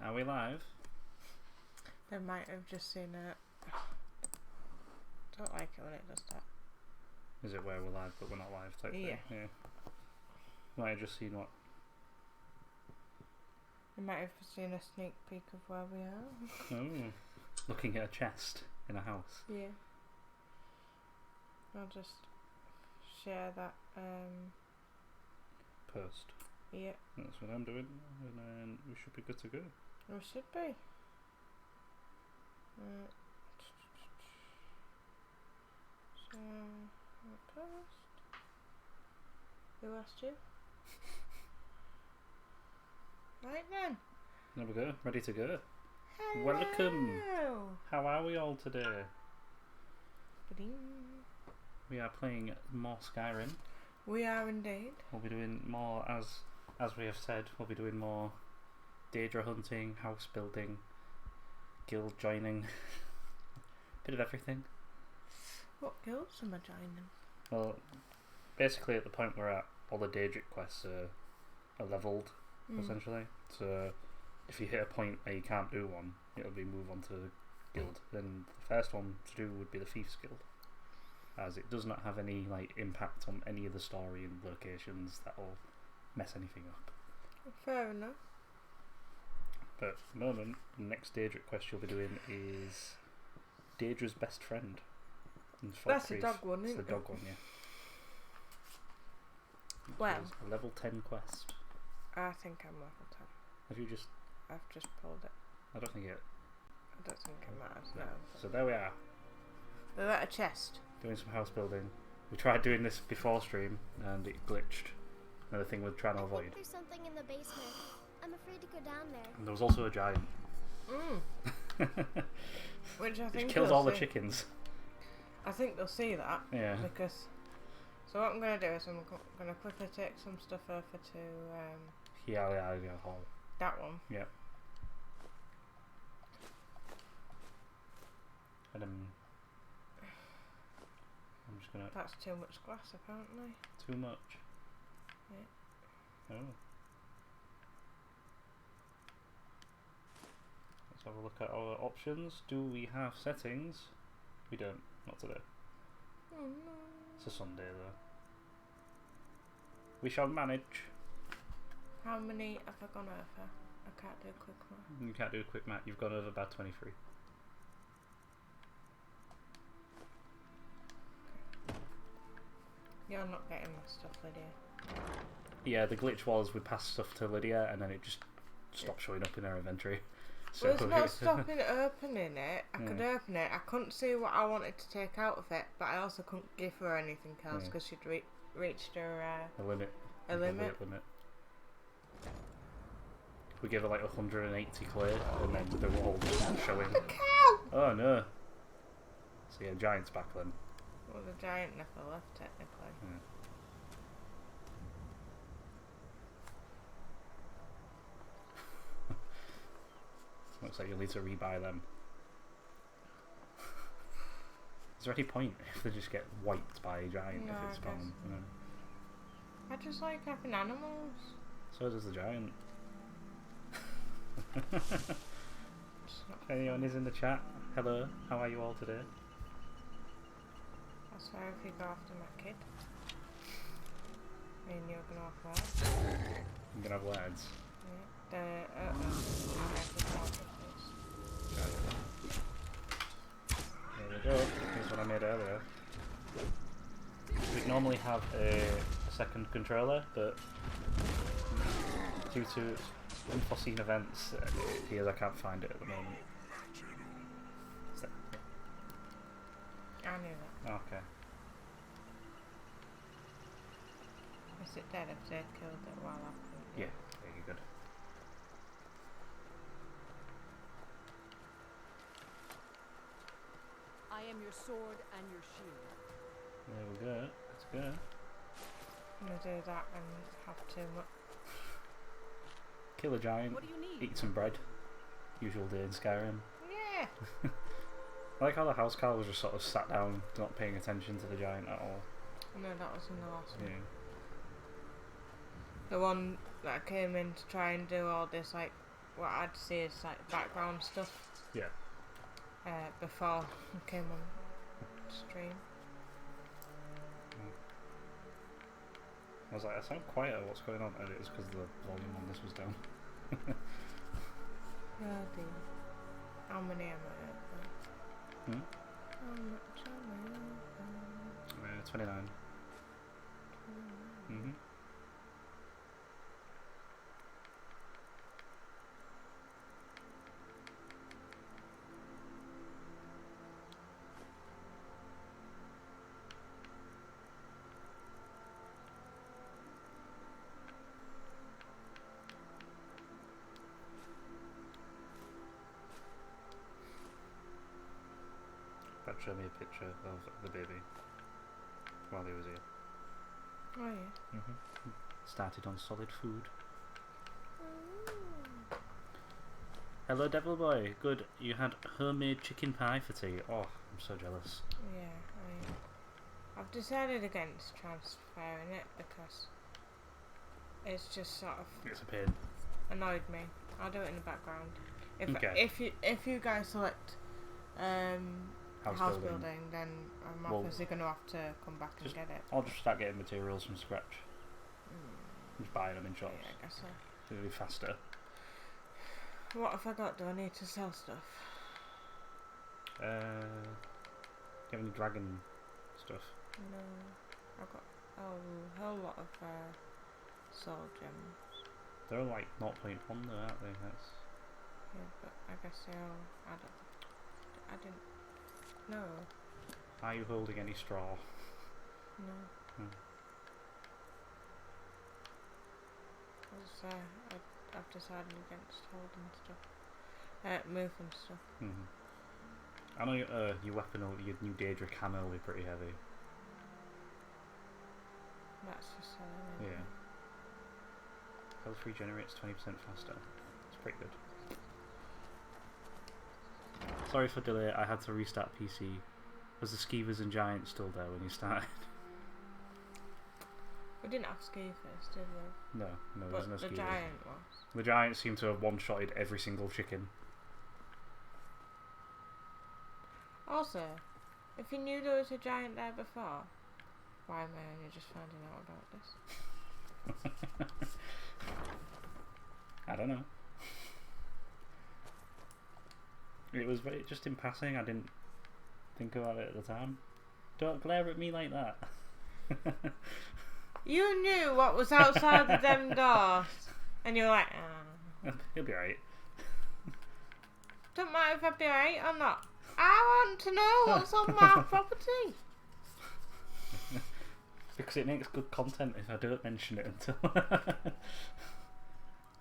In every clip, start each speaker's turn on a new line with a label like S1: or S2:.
S1: Are we live?
S2: They might have just seen it. Don't like it when it does that.
S1: Is it where we're live but we're not live type thing? Yeah. Might have just seen what?
S2: They might have seen a sneak peek of where we are.
S1: Oh. Looking at a chest in a house.
S2: Yeah. I'll just share that
S1: Post.
S2: Yeah.
S1: That's what I'm doing, and then we should be good to go.
S2: We should be. Share post. Who asked you? Right then.
S1: There we go, ready to go.
S2: Hello.
S1: Welcome. How are we all today?
S2: Ba-ding.
S1: We are playing more Skyrim.
S2: We are indeed.
S1: We'll be doing more, as we have said, we'll be doing more Daedra hunting, house building, guild joining, bit of everything.
S2: What guilds am I joining?
S1: Well, basically at the point we're at, all the Daedric quests are levelled, essentially. So if you hit a point where you can't do one, it'll be move on to the guild. Then the first one to do would be the Thieves Guild, as it does not have any impact on any of the story and locations that will mess anything up.
S2: Fair enough.
S1: But at the moment, the next Daedric quest you'll be doing is Daedra's best friend.
S2: That's the dog one, isn't it?
S1: It's the dog one, yeah.
S2: Well,
S1: a level 10 quest.
S2: I think I'm level 10.
S1: Have you just...
S2: I've just pulled it.
S1: I don't think it...
S2: I don't think it matters, no.
S1: So there we are.
S2: They're at a chest.
S1: Doing some house building. We tried doing this before stream and it glitched. Another thing we're trying to avoid.
S3: I think there's something in the basement. I'm afraid to go down there.
S1: And there was also a giant.
S2: Which I think
S1: which kills all the chickens.
S2: I think they'll see that.
S1: Yeah.
S2: Because... So what I'm going to do is I'm going to quickly take some stuff over to...
S1: Yeah, hall.
S2: That one.
S1: Yep. And I'm just going to...
S2: That's too much glass, apparently.
S1: Too much?
S2: Yeah.
S1: Oh. Let's have a look at our options. Do we have settings? We don't. Not today.
S2: Oh no.
S1: It's a Sunday though. We shall manage.
S2: How many have I gone over? I can't do a quick math.
S1: You can't do a quick math. You've gone over about 23.
S2: You're not getting my stuff, Lydia.
S1: Yeah, the glitch was we passed stuff to Lydia and then it just stopped showing up in her inventory. So
S2: well, it's not stopping opening it. I could open it. I couldn't see what I wanted to take out of it, but I also couldn't give her anything else because she'd reached her
S1: a limit.
S2: A limit.
S1: We gave her like 180 clay and then they were all just showing.
S2: The cow!
S1: Oh no. So yeah, giant's back then.
S2: Well, the giant never left technically.
S1: Yeah. Looks like you'll need to rebuy them. Is there any point if they just get wiped by a giant if it's spawned?
S2: I just like having animals.
S1: So does the giant. If anyone is in the chat, hello, how are you all today?
S2: I swear if you go after my kid, me and you're gonna have words.
S1: I'm gonna have words.
S2: Yeah.
S1: There we go. Here's what I made earlier. We'd normally have a second controller, but due to unforeseen events, it appears I can't find it at the moment.
S2: I knew that.
S1: Okay.
S2: Is it dead if they killed it while I've...
S1: Yeah, there you go.
S4: I am your sword and your shield.
S1: There we go. Let's go.
S2: I'm gonna do that and have too much.
S1: Kill a giant.
S4: What do you need?
S1: Eat some bread. Usual day in Skyrim.
S2: Yeah.
S1: I like how the housecarl was just sort of sat down, not paying attention to the giant at all.
S2: No, that was in the last one.
S1: Yeah.
S2: The one that came in to try and do all this like what I'd see is like background stuff.
S1: Yeah.
S2: Before I came on stream.
S1: I was like, I sound quieter, what's going on? And it was because the volume on this was down.
S2: Oh dear. How many am I at then? How much am I at?
S1: 29. Mm-hmm. Dad showed me a picture of the baby while he was here.
S2: Oh yeah.
S1: Started on solid food. Hello, Devil Boy. Good. You had homemade chicken pie for tea. Oh, I'm so jealous.
S2: Yeah, I've decided against transferring it because it's just sort of
S1: It's a pain.
S2: annoyed me. I'll do it in the background.
S1: Okay.
S2: If you guys select house building, then I'm obviously going to have to come back and get it.
S1: I'll just start getting materials from scratch. Just buying them in shops.
S2: Yeah, I guess so.
S1: It'll be faster.
S2: What have I got? Do I need to sell stuff?
S1: Do you have any dragon stuff?
S2: No. I've got a whole lot of soul gems.
S1: They're all like 0.1 though, aren't they? That's...
S2: Yeah, but I guess they all add up. I didn't... No.
S1: Are you holding any straw?
S2: No. Because I've decided against holding stuff. Moving stuff.
S1: I know your weapon, your new Daedra camo will be pretty heavy.
S2: That's just selling it.
S1: Yeah. Health regenerates 20% faster. It's pretty good. Sorry for delay, I had to restart PC. Was the Skeevers and Giants still there when you started?
S2: We didn't have Skeevers, did we?
S1: No, there's no
S2: But the
S1: Skeevers.
S2: Giant was.
S1: The Giants seem to have one-shotted every single chicken.
S2: Also, if you knew there was a Giant there before, why am I only just finding out about this?
S1: I don't know. It was very, just in passing, I didn't think about it at the time. Don't glare at me like that.
S2: You knew what was outside of them doors, and you were like,
S1: He'll be alright.
S2: don't matter if I'd be alright or not. I want to know what's on my property.
S1: Because it makes good content if I don't mention it until...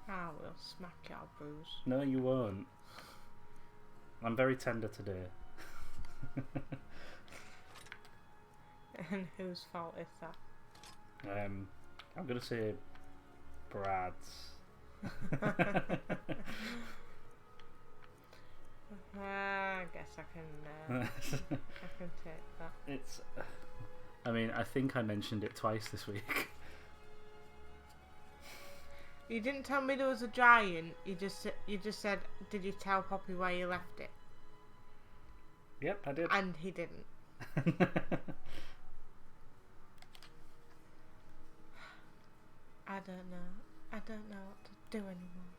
S2: I will smack your bruise.
S1: No, you won't. I'm very tender today.
S2: And whose fault is that?
S1: I'm gonna say Brad's.
S2: I guess I can take that.
S1: It's. I mean, I think I mentioned it twice this week.
S2: You didn't tell me there was a giant. You just said, did you tell Poppy where you left it?
S1: Yep, I did.
S2: And he didn't. I don't know. I don't know what to do anymore.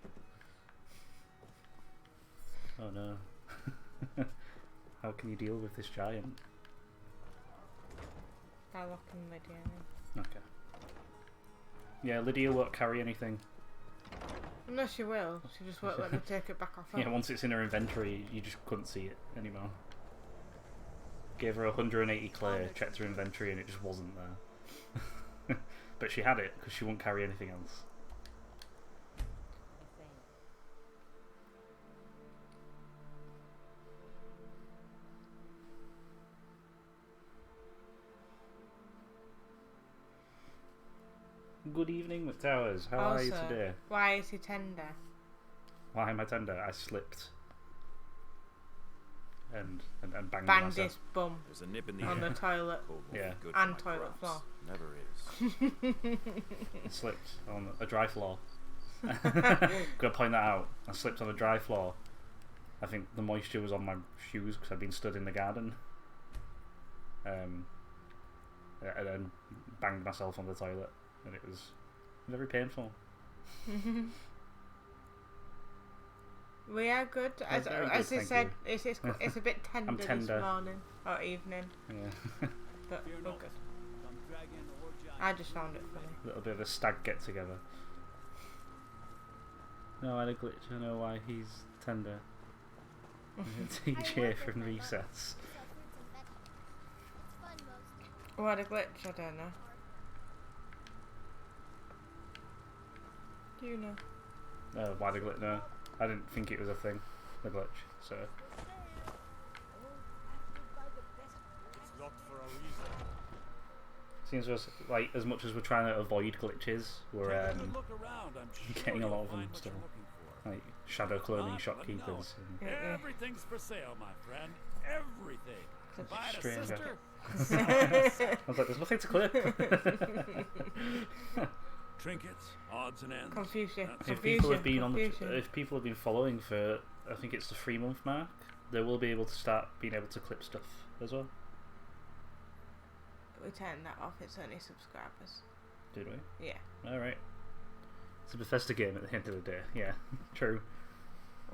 S1: Oh no. How can you deal with this giant?
S2: By locking Lydia in.
S1: Okay. Yeah, Lydia won't carry anything.
S2: No, she will. She just won't let me take it back off her.
S1: Yeah, once it's in her inventory, you just couldn't see it anymore. Gave her 180 clay, checked her inventory, and it just wasn't there. But she had it, because she wouldn't carry anything else. Good evening, McTowers. How are you today?
S2: Why is he tender?
S1: Why am I tender? I slipped. And banged
S2: Banged
S1: myself.
S2: his bum
S5: There's a nip in the
S2: on the toilet
S1: Yeah.
S2: and toilet floor.
S5: Never is.
S1: I slipped on a dry floor. Gotta point that out. I slipped on a dry floor. I think the moisture was on my shoes because I'd been stood in the garden. And then banged myself on the toilet, and it was very painful.
S2: We are good. As I said, it's a bit tender, this morning or evening.
S1: Yeah.
S2: But we're good. I just found it funny.
S1: A little bit of a stag get together. No, I had a glitch. I know why he's tender. TJ from Recess.
S2: What a glitch, I don't know. Do you know?
S1: Why the glitch? No, I didn't think it was a thing. The glitch. So. Seems to us like as much as we're trying to avoid glitches, we're getting a lot of them still. Like shadow cloning shopkeepers.
S5: Everything's for sale, my friend. Everything. Buy a
S1: Stranger.
S5: sister.
S1: I was like, there's nothing to clip.
S5: Trinkets, odds and ends.
S2: Confusion.
S1: If people have been if people have been following for, I think it's the 3-month mark, they will be able to start being able to clip stuff as well.
S2: We turned that off. It's only subscribers.
S1: Did we?
S2: Yeah.
S1: All right. It's a Bethesda game at the end of the day. Yeah, true.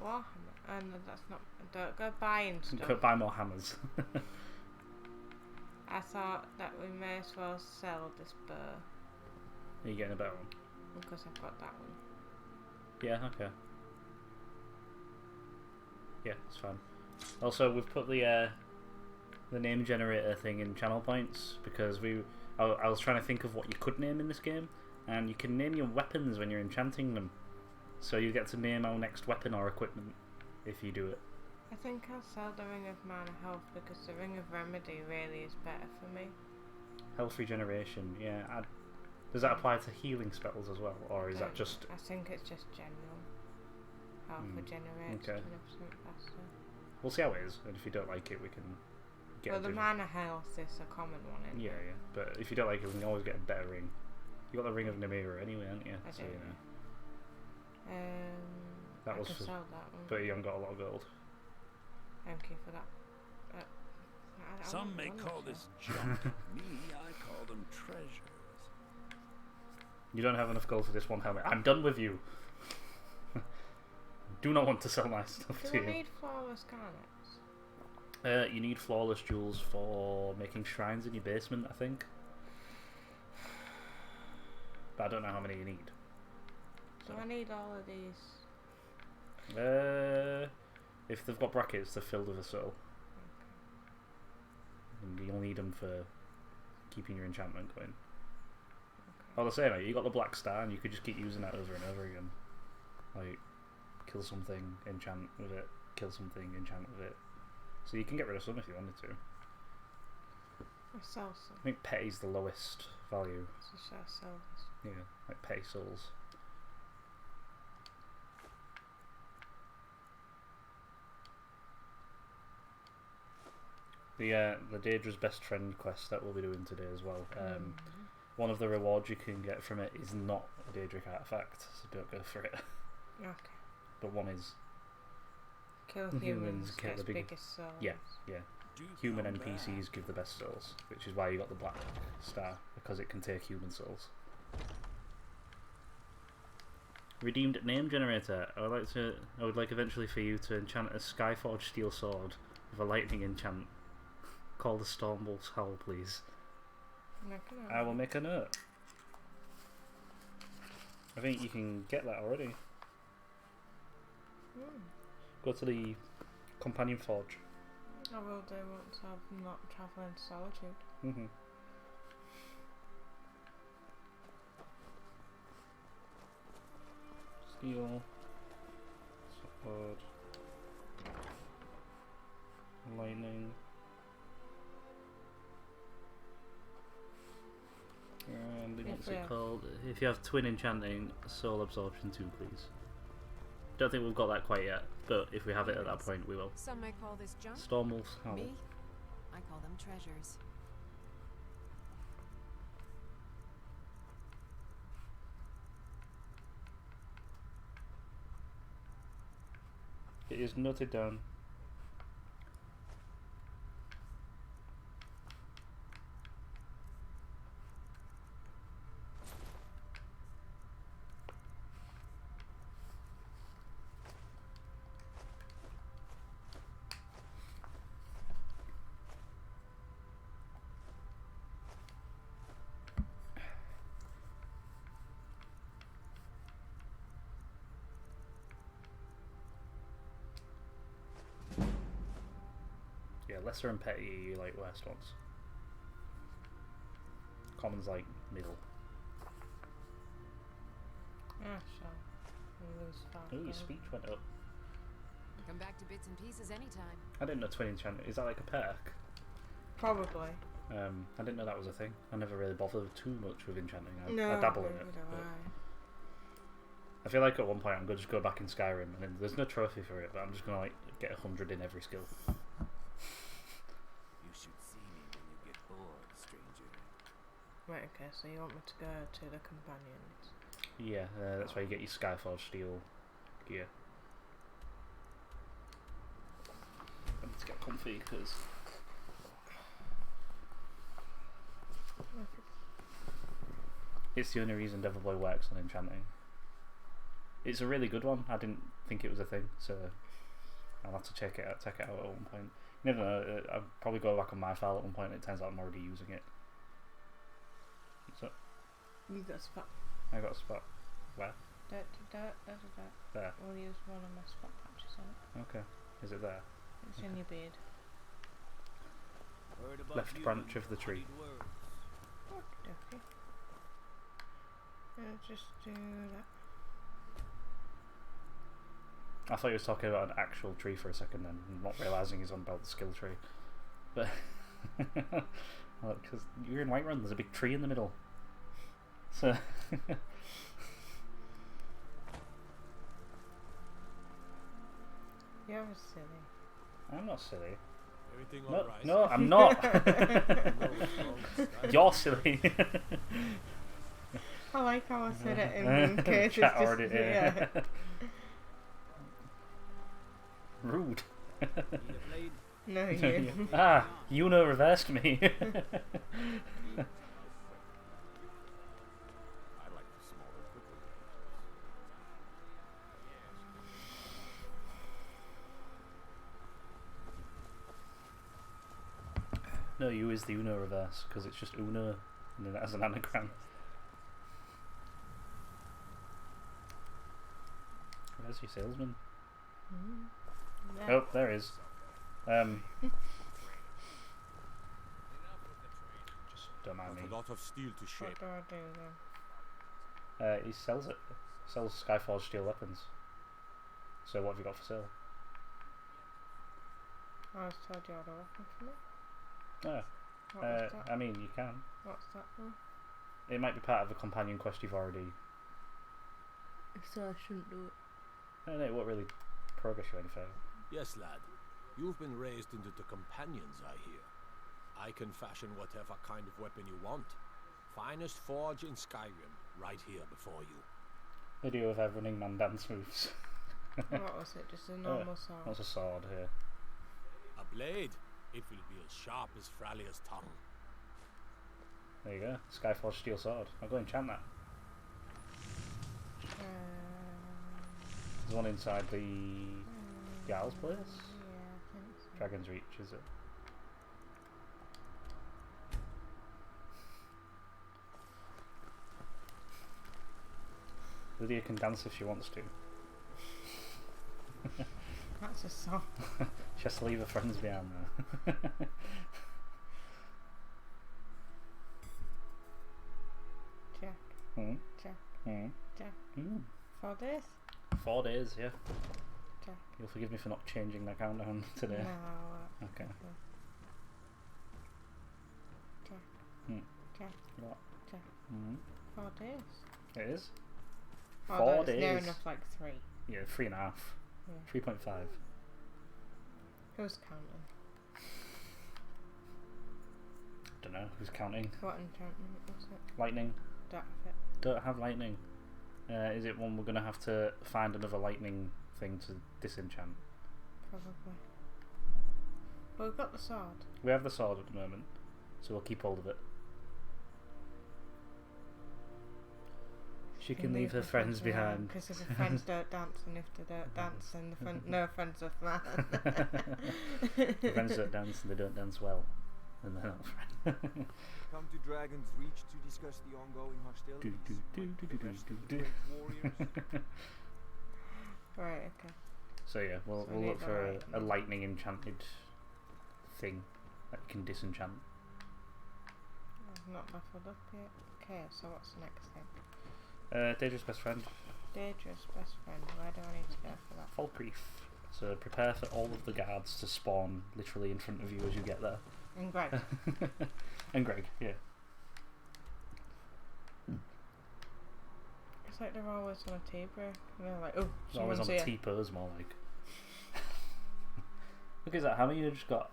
S2: What? And that's not. Don't go buying stuff.
S1: Could buy more hammers.
S2: I thought that we may as well sell this bow.
S1: Are you getting a better one?
S2: Because I've got that one.
S1: Yeah. Okay. Yeah, it's fine. Also, we've put the name generator thing in channel points because I was trying to think of what you could name in this game, and you can name your weapons when you're enchanting them. So you get to name our next weapon or equipment if you do it.
S2: I think I'll sell the Ring of Mana Health because the Ring of Remedy really is better for me.
S1: Health regeneration, yeah. Does that apply to healing spells as well, or is that just...
S2: I think it's just general. Health regenerates 20% faster.
S1: We'll see how it is, and if you don't like it, we can get
S2: Well, the Mana Health is a common one, isn't
S1: Yeah,
S2: it?
S1: yeah. But if you don't like it, we can always get a better ring. You got the Ring of Namira anyway, haven't you?
S2: I
S1: So,
S2: do,
S1: you know.
S2: I
S1: That was
S2: could
S1: for,
S2: sell that one.
S1: but you haven't got a lot of gold.
S2: Thank you for that.
S5: Some may call this junk. Me, I call them treasures.
S1: You don't have enough gold for this one helmet. I'm done with you. Do not want to sell my stuff to
S2: Do
S1: you.
S2: I need flawless garnets?
S1: You need flawless jewels for making shrines in your basement, I think. But I don't know how many you need.
S2: Do I need all of these?
S1: If they've got brackets, they're filled with a soul. And you'll need them for keeping your enchantment going. Oh, the same, you got the black star, and you could just keep using that over and over again. Like, kill something, enchant with it, kill something, enchant with it. So you can get rid of some if you wanted to.
S2: I sell some.
S1: I think petty's the lowest value.
S2: So should I sell this?
S1: Yeah, like petty souls. The Daedra's Best Friend quest that we'll be doing today as well. One of the rewards you can get from it is not a Daedric artifact, so don't go for it.
S2: Okay.
S1: But one is.
S2: Kill
S1: Humans
S2: humans,
S1: get the
S2: biggest souls.
S1: Yeah, yeah. Human NPCs give the best souls, which is why you got the black star, because it can take human souls. Redeemed name generator. I would like eventually for you to enchant a Skyforged steel sword with a lightning enchant. Call the Stormbolt's Howl, please. I will make a note. I think you can get that already. Go to the Companion Forge.
S2: I will do once I'm not travelling to Solitude.
S1: Steel sword, lightning, and what's it called? If you have twin enchanting, soul absorption 2, please. Don't think we've got that quite yet, but if we have it at that point, we will.
S4: Some may call this junk.
S1: Stormwolf's Howl.
S4: Me, I call them treasures.
S1: is noted down. Yeah, lesser and petty you like worst ones. Common's like middle.
S2: Yeah, sure. Lose 5
S1: Ooh, your
S2: gold.
S1: speech went up.
S4: Come back to bits and pieces anytime.
S1: I didn't know twin enchantment. Is that like a perk?
S2: Probably.
S1: I didn't know that was a thing. I never really bothered too much with enchanting.
S2: No,
S1: I dabble in
S2: neither
S1: it.
S2: do
S1: But
S2: I.
S1: I feel like at one point I'm going to just go back in Skyrim and then there's no trophy for it, but I'm just going to like get 100 in every skill.
S5: You should see me when you get bored, stranger.
S2: Right, okay, so you want me to go to the companions?
S1: Yeah, that's why you get your Skyforge steel gear. I need to get comfy because it's the only reason Devilboy works on enchanting. It's a really good one. I didn't think it was a thing, so I'll have to check it out at one point. You never know, I'll probably go back on my file at one point and it turns out I'm already using it. So
S2: You got a spot.
S1: I got a spot. Where?
S2: There. We'll use one of my spot patches on it.
S1: Okay. Is it there?
S2: It's in your beard.
S5: Heard about
S1: Left
S5: you
S1: branch
S5: and
S1: of the tree.
S5: moneyed words.
S2: Okay. Just do that.
S1: I thought he was talking about an actual tree for a second then, not realising he's on about the skill tree. But because you're in Whiterun, there's a big tree in the middle. So
S2: You're silly.
S1: I'm not silly.
S5: Everything
S1: No,
S5: all right?
S1: no, I'm not.
S5: No,
S1: You're silly.
S2: I like how I said it in case
S1: Chat
S2: it's just
S1: already, yeah. Rude.
S5: Need a blade?
S2: No, you.
S1: Ah, Yuno reversed me.
S5: I like the smaller, quicker
S1: No, you is the Uno reverse because it's just Uno and then it has an anagram. Where's your salesman?
S2: Yeah.
S1: Oh, there is. Just don't mind me.
S5: Got a lot of steel to shape.
S2: What do I do then?
S1: He sells it. Sells Skyforge steel weapons. So what have you got for sale?
S2: I was told you had a weapon for me.
S1: Oh,
S2: What was that?
S1: I mean you can.
S2: What's that for?
S1: It might be part of a companion quest you've already.
S2: So I shouldn't do it.
S1: No, it won't really progress you any further.
S5: Yes, lad. You've been raised into the companions, I hear. I can fashion whatever kind of weapon you want. Finest forge in Skyrim, right here before you.
S1: Video of her running man dance moves.
S2: What was it? Just a normal sword?
S1: That's a sword here.
S5: A blade. It will be as sharp as Fralia's tongue.
S1: There you go. Skyforge steel sword. I'll go enchant that. There's one inside the gal's place.
S2: Yeah, I think so.
S1: Dragon's Reach, is it? Lydia can dance if she wants to.
S2: That's a song.
S1: She has to leave her friends behind there.
S2: Jack.
S1: Hmm?
S2: Jack.
S1: Hmm?
S2: Jack.
S1: Mm.
S2: For this?
S1: 4 days, yeah.
S2: Jack.
S1: You'll forgive me for not changing the countdown today.
S2: No.
S1: Okay.
S2: Jack.
S1: Hmm.
S2: Jack.
S1: What?
S2: Jack.
S1: Hmm?
S2: 4 days.
S1: It is?
S2: Although
S1: 4
S2: it's near
S1: days.
S2: enough like 3.
S1: Yeah, 3.5.
S2: Yeah.
S1: 3.5.
S2: Who's counting?
S1: Don't know who's counting.
S2: What enchantment was it?
S1: Lightning.
S2: Don't have it.
S1: Don't have lightning. Is it one we're gonna have to find another lightning thing to disenchant?
S2: probably. But we've got the sword.
S1: We have the sword at the moment, so we'll keep hold of it. She can leave her friends behind.
S2: Because if her friends don't dance, and if they don't dance, then no friends of mine.
S1: The friends don't dance and they don't dance well. And they're not friends.
S6: Come to Dragon's Reach to discuss the ongoing hostilities. The rest of the great warriors.
S2: Right, okay.
S1: So yeah, we'll look for a lightning enchanted thing that you can disenchant.
S2: I've not leveled up yet. Okay, so what's the next thing?
S1: Daedrus best friend.
S2: Daedrus best friend. Where do I need to go for that?
S1: Falkreath. So prepare for all of the guards to spawn literally in front of you as you get there.
S2: And Greg.
S1: And Greg, yeah.
S2: It's like they're always on a tea break. And they're like, oh,
S1: They're always on a tea pose, more like. Look at that hammer you just got.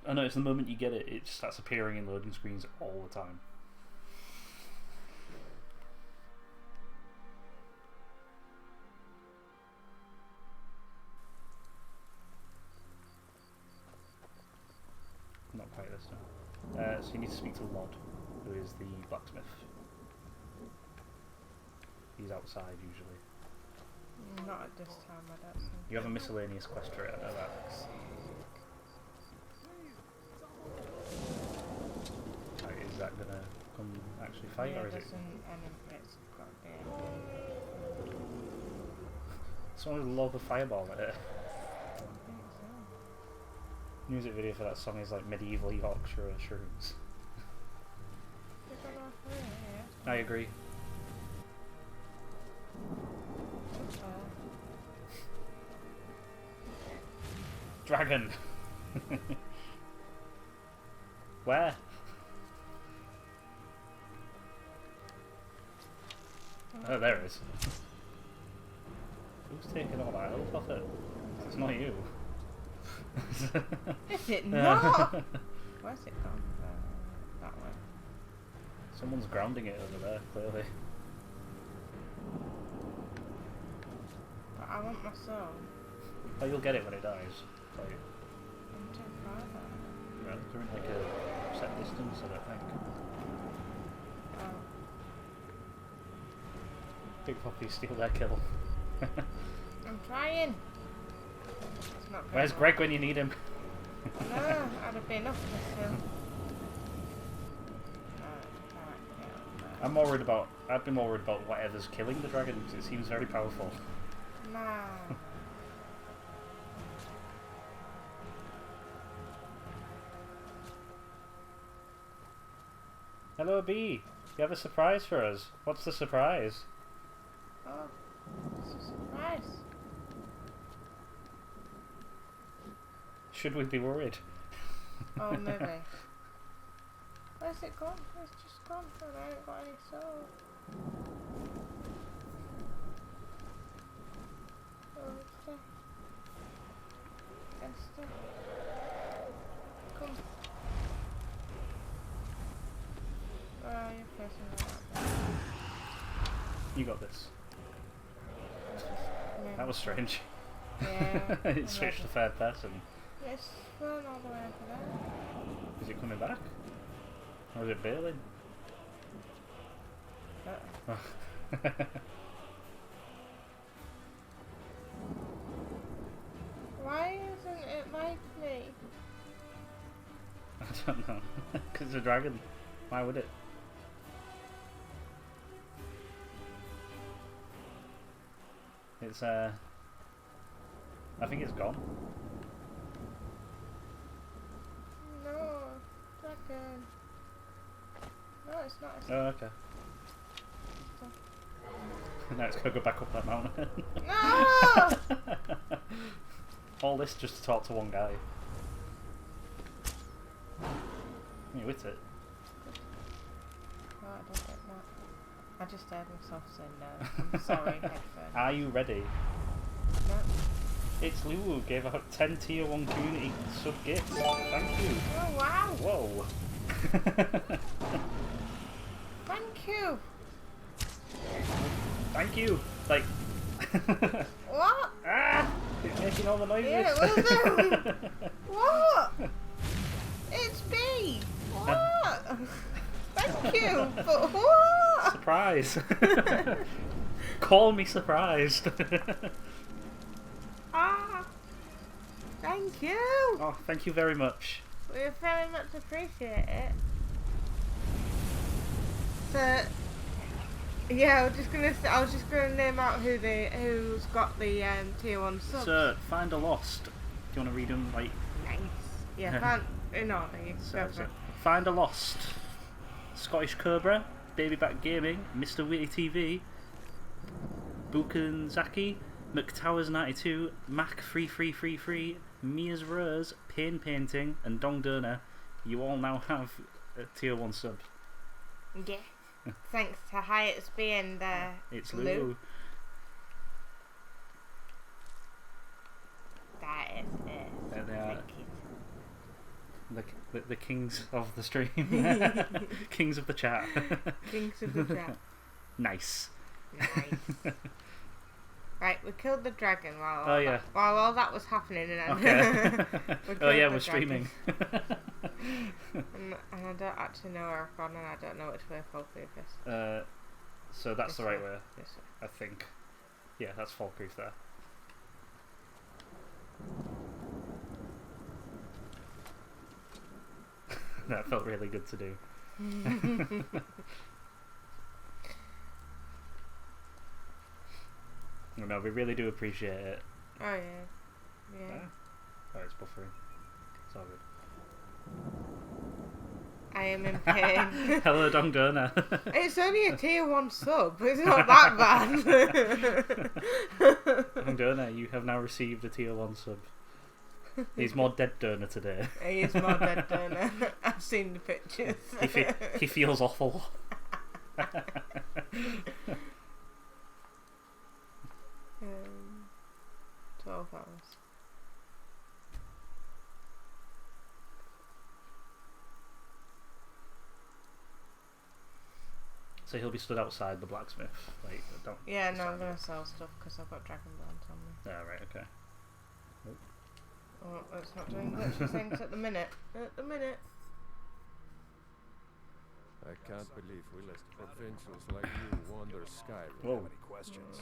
S1: I notice the moment you get it, it starts appearing in loading screens all the time. Not quite this time. So you need to speak to Lod, who is the blacksmith. He's outside usually.
S2: Not at this time, I don't think.
S1: You have a miscellaneous quest for it, I know that. Right, is that gonna come actually fight, or is it?
S2: It's got the
S1: Someone lob a fireball at it.
S2: I think so.
S1: Music video for that song is like medieval Yorkshire shrooms. I agree. Dragon! Where? Oh, there it is. Who's taking all that health off it? It's not you.
S2: Is it not? Where's it gone? That way.
S1: Someone's grounding it over there, clearly.
S2: But I want my soul.
S1: Oh, you'll get it when it dies. Like,
S2: I'm too far though.
S1: well, they're in like a set distance, I don't think.
S2: Oh.
S1: Big Poppy steal their kill.
S2: I'm trying. It's not
S1: Where's
S2: going
S1: Greg when you need him?
S2: No, I'd have been up this hill.
S1: I'd be more worried about whatever's killing the dragon, because it seems very powerful.
S2: Nah.
S1: Hello, B. You have a surprise for us. What's the surprise?
S2: Oh, it's a surprise.
S1: Should we be worried?
S2: Oh, maybe. Where's it gone? It's just gone, and I ain't got any soul. Oh, Esther. Come. Oh, you're facing that.
S1: You got this.
S2: Yeah.
S1: That was strange.
S2: Yeah.
S1: It switched to third person.
S2: It's flown all the way over there.
S1: Is it coming back? Or is it bailing?
S2: Uh-oh. Why isn't it like me?
S1: I don't know. Because it's a dragon. Why would it? It's I think it's gone.
S2: No, dragon. No, it's not. It's
S1: Oh, okay. Now it's gonna go back up that mountain.
S2: No!
S1: All this just to talk to one guy. You hit it.
S2: No, I don't get that. I just heard myself say no. I'm sorry, headphone.
S1: Are you ready?
S2: No.
S1: It's Lulu gave out 10 tier 1 community sub gifts. Thank you.
S2: Oh, wow.
S1: Whoa.
S2: Thank you.
S1: Thank you. Like,
S2: What?
S1: Ah! It's making all the noises.
S2: Yeah, it will do. What? It's me. What? Thank you, but what?
S1: Surprise! Call me surprised.
S2: Ah, thank you.
S1: Oh, thank you very much.
S2: We very much appreciate it. So, yeah, I was just gonna name out who's got the tier 1 subs.
S1: Sir, find a lost. Do you want to read them like?
S2: Nice. Yeah, can't in order. You can go for it.
S1: Find a lost. Scottish Cobra, Baby Back Gaming, Mr. Witty TV, Bukanzaki, McTowers92, Mac3333, Mia's Rose, Pain Painting, and Dong Donor. You all now have a tier 1 sub.
S2: Yeah. Thanks to Hyatt's and
S1: It's
S2: Lou.
S1: Lou.
S2: That is it.
S1: There they are.
S2: Thank you.
S1: The kings of the stream. Kings of the chat.
S2: Kings of the chat.
S1: Nice.
S2: Nice. Right, we killed the dragon while all that was happening, and
S1: Okay. Oh yeah, we're
S2: dragon.
S1: streaming.
S2: And I don't actually know where I've gone, and I don't know which way Falkreath is.
S1: So that's
S2: This
S1: the right
S2: way.
S1: way,
S2: This way.
S1: I think. Yeah, that's Falkreath there. That felt really good to do. No, we really do appreciate it.
S2: Oh yeah. Yeah.
S1: Oh, it's buffering. It's all good.
S2: I am in pain.
S1: Hello, Dong Donor.
S2: It's only a tier 1 sub. It's not that bad.
S1: Dong Donor, you have now received a tier 1 sub. He's more dead donor today.
S2: He is more dead donor. I've seen the pictures.
S1: He feels awful.
S2: 12 hours.
S1: So he'll be stood outside the blacksmith. Like, don't.
S2: Yeah, no, I'm gonna sell stuff because I've got dragonborns on me.
S1: Yeah, right, okay.
S2: Oh, it's not doing glitchy things at the minute. At the minute.
S5: I can't believe we let provincials like you wander Skyrim.
S1: Whoa.
S6: Have any questions?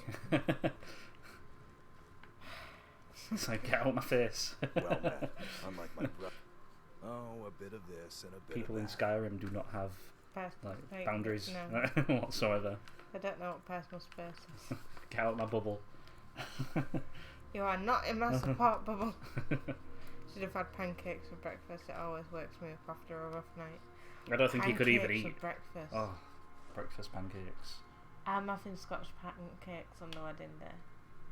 S1: It's like, get out my face.
S6: Well met. Unlike my brother. Oh, a bit of this and a bit
S1: People
S6: of
S1: in
S6: that.
S1: Skyrim do not have like boundaries
S2: No,
S1: whatsoever.
S2: I don't know what personal space is.
S1: Get out my bubble.
S2: You are not in my support bubble. Should have had pancakes for breakfast. It always wakes me up after a rough night.
S1: I don't think he could even
S2: Pancakes
S1: eat.
S2: for breakfast.
S1: Oh, breakfast pancakes.
S2: I'm having Scotch pancakes on the wedding day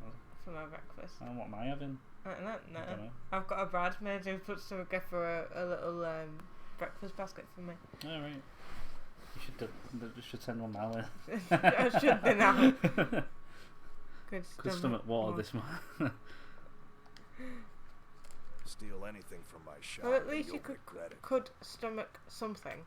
S1: Oh.
S2: for my breakfast.
S1: Oh, what am I having?
S2: I don't
S1: I don't know.
S2: I've got a bridesmaid who puts together a little breakfast basket for me.
S1: All right. You should send one my way.
S2: I should be now. Good
S1: Stomach water this month.
S6: Steal anything from my shop.
S2: Well, at
S6: and
S2: least
S6: you'll
S2: you
S6: regret it.
S2: could stomach something.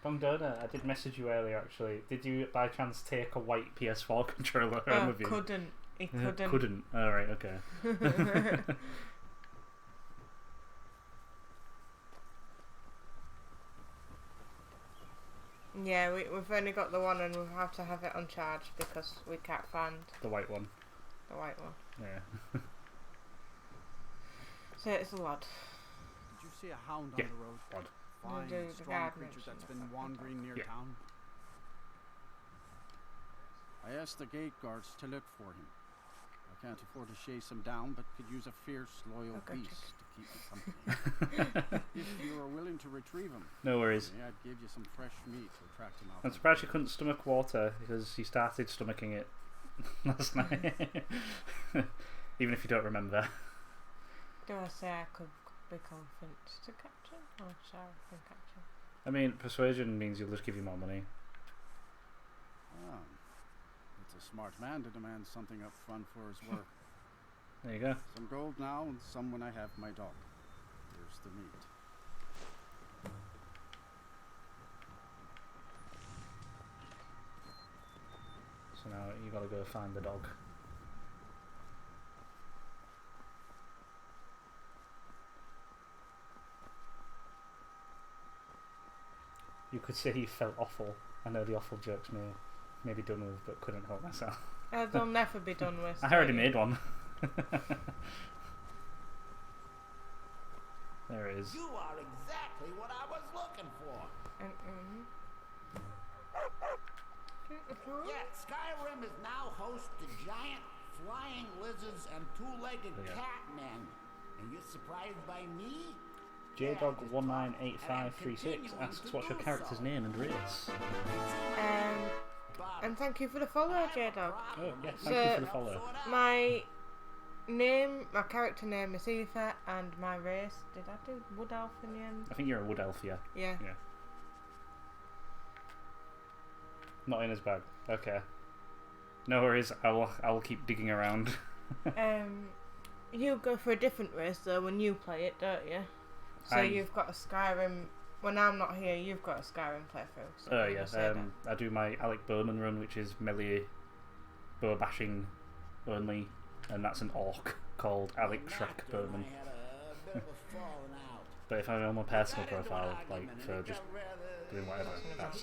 S1: Dong Donor, I did message you earlier actually. Did you by chance take a white PS4 controller home with you?
S2: Couldn't. He couldn't.
S1: Couldn't. Alright, okay.
S2: Yeah, we've only got the one and we have to have it on charge because we can't find
S1: The white one.
S2: the white one.
S1: Yeah.
S2: So it's a lot.
S7: Did you see a hound
S1: Yeah.
S7: on the road?
S1: Odd.
S7: Fine,
S2: do the
S7: strong
S2: gardeners
S7: creature
S2: and
S7: that's
S2: the
S7: been
S2: fucking
S7: wandering near
S1: Yeah.
S7: town. I asked the gate guards to look for him. I can't afford to chase him down, but could use a fierce, loyal
S2: Okay,
S7: beast to keep me company. If you are willing to retrieve him,
S1: No worries.
S7: I'd give you some fresh meat to attract him out.
S1: I'm surprised you couldn't stomach water because you started stomaching it last night. Even if you don't remember.
S2: Do I say I could be convinced to catch him? Or Sarah can catch him?
S1: I mean, persuasion means you'll just give you more money.
S7: Ah, it's a smart man to demand something up front for his work.
S1: There you go.
S7: Some gold now and some when I have my dog. Here's the meat.
S1: So now you gotta go find the dog. You could say you felt awful. I know the awful jokes may be done with, but couldn't help myself.
S2: They'll never be done with.
S1: I already made one. There it is.
S8: You are exactly what I was looking for. Yeah, Skyrim is now host to giant flying lizards and two-legged cat men. And you're surprised by me?
S1: JDog198536 asks what's your character's name and race.
S2: And thank you for the follow, JDog.
S1: Oh yeah, thank you for the follow.
S2: My character name is Eva, and my race, did I do Wood Elf in the end?
S1: I think you're a Wood Elf, yeah.
S2: Yeah.
S1: Not in his bag. Okay. No worries, I will keep digging around.
S2: You go for a different race though when you play it, don't you? So you've got a Skyrim. When I'm not here, you've got a Skyrim playthrough. So
S1: oh yes, I do my Alec Bowman run, which is melee bow bashing only, and that's an orc called Alec Shrek Bowman. But if I'm on my personal profile, like for just doing whatever,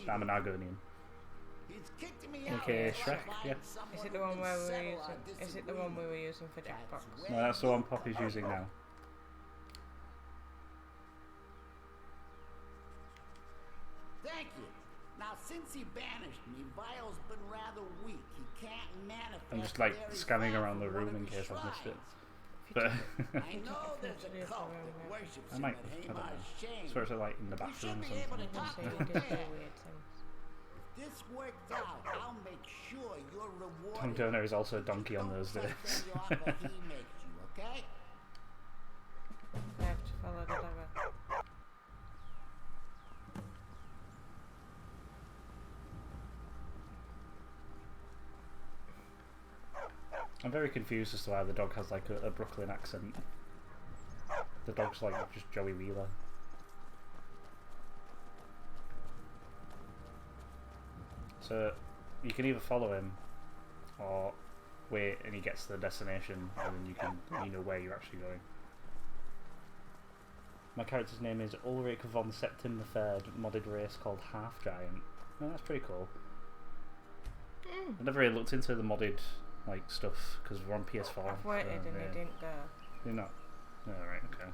S1: I'm an Argonian. Okay, Shrek, yeah.
S2: Is it the one where we were using? Is it the one we were using for Jackbox?
S1: No, that's the one Poppy's using now.
S8: Thank you. Now, since he banished me, Vile's been rather weak. He can't manifest.
S1: I'm just like scanning around the room in case I've missed it. But
S8: I know there's a cult that worships him at Hamar's shame.
S1: sort of like in the bathroom or something.
S8: This works out. I'll make sure you're rewarded.
S1: Tom Donor is also a donkey on those days.
S8: He makes you, okay?
S2: I have to follow the lever.
S1: I'm very confused as to why the dog has like a Brooklyn accent. The dog's like just Joey Wheeler. So you can either follow him or wait and he gets to the destination and then you know where you're actually going. My character's name is Ulrich von Septim III, modded race called Half Giant. Oh, that's pretty cool. I never really looked into the modded like stuff because we're on PS4.
S2: I've waited and
S1: yeah.
S2: it didn't go.
S1: You're not? Oh, right, okay.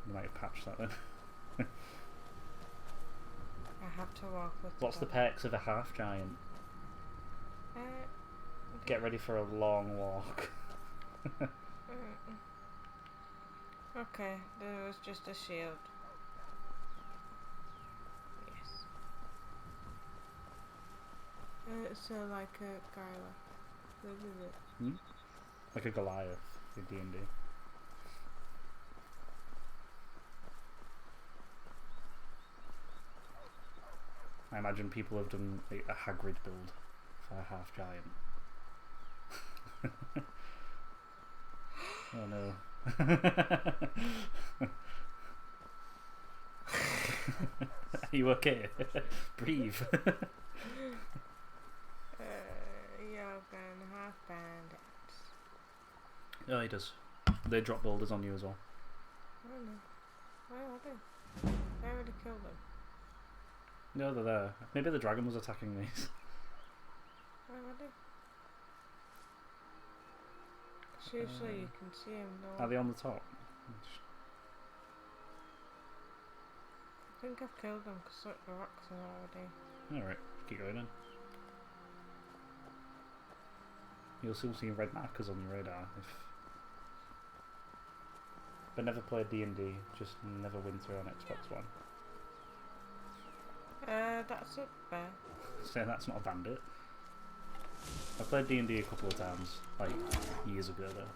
S1: You might have patched that then.
S2: I have to walk with
S1: What's the perks of a half giant? Get ready for a long walk.
S2: Okay, there was just a shield. Yes. So like a Gyla.
S1: Like a Goliath in D&D. I imagine people have done a Hagrid build for a half giant. Oh no. Are you okay? Breathe.
S2: Yogan, half bandits.
S1: Oh, he does. They drop boulders on you as well.
S2: I don't know. Where are they? I already killed them.
S1: No, they're there. Maybe the dragon was attacking these.
S2: Where are they? Usually you can see them though.
S1: Are they on the top?
S2: I think I've killed them because the rocks are already.
S1: Alright, keep going then. You'll still see red markers on your radar but never played D&D, just never win through on Xbox One.
S2: That's a bear.
S1: So that's not a bandit. I played D&D a couple of times, like years ago though.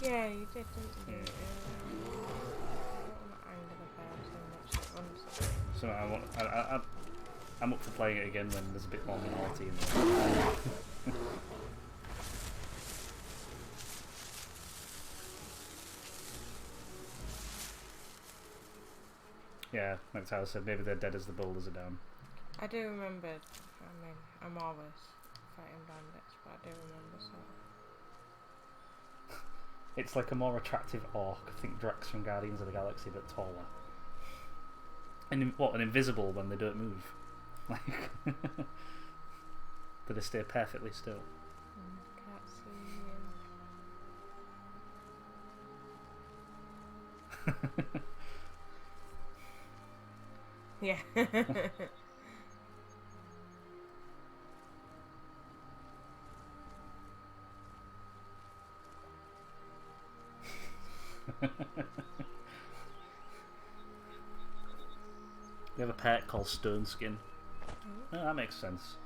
S2: Yeah, you did, didn't you?
S1: Yeah. So I'm up for playing it again when there's a bit more minority in there. Yeah, like Tyler said, maybe they're dead as the boulders are down.
S2: I do remember, I mean, I'm always fighting bandits, but I do remember so.
S1: It's like a more attractive orc. I think Drax from Guardians of the Galaxy, but taller. And what, an invisible when they don't move? Like, do they stay perfectly still?
S2: Can't see you. Yeah.
S1: We have a pet called Stone Skin. Oh, that makes sense.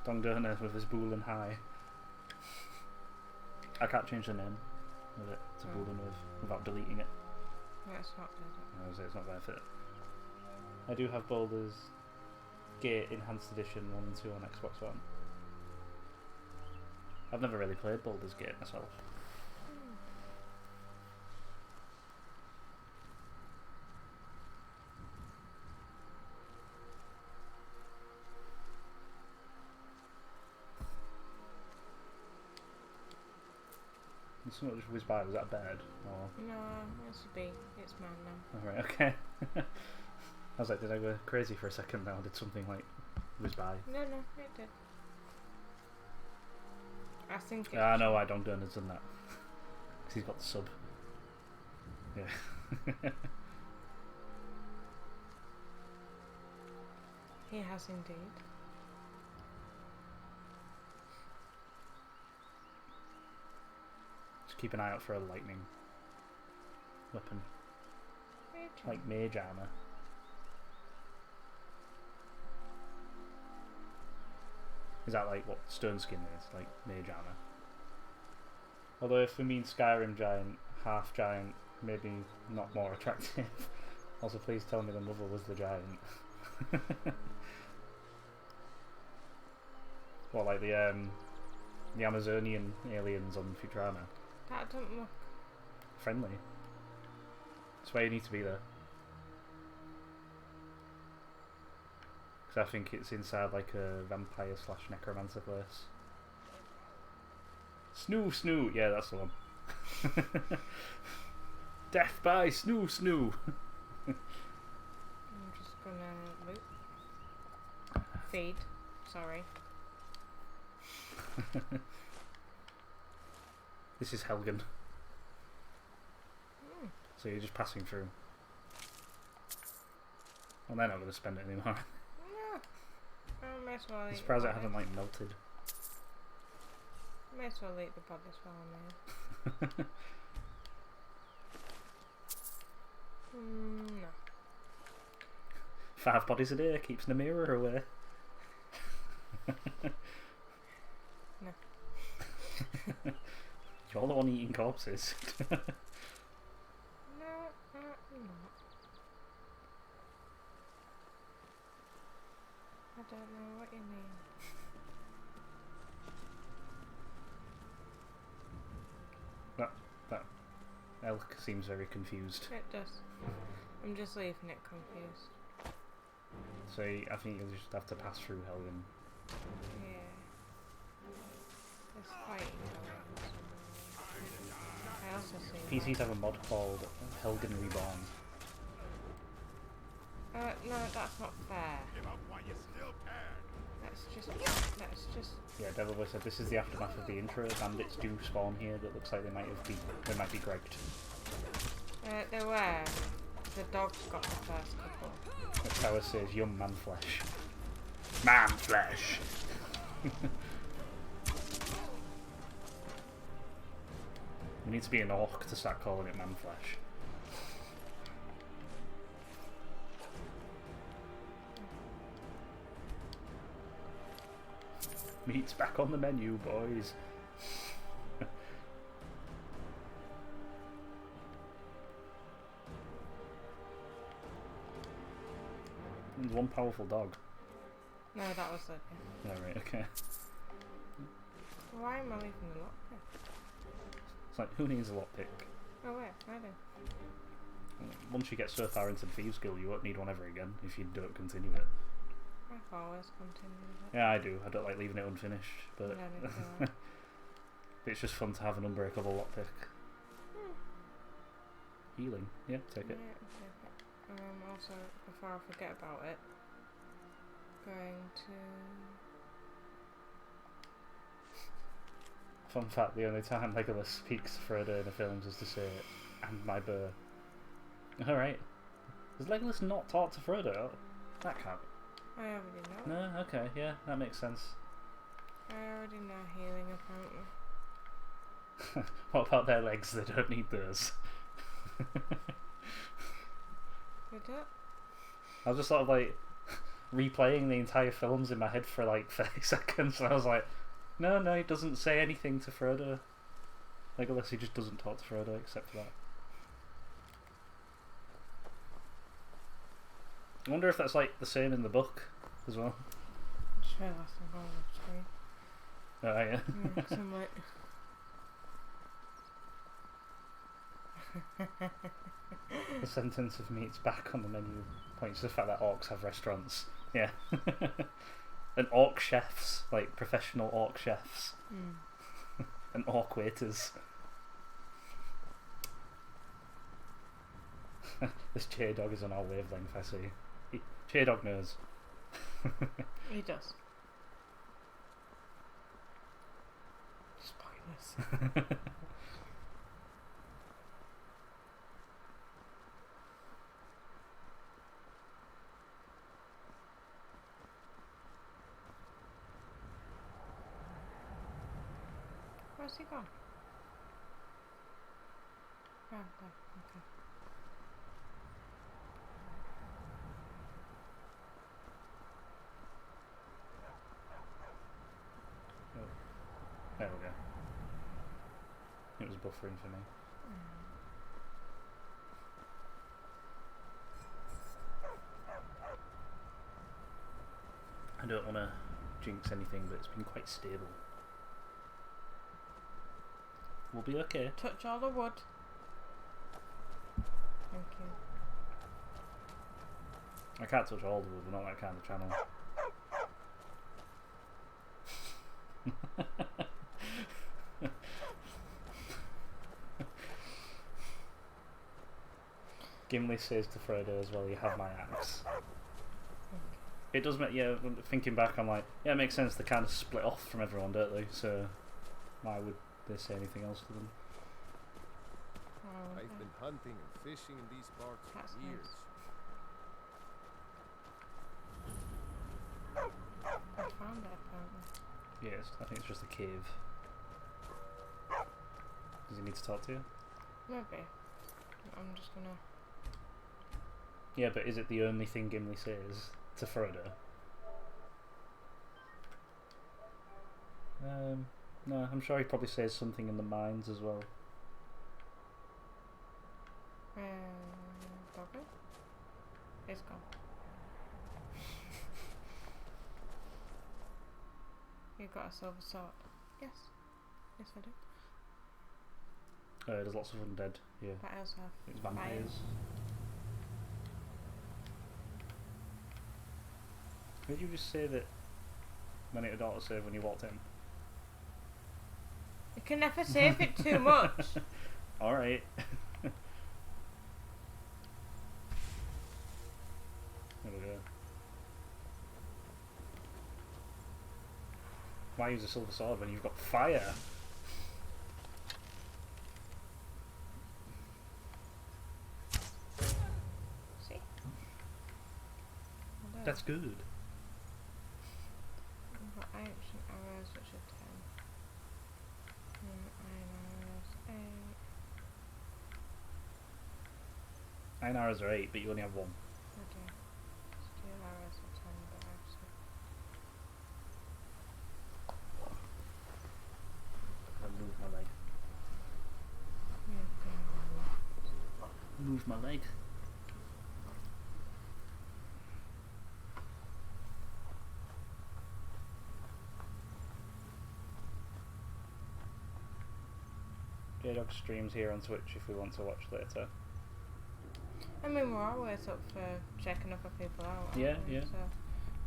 S1: Dongdona with his Boolean high. I can't change the name of it to Boolean without deleting it.
S2: Yeah, it's not good.
S1: I was it's not worth it. I do have Baldur's Gate Enhanced Edition 1 and 2 on Xbox One. I've never really played Baldur's Gate myself. It's not just whiz by, was that bad? Or...
S2: No, it's a bee. It's mine now.
S1: Alright, okay. I was like, did I go crazy for a second now? Did something like whiz by?
S2: No, it did. I think it's...
S1: Ah, no, I Dongdona's done that. Because he's got the sub. Yeah.
S2: He has indeed.
S1: Just keep an eye out for a lightning weapon.
S2: Mage
S1: Like mage armor. Is that like what Stone Skin is? Like mage armor? Although if we mean Skyrim giant, half giant, maybe not more attractive. Also please tell me the mother was the giant. What, like the Amazonian aliens on Futurama?
S2: That doesn't look...
S1: Friendly. That's why you need to be there. Because I think it's inside like a vampire / necromancer place. Snoo! Yeah, that's the one. Death by Snoo!
S2: I'm just gonna loop. Feed. Sorry.
S1: This is Helgen. So you're just passing through. Well, they're not going to spend it anymore.
S2: No. I may as well
S1: I'm
S2: eat
S1: surprised
S2: the
S1: it hasn't
S2: bodies.
S1: like melted.
S2: May as well eat the bodies while I'm here. No.
S1: 5 bodies a day keeps the mirror away.
S2: No.
S1: You're the one eating corpses.
S2: No, no. I don't know what you mean.
S1: That elk seems very confused.
S2: It does. I'm just leaving it confused.
S1: So I think you'll just have to pass through Helgen.
S2: Yeah. It's quite incorrect. I also see...
S1: PCs have a mod called Helgen Reborn.
S2: No, that's not fair. Let's just...
S1: Yeah, Devilboy said this is the aftermath of the intro. Bandits do spawn here that looks like they might be gregged.
S2: They were. The dogs got the first couple.
S1: The tower says yum man flesh. Man flesh! We need to be an orc to start calling it man flesh. Meat's back on the menu, boys. There's one powerful dog.
S2: No, that was it.
S1: Yeah, right, okay.
S2: Why am I leaving the lockpick?
S1: It's like, who needs a lockpick?
S2: Oh wait, I do.
S1: Once you get so far into the Thieves Guild, you won't need one ever again if you don't continue it.
S2: I've always continued it.
S1: Yeah, I do. I don't like leaving it unfinished, but
S2: Yeah,
S1: it's just fun to have an unbreakable lockpick. Healing. Yeah, take it.
S2: Yeah, take it. Also, before I forget about it, going to...
S1: Fun fact, the only time Legolas speaks to Frodo in the films is to say, "And my burr." Alright. Does Legolas not talk to Frodo? That can't.
S2: I already know.
S1: No, okay, yeah, that makes sense.
S2: I already know healing, apparently.
S1: What about their legs? They don't need those.
S2: Did it?
S1: I was just sort of like replaying the entire films in my head for like 30 seconds, and I was like, no, he doesn't say anything to Frodo. Legolas, he just doesn't talk to Frodo except for that. I wonder if that's like the same in the book as well.
S2: I just realised I'm going off screen.
S1: Oh, yeah.
S2: 'Cause I'm like...
S1: The sentence of meat's back on the menu points to the fact that orcs have restaurants. Yeah. And orc chefs, like professional orc chefs. And orc waiters. This J-Dog is on our wavelength, I see. J-Dog knows.
S2: He does. Just pointless. Where's he gone? Oh, there. Okay.
S1: There we go. It was buffering for me. I don't want to jinx anything, but it's been quite stable. We'll be okay.
S2: Touch all the wood. Thank you.
S1: I can't touch all the wood, we're not that kind of channel. Gimli says to Frodo as well, "You have my axe." It does make, yeah, thinking back, I'm like, yeah, it makes sense, they kind of split off from everyone, don't they? So, why would they say anything else to them?
S2: Oh,
S9: I've been hunting and fishing in these parts
S2: That's
S9: for years.
S2: I found it, apparently.
S1: Yes, I think it's just a cave. Does he need to talk to you?
S2: Maybe. I'm just gonna...
S1: Yeah, but is it the only thing Gimli says to Frodo? No, I'm sure he probably says something in the mines as well.
S2: Probably. It's gone. You got a silver sword? Yes. Yes, I do.
S1: There's lots of undead. Yeah,
S2: But I also have
S1: it's vampires. Did you just say that when it had auto-save when you walked in?
S2: You can never save it too much.
S1: Alright. There we go. Why use a silver sword when you've got fire?
S2: See?
S1: That's good.
S2: I've got ancient arrows, which are 10. Iron arrows, 8.
S1: Iron arrows are 8, but you only have 1.
S2: I do. Steel arrows are 10, but I've said.
S1: I'll move my leg.
S2: Yeah,
S1: Move my leg. J-Dog streams here on Twitch if we want to watch later.
S2: I mean, we're always up for checking other people out. aren't
S1: Yeah,
S2: we?
S1: yeah.
S2: So,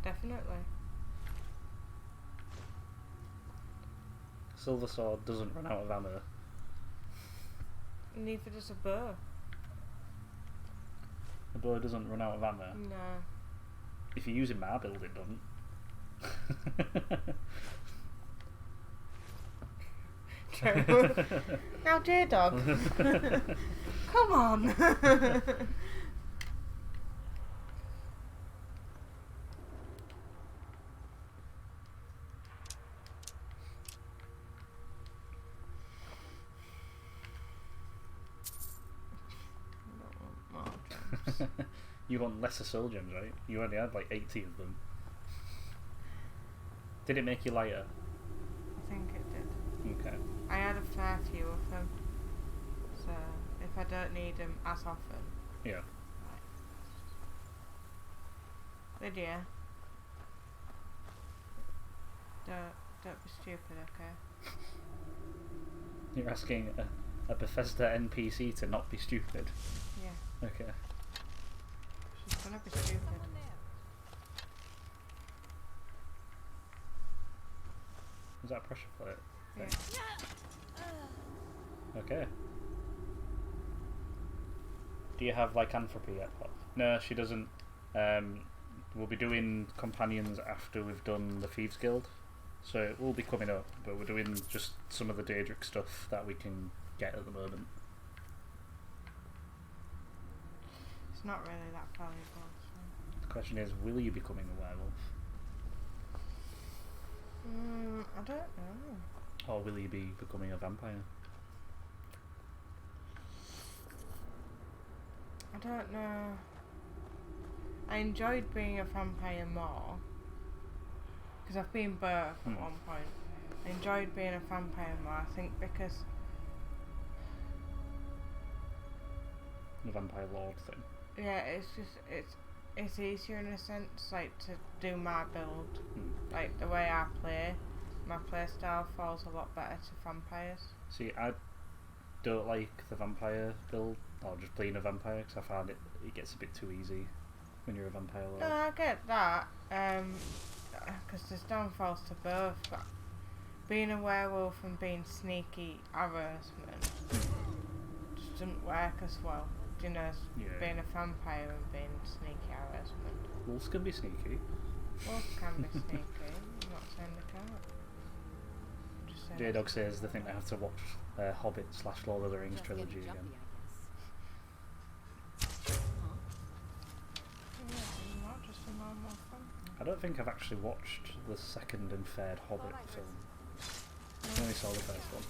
S2: definitely.
S1: Silver sword doesn't run out of ammo.
S2: Neither does a bow.
S1: blow doesn't run out of ammo.
S2: No.
S1: If you're using my build, it doesn't.
S2: True. Now, J-Dog. Come on.
S1: You want lesser soul gems, right? You only had like 80 of them. Did it make you lighter?
S2: I think it did.
S1: Okay.
S2: I had a fair few of them, so if I don't need them as often.
S1: Yeah.
S2: Lydia, don't be stupid, okay?
S1: You're asking a Bethesda NPC to not be stupid.
S2: Yeah.
S1: Okay.
S2: She's gonna be stupid.
S1: Was that a pressure plate?
S2: Yeah.
S1: Okay. Do you have lycanthropy yet, Pop? No, she doesn't. We'll be doing companions after we've done the Thieves Guild. So it will be coming up, but we're doing just some of the Daedric stuff that we can get at the moment.
S2: It's not really that valuable. So.
S1: The question is, will you becoming a werewolf?
S2: I don't know.
S1: Or will you be becoming a vampire?
S2: I don't know. I enjoyed being a vampire more. Because I've been both at one point. I enjoyed being a vampire more, I think, because...
S1: The vampire lord thing.
S2: Yeah, it's just, it's easier in a sense, like, to do my build. Like, the way I play, my playstyle falls a lot better to vampires.
S1: See, I don't like the vampire build, or just playing a vampire, because I find it gets a bit too easy when you're a vampire lord.
S2: No, I get that, because there's downfalls to both, but being a werewolf and being sneaky harassment just doesn't work as well. You know, being a vampire and being sneaky harassment.
S1: Wolves can be sneaky.
S2: Wolves can be sneaky. I'm not saying they can't. Just saying.
S1: J-Dog says they think they have to watch Hobbit / Lord of the Rings trilogy again. I don't think I've actually watched the second and third Hobbit film. I only saw the first one.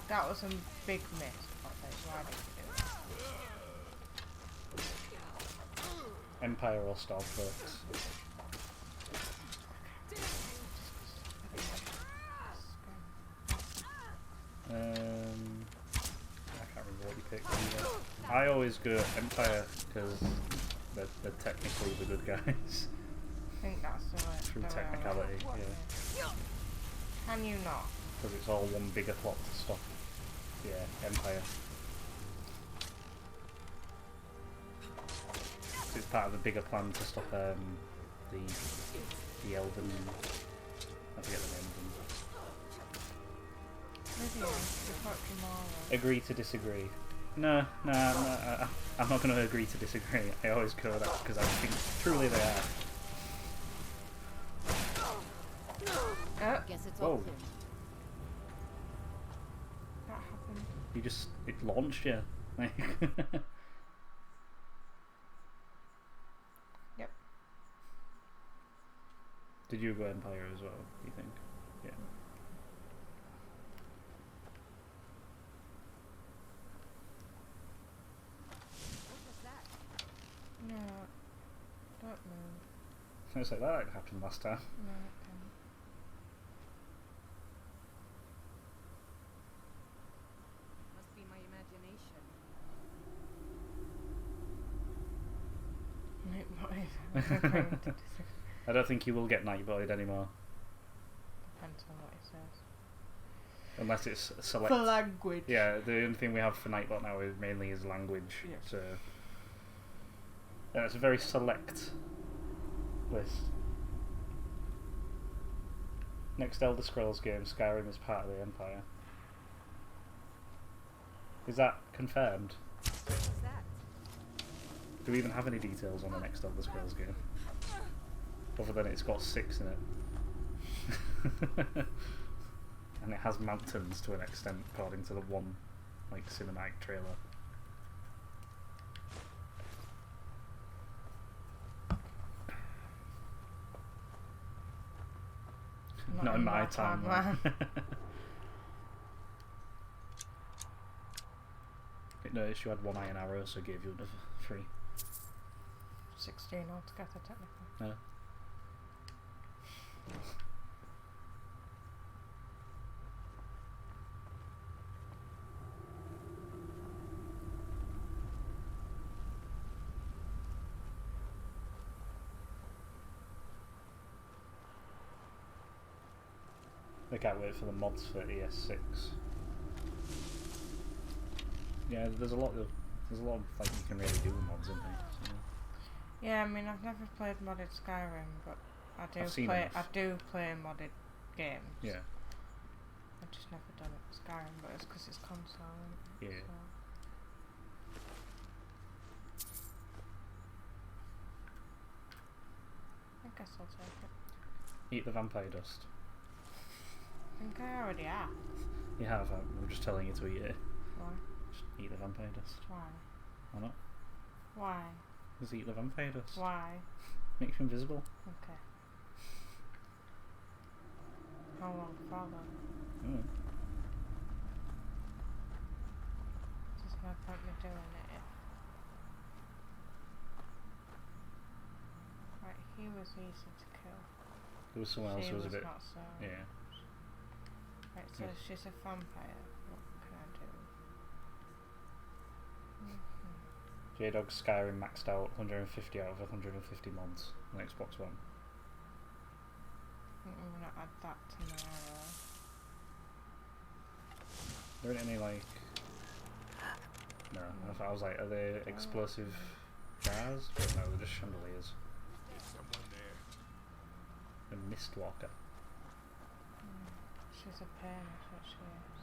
S2: That was a big miss. Why did you do that?
S1: Empire or Stormfolks? I can't remember what you picked either. I always go Empire because they're technically the good guys.
S2: I think that's the way.
S1: Through technicality, yeah.
S2: Can you not?
S1: Because it's all one bigger plot to stop. Yeah, Empire. So it's part of a bigger plan to stop the Elven. I forget the name of them. Agree to disagree. No, I'm not going to agree to disagree. I always go that because I think truly they are.
S4: Guess it's all clear.
S2: That happened.
S1: It launched you.
S2: Yep.
S1: Did you go Empire as well, do you think? Yeah.
S2: No, don't move.
S1: I was like, that didn't happen last time.
S2: No, it
S4: Must be my imagination.
S1: I don't think you will get Nightblooded anymore.
S2: Depends on what it says.
S1: Unless it's select.
S2: For language.
S1: Yeah, the only thing we have for Nightbot now is mainly language.
S2: Yeah.
S1: So it's a very select list. Next Elder Scrolls game, Skyrim is part of the Empire. Is that confirmed?
S4: What's that?
S1: Do we even have any details on the next Elder Scrolls game? Other than it's got 6 in it. And it has mountains to an extent, according to the one like cinematic trailer. Not in my timeline. It noticed you had 1 iron arrow, so it gave you another 3.
S2: 16 altogether, technically.
S1: Yeah. I can't wait for the mods for ES6. Yeah, there's a lot of like you can really do with mods, isn't there? So.
S2: Yeah, I mean I've never played modded Skyrim, but I do play modded games.
S1: Yeah.
S2: I've just never done it with Skyrim, but it's because it's console.
S1: Yeah.
S2: So. I guess I'll take it.
S1: Eat the vampire dust.
S2: I think I already have.
S1: You have. I'm just telling you to eat it.
S2: Why?
S1: Just eat the vampire dust.
S2: Why?
S1: Why not?
S2: Why?
S1: Just eat the vampire dust.
S2: Why?
S1: Makes you invisible.
S2: Okay. How long for though?
S1: Mm.
S2: There's no point me doing it if... Right, he was easy to kill.
S1: There was someone else
S2: She
S1: who was a bit.
S2: not so.
S1: Yeah.
S2: Right, so
S1: Yeah.
S2: she's a vampire. What can I do?
S1: J-Dog Skyrim maxed out 150 out of 150 mods on Xbox One.
S2: I'm gonna add that tomorrow.
S1: There ain't any like. No, I was like, are they explosive bars? But no, they're just chandeliers.
S5: There's someone there.
S1: A Mistwalker.
S2: She's a pain, that's what she is.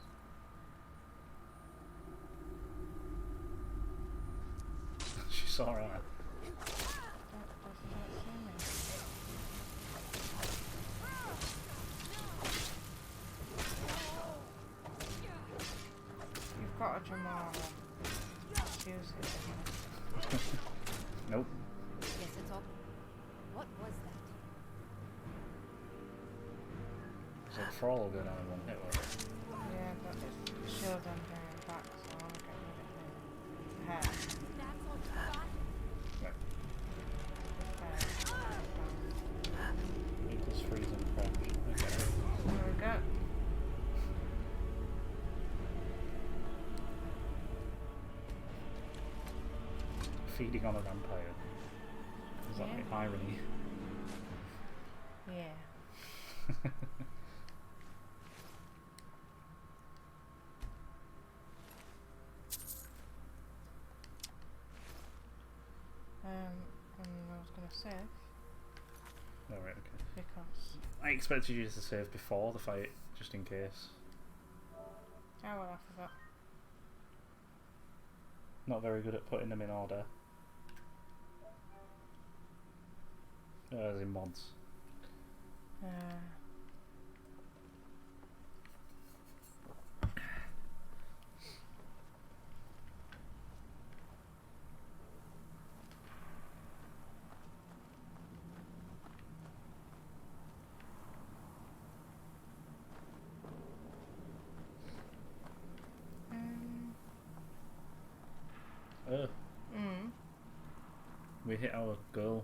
S1: She's alright.
S2: Doesn't see me. You've got a Jamara. Let's use it.
S1: Nope.
S4: Yes, it's all. What was that?
S1: So the thrall will go down in one hit, won't it?
S2: Yeah, but it's shield on her back, so I want to get rid of her hair.
S3: That's all you got?
S1: Right.
S2: Hair.
S1: Equals freeze and crash. Okay.
S2: There we go.
S1: Feeding on a vampire. Is that
S2: Yeah.
S1: the irony?
S2: Yeah. And I was gonna save
S1: Alright, okay.
S2: because
S1: I expected you to save before the fight, just in case.
S2: oh well, I forgot.
S1: Not very good at putting them in order. As in mods. We hit our goal.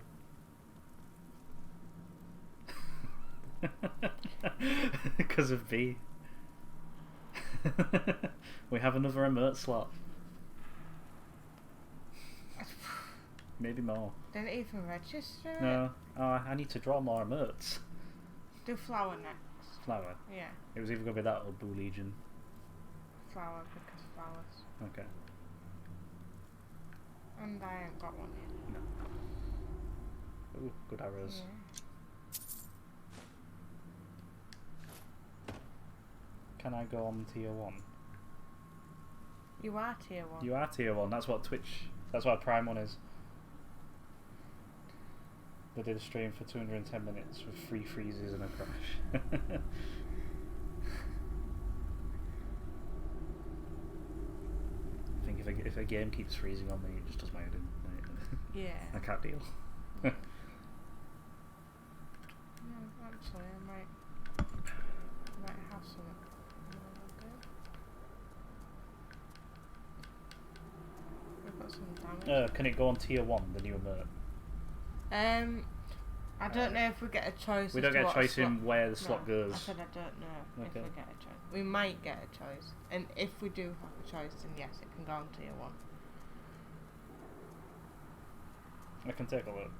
S1: Because of B. We have another emote slot. Maybe more.
S2: Didn't even register it.
S1: No. Oh, I need to draw more emotes.
S2: Do flower next.
S1: Flower.
S2: Yeah,
S1: It was either going to be that or Boo Legion.
S2: flower because flowers.
S1: Okay.
S2: And I ain't got one yet.
S1: No. Ooh, good arrows.
S2: Yeah.
S1: Can I go on tier 1?
S2: You are tier 1.
S1: You are tier 1, that's what Twitch, that's what Prime 1 is. They did a stream for 210 minutes with 3 freezes and a crash. I think if a game keeps freezing on me, it just does my head in.
S2: Yeah.
S1: I can't deal.
S2: No, actually, I might have some. We've got some damage.
S1: Can it go on tier 1, the new alert?
S2: I don't know if we get a choice.
S1: We don't get a choice in where the slot goes.
S2: I said I don't know if
S1: Okay.
S2: we get a choice. We might get a choice, and if we do have a choice, then yes, it can go on tier 1.
S1: I can take a look.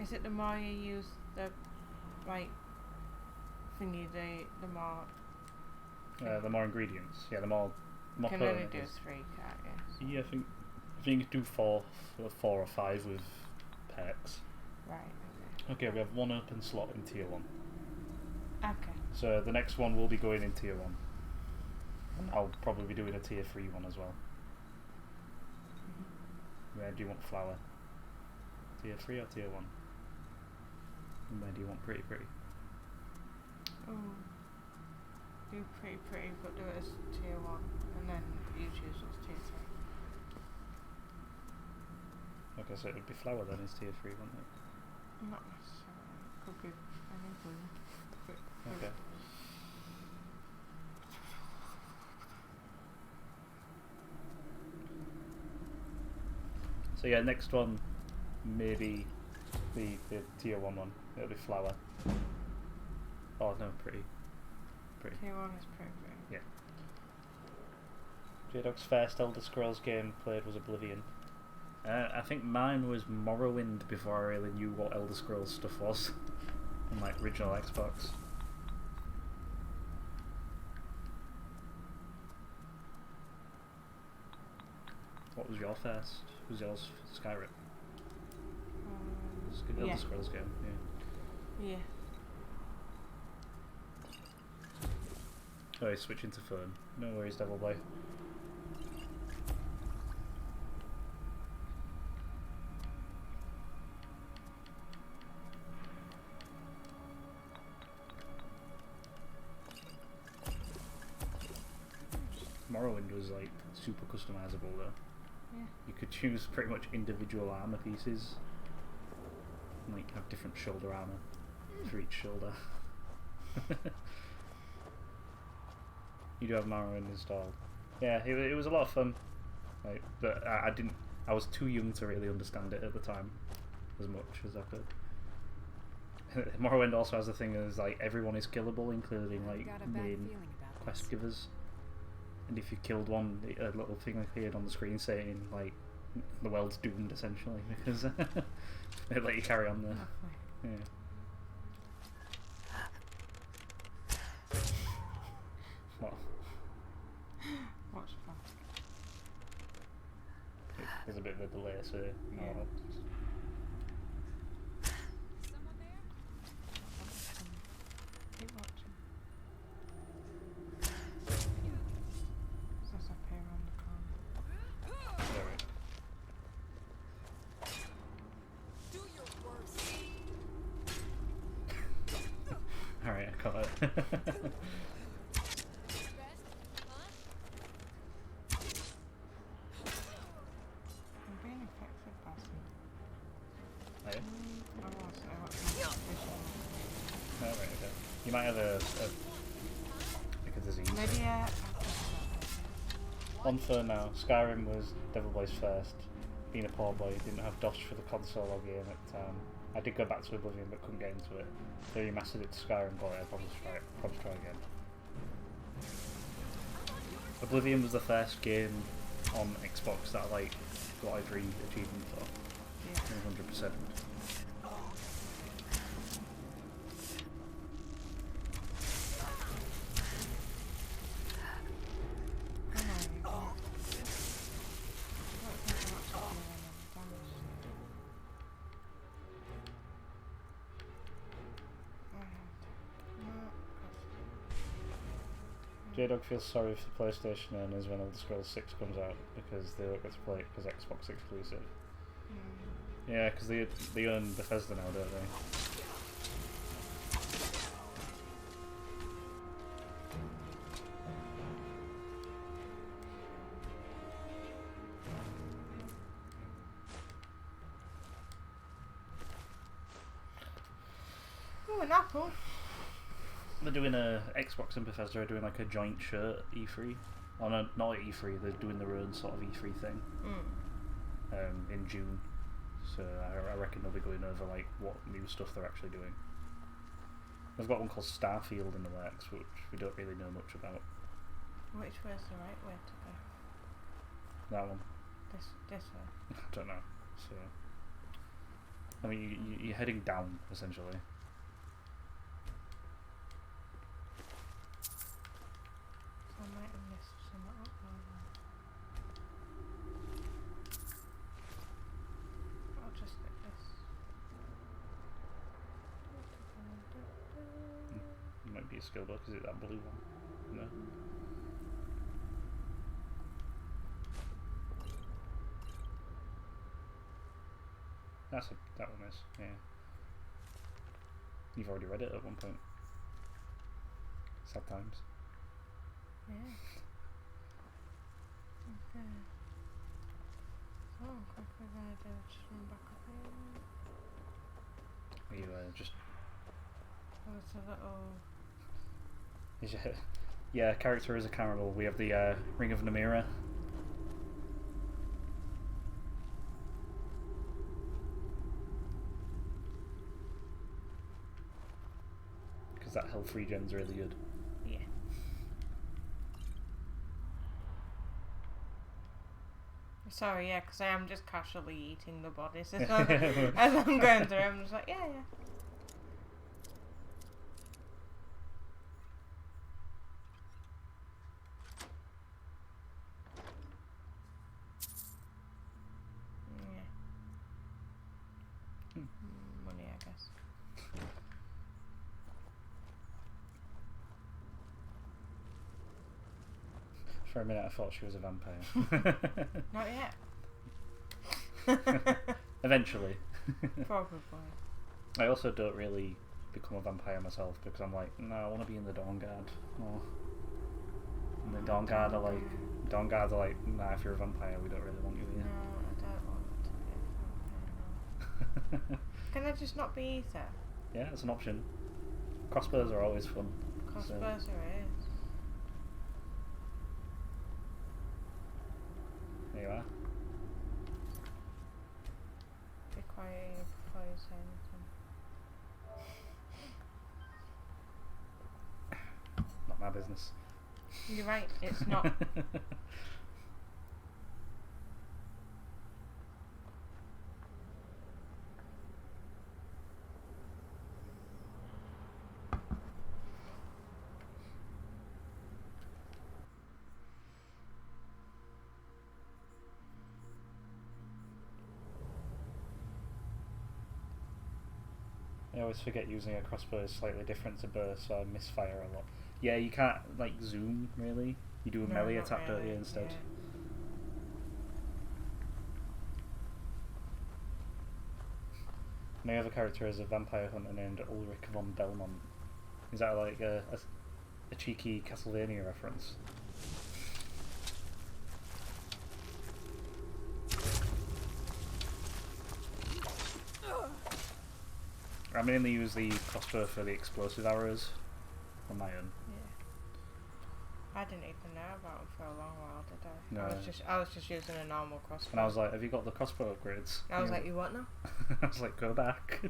S2: Is it the more you use the like thingy, the more
S1: The more ingredients. Yeah, the more
S2: can only
S1: potent
S2: do
S1: it is.
S2: 3, can't you?
S1: Yeah, I think you can do 4 or 5 with perks.
S2: Right.
S1: Okay, we have 1 open slot in tier 1.
S2: Okay.
S1: So the next one will be going in tier 1. And I'll probably be doing a tier 3 one as well. Where do you want flour? Tier 3 or tier 1? And where do you want pretty?
S2: Oh. Do pretty, but do it as tier 1, and then you choose what's tier 3.
S1: Okay, so it would be flour then is tier 3, wouldn't it?
S2: Not necessarily. Could be any blue.
S1: Okay. So yeah, next one, maybe the tier 1 one. It'll be flour. Oh no, pretty.
S2: Tier 1 is pretty.
S1: Yeah. J-Dog's first Elder Scrolls game played was Oblivion. I think mine was Morrowind before I really knew what Elder Scrolls stuff was on like original Xbox. What was your first? Was yours Skyrim? Elder
S2: Yeah.
S1: Scrolls game, yeah.
S2: Yeah.
S1: Oh, he's switching to phone. No worries, Devil Boy. Morrowind was like super customizable though.
S2: Yeah.
S1: You could choose pretty much individual armor pieces. And, like have different shoulder armor for each shoulder. You do have Morrowind installed. Yeah, it was a lot of fun. Like, but I didn't. I was too young to really understand it at the time, as much as I could. Morrowind also has a thing as like everyone is killable, including like
S4: Got a bad
S1: main
S4: feeling about
S1: quest
S4: this.
S1: givers. And if you killed one, a little thing appeared on the screen saying like the world's doomed essentially because they let you carry on there. Yeah. What?
S2: What's that?
S1: There's a bit of a delay, so
S2: Yeah. Keep watching. Says up here on the corner.
S1: Alright.
S4: Do your worst.
S1: Alright, I got it.
S2: I'm being affected by some.
S1: Oh, yeah?
S2: I was. I got some visual.
S1: Alright, okay. You might have like a disease.
S2: Maybe
S1: On phone now, Skyrim was Devil Boy's first. Being a poor boy, didn't have DOS for the console or game at the time. I did go back to Oblivion but couldn't get into it. So he mastered it to Skyrim, but I'd probably try again. Oblivion was the first game on Xbox that I got every achievement for.
S2: Yeah.
S1: 100%. J-Dog feels sorry for PlayStation owners when Elder Scrolls 6 comes out because they don't get to play it because Xbox exclusive. Yeah, because they own Bethesda now, don't they?
S2: Oh, an apple.
S1: They're doing Xbox and Bethesda are doing like a joint shirt at E3. Oh no, not at E3. They're doing their own sort of E3 thing. In June. So I reckon they'll be going over like what new stuff they're actually doing. They've got one called Starfield in the works, which we don't really know much about.
S2: Which way's the right way to go?
S1: That one.
S2: This way.
S1: I don't know. So I mean, you're heading down essentially.
S2: I might have missed some up there. I'll just get this.
S1: Might be a skill book. Is it that blue one? No. That one is. Yeah. You've already read it at one point. Sad times.
S2: Yeah. Okay. So I'm quickly gonna do just run back up here.
S1: Are you just?
S2: Oh, it's a little.
S1: Is your, yeah, character is a cannibal. We have the Ring of Namira. Because that health regen's really good.
S2: Yeah. Sorry, yeah, because I am just casually eating the bodies as I'm going through. I'm just like, yeah. Money, I guess.
S1: For a minute I thought she was a vampire.
S2: Not yet.
S1: Eventually.
S2: Probably.
S1: I also don't really become a vampire myself because I'm like, no, I want to be in the Dawn Guard. Oh. And the Dawn Guard are like, nah, if you're a vampire, we don't really want you here.
S2: No, I don't want to be a vampire. Can I just not be ether?
S1: Yeah, it's an option. Crossbows are always fun.
S2: Crossbows
S1: So.
S2: are it.
S1: There you are.
S2: Be quiet before you say anything.
S1: Not my business.
S2: You're right, it's not.
S1: I always forget using a crossbow is slightly different to bow, so I misfire a lot. Yeah, you can't like zoom really. You do a melee attack, don't you, instead?
S2: Yeah.
S1: My other character is a vampire hunter named Ulrich von Belmont. Is that like a cheeky Castlevania reference? I mainly use the crossbow for the explosive arrows on my own.
S2: Yeah. I didn't even know about them for a long while, did I?
S1: No.
S2: I was just using a normal crossbow.
S1: And I was like, have you got the crossbow upgrades?
S2: I was like, you what now?
S1: I was like, go back.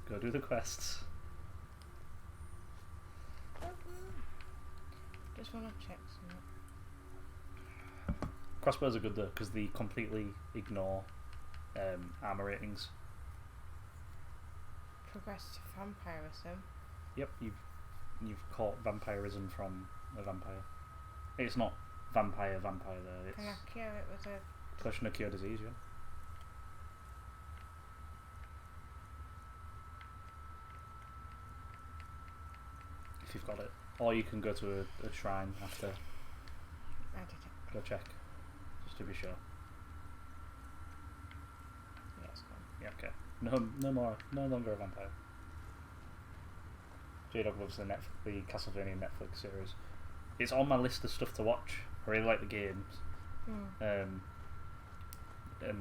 S1: Go do the quests.
S2: Just want to check something.
S1: Crossbows are good though, because they completely ignore armor ratings.
S2: Progress to vampirism.
S1: Yep, you've caught vampirism from a vampire. It's not vampire though, it's
S2: Can I cure it with a...
S1: potion of cure disease, yeah. If you've got it. Or you can go to a shrine after.
S2: I did it.
S1: Go check, just to be sure.
S2: Yeah, it's gone.
S1: Yeah, okay. No longer a vampire. J-Dog loves the Castlevania Netflix series. It's on my list of stuff to watch. I really like the games. And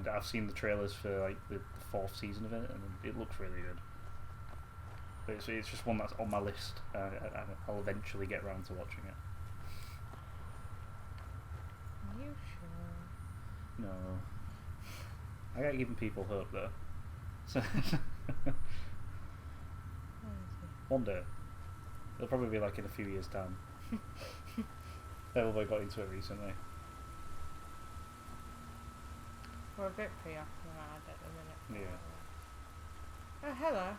S1: I've seen the trailers for like the 4th season of it, and it looks really good. But it's just one that's on my list. I'll eventually get around to watching it.
S2: Are you sure?
S1: No. I got giving people hope though. So
S2: Where is
S1: one day. It'll probably be like in a few years' time. Everybody got into it recently.
S2: We're a bit preoccupied at the minute.
S1: Yeah.
S2: Oh, hello.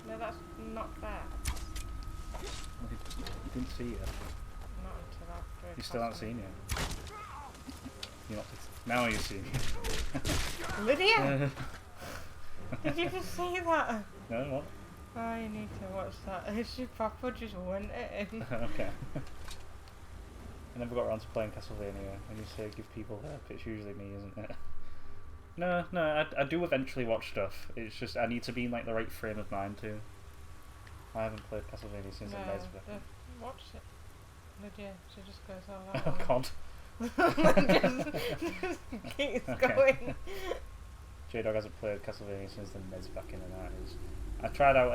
S2: No, that's not fair.
S1: He didn't see you.
S2: Not until after.
S1: You still haven't seen you. You're not. Now you've seen you.
S2: Lydia! Did you just see that?
S1: No, what?
S2: Oh, you need to watch that. She proper just went it in.
S1: Okay. I never got around to playing Castlevania. When you say give people hope, it's usually me, isn't it? No, I do eventually watch stuff. It's just I need to be in like the right frame of mind too. I haven't played Castlevania since the NES.
S2: Watch it. Lydia, she just goes all
S1: Oh
S2: that.
S1: god.
S2: just keeps
S1: Okay.
S2: going.
S1: J-Dog hasn't played Castlevania since the NES back in the 90s. I tried out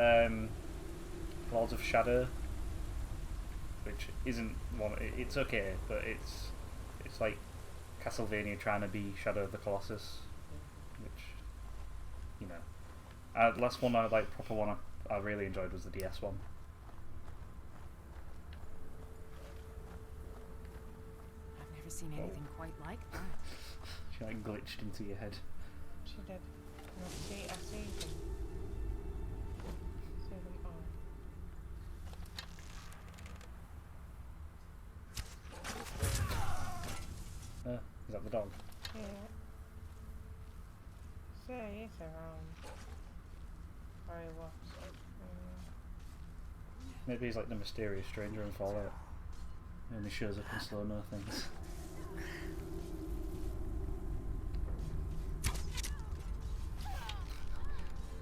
S1: Lords of Shadow, which isn't one. It's okay, but it's like Castlevania trying to be Shadow of the Colossus, which, you know, last one proper one I really enjoyed was the DS one.
S4: I've never seen anything quite like that.
S1: She like glitched into your head.
S2: She did. I see them. See them all.
S1: Is that the dog?
S2: Yeah. So he's around. Or he was.
S1: Maybe he's like the mysterious stranger in Fallout. He only shows up in slow-mo things.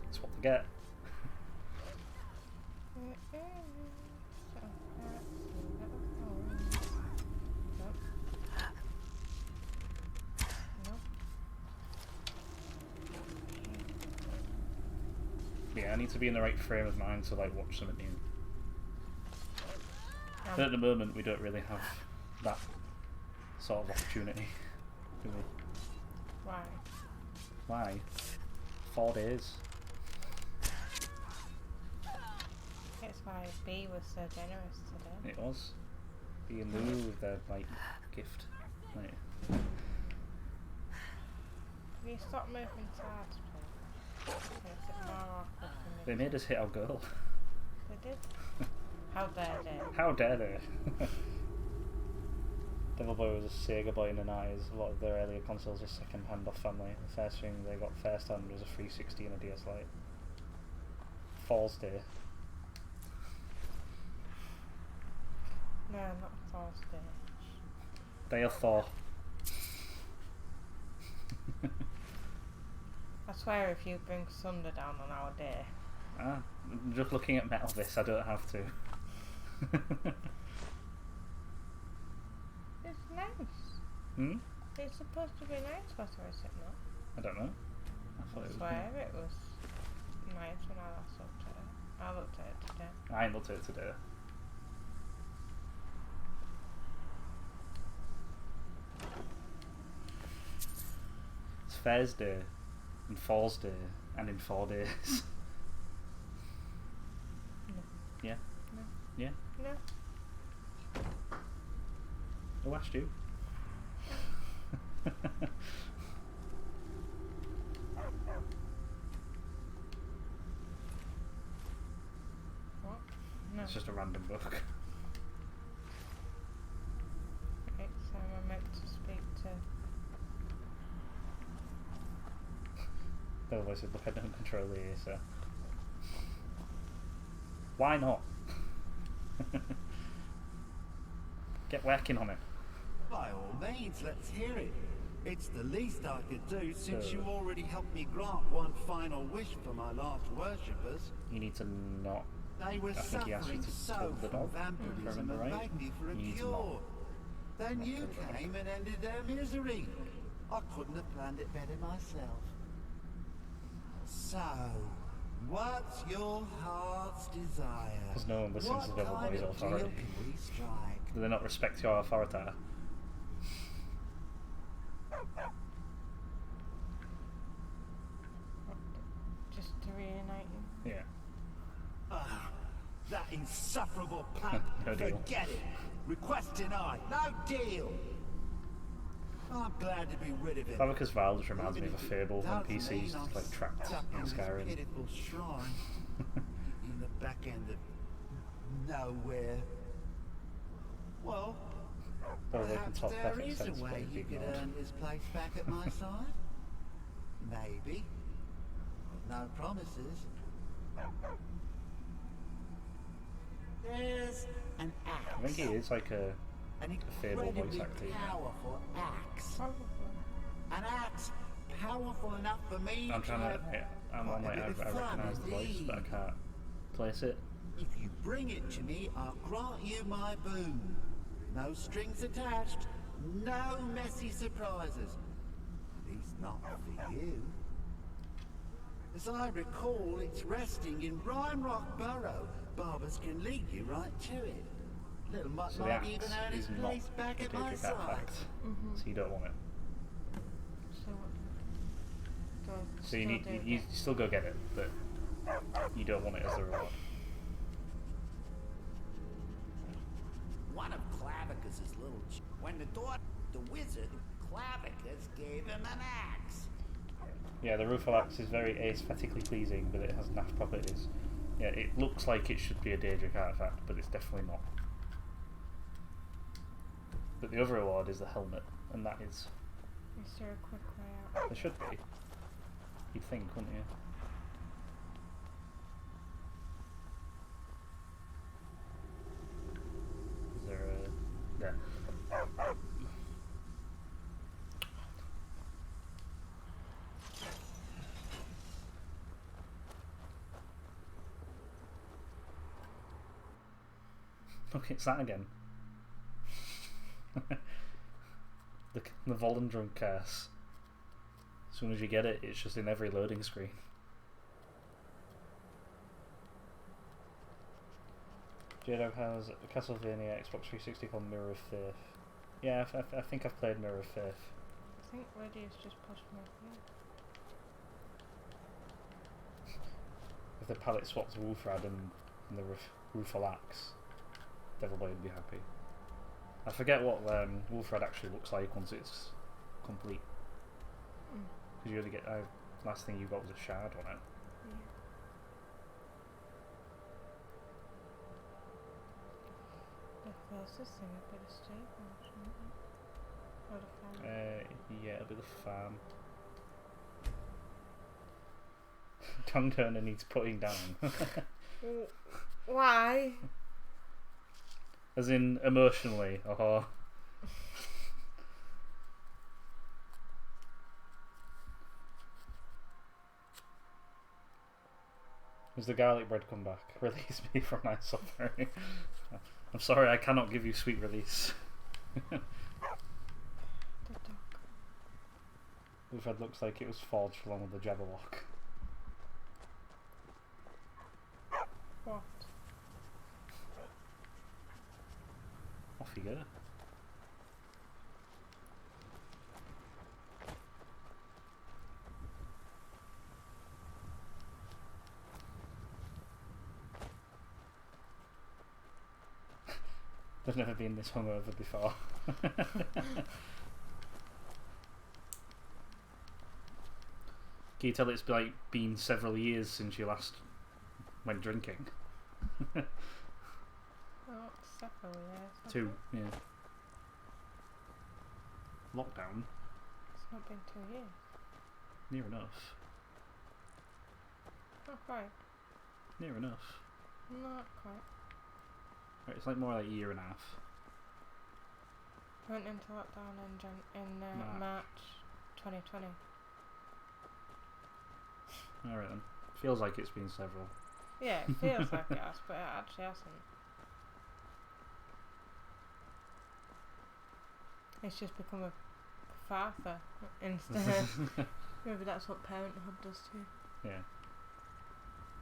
S1: That's what they get. Yeah, I need to be in the right frame of mind to like watch something new. But at the moment, we don't really have that sort of opportunity, do we?
S2: Why?
S1: Why? 4 days.
S2: It's why B was so generous today.
S1: It was. Be in lieu with their like gift. Like,
S2: Can you stop moving sides, please? Makes it more awkward for
S1: they
S2: me.
S1: made us hit our goal.
S2: They did? How dare they?
S1: How dare they? Devil Boy was a Sega boy in the 90s. A lot of their earlier consoles were second-hand off family. The first thing they got first-hand was a 360 and a DS Lite. Falls Day.
S2: No, not Thursday.
S1: Day of Thor.
S2: I swear if you bring Sunder down on our day.
S1: Just looking at Metal this, I don't have to.
S2: It's nice.
S1: Hmm?
S2: It's supposed to be nice, or is it not?
S1: I don't know. I thought
S2: I
S1: it was
S2: swear it was nice when I last looked at it. I looked at it today.
S1: I ain't looked at it today. It's Thursday, and Falls Day, and in 4 days.
S2: No.
S1: Yeah?
S2: No.
S1: Yeah?
S2: No.
S1: Who asked you?
S2: What? No.
S1: It's just a random book.
S2: Right, so I'm meant to speak to...
S1: The voice of look, I don't control the ear, so. Why not? Get working on it.
S8: By all means, let's hear it. It's the least I could do since you already helped me grant one final wish for my last worshippers.
S1: You need to not.
S8: They were
S1: I think he asked you
S8: suffering
S1: to
S8: so
S1: kill the
S8: from
S1: dog, if I
S8: vampirism
S1: remember
S8: and
S1: right.
S8: begged me for a
S1: You need to
S8: cure. Then
S1: not
S8: you
S1: kill the dog.
S8: came and ended their misery. I couldn't have planned it better myself. So, what's your heart's desire?
S1: Because no one listens to
S8: What
S1: Devil
S8: kind
S1: Boy's
S8: of
S1: authority.
S8: deal can we strike?
S1: Do they not respect your authority?
S2: Just to reunite you.
S1: Yeah.
S8: Ah, that insufferable punk.
S1: No deal.
S8: Forget it. Request denied. No deal. I'm glad to be rid of it.
S1: Fabricus Val just reminds me
S8: Even
S1: of a
S8: if it
S1: fable when
S8: does
S1: PCs
S8: mean
S1: just
S8: I'm
S1: like trapped
S8: stuck
S1: in
S8: this
S1: Skyrim.
S8: pitiful shrine in the back end of nowhere. Well,
S1: Or they can
S8: perhaps
S1: talk
S8: there
S1: perfect
S8: is
S1: sense
S8: a
S1: but
S8: way
S1: it'd be
S8: you could
S1: ignored.
S8: earn this place back at my side. Maybe. No promises. There's an axe.
S1: I think he is like a
S8: An
S1: fable voice
S8: incredibly
S1: actor, you know.
S8: powerful axe.
S2: Probably.
S8: An axe powerful enough for me
S1: I'm trying
S8: have
S1: to. I'm on like I recognise the voice, but I can't place it.
S8: If you bring it to me, I'll grant you my boon. No strings attached, no messy surprises. At least not for you. As I recall, it's resting in Rime Rock Burrow. Barbers can lead you right to it. Little Mutt
S1: So the
S8: might
S1: axe
S8: even earn his
S1: is not
S8: place back
S1: a
S8: at my
S1: Daedric
S8: side.
S1: artifact, so you don't want it.
S2: So what do I
S1: So you need
S2: do
S1: you
S2: that?
S1: still go get it, but you don't want it as the reward.
S8: One of Clavicus's little when the wizard, Clavicus gave him an axe.
S1: Yeah, the Rueful Axe is very aesthetically pleasing, but it has naff properties. Yeah, it looks like it should be a Daedric artifact, but it's definitely not. But the other reward is the helmet, and that is.
S2: Is there a quick way out?
S1: There should be. You'd think, wouldn't you? Is there a. There. Look, it's that again. the Volendrum curse. As soon as you get it, it's just in every loading screen. J-Dog has a Castlevania Xbox 360 called Mirror of Faith. Yeah, I think I've played Mirror of Faith.
S2: I think Lydia's just pushed me here.
S1: If the palette swapped Wolfrad and the Rueful Axe, Devil Boy would be happy. I forget what Wolfrad actually looks like once it's complete. Because you only get last thing you got was a shard on it.
S2: Yeah. The closest thing would be the stable, shouldn't it? Or the farm.
S1: Yeah, it'll be the farm. Tongue Turner needs putting down.
S2: Why?
S1: As in emotionally, or has the garlic bread come back? Release me from my suffering. I'm sorry, I cannot give you sweet release.
S2: The dog.
S1: Wolfred looks like it was forged along with the Jabberwock.
S2: What?
S1: Off you go. They've never been this hungover before. Can you tell it's like been several years since you last went drinking?
S2: Oh, several years. I
S1: 2,
S2: think.
S1: yeah. Lockdown,
S2: It's not been 2 years.
S1: near enough.
S2: Not quite.
S1: Near enough.
S2: Not quite.
S1: It's like more like a year and a half.
S2: Went into lockdown in March 2020.
S1: Alright then. Feels like it's been several.
S2: Yeah, it feels like it has, but it actually hasn't. It's just become a father instead. Maybe that's what parenthood does to you.
S1: Yeah.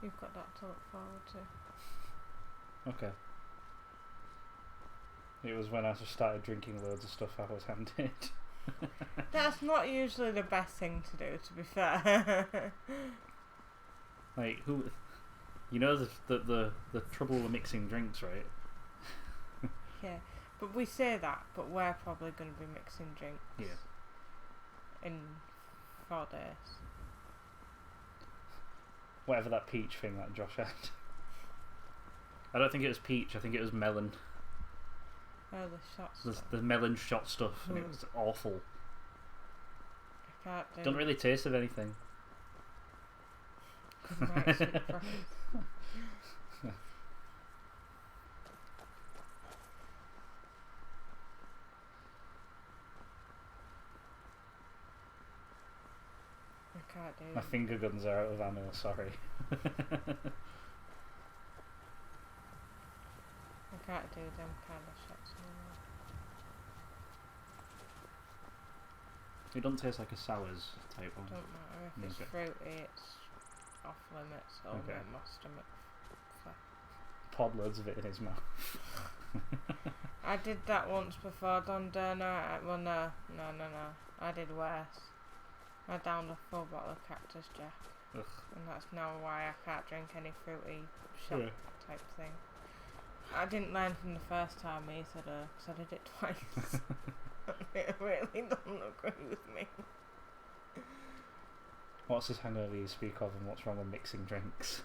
S2: You've got that to look forward to.
S1: Okay. It was when I just started drinking loads of stuff I was handed.
S2: That's not usually the best thing to do, to be fair.
S1: Like, who... You know the trouble with mixing drinks, right?
S2: Yeah, but we say that, but we're probably going to be mixing drinks.
S1: Yeah.
S2: In 4 days.
S1: Whatever that peach thing that Josh had. I don't think it was peach, I think it was melon.
S2: Oh, the shot stuff.
S1: The melon shot stuff, and it was awful.
S2: I can't do
S1: Don't really taste of anything.
S2: Right, super fresh. I can't do
S1: My
S2: them.
S1: finger guns are out of ammo, sorry.
S2: I can't do them kind of shots anymore.
S1: It doesn't taste like a sours type one.
S2: Don't matter if
S1: Okay.
S2: it's fruity, it's off limits or
S1: Okay.
S2: my stomach.
S1: Poured loads of it in his mouth.
S2: I did that once before Dondurno. Well, no. I did worse. I downed a full bottle of Cactus Jack.
S1: Ugh.
S2: And that's now why I can't drink any fruity shot
S1: Yeah.
S2: type thing. I didn't learn from the first time either though, because I did it twice. It really doesn't agree with me.
S1: What's this hangover you speak of, and what's wrong with mixing drinks?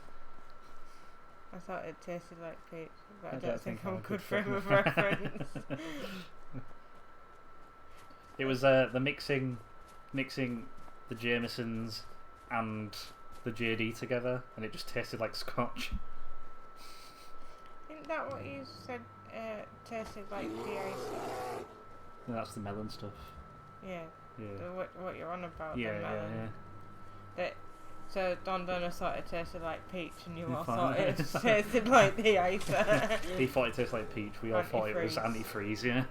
S2: I thought it tasted like peach, but I
S1: I
S2: don't think I'm
S1: a
S2: good frame of reference.
S1: It was the mixing the Jamesons and the JD together, and it just tasted like scotch.
S2: Isn't that what you said tasted like de-icer?
S1: And that's the melon stuff.
S2: Yeah.
S1: Yeah.
S2: What you're on about,
S1: Yeah,
S2: the melon.
S1: yeah.
S2: So Don Donner thought it tasted like peach, and you all
S1: Fine.
S2: thought it tasted like the icer.
S1: He thought it tasted like peach. We all thought it was
S2: Antifreeze.
S1: antifreeze. Yeah.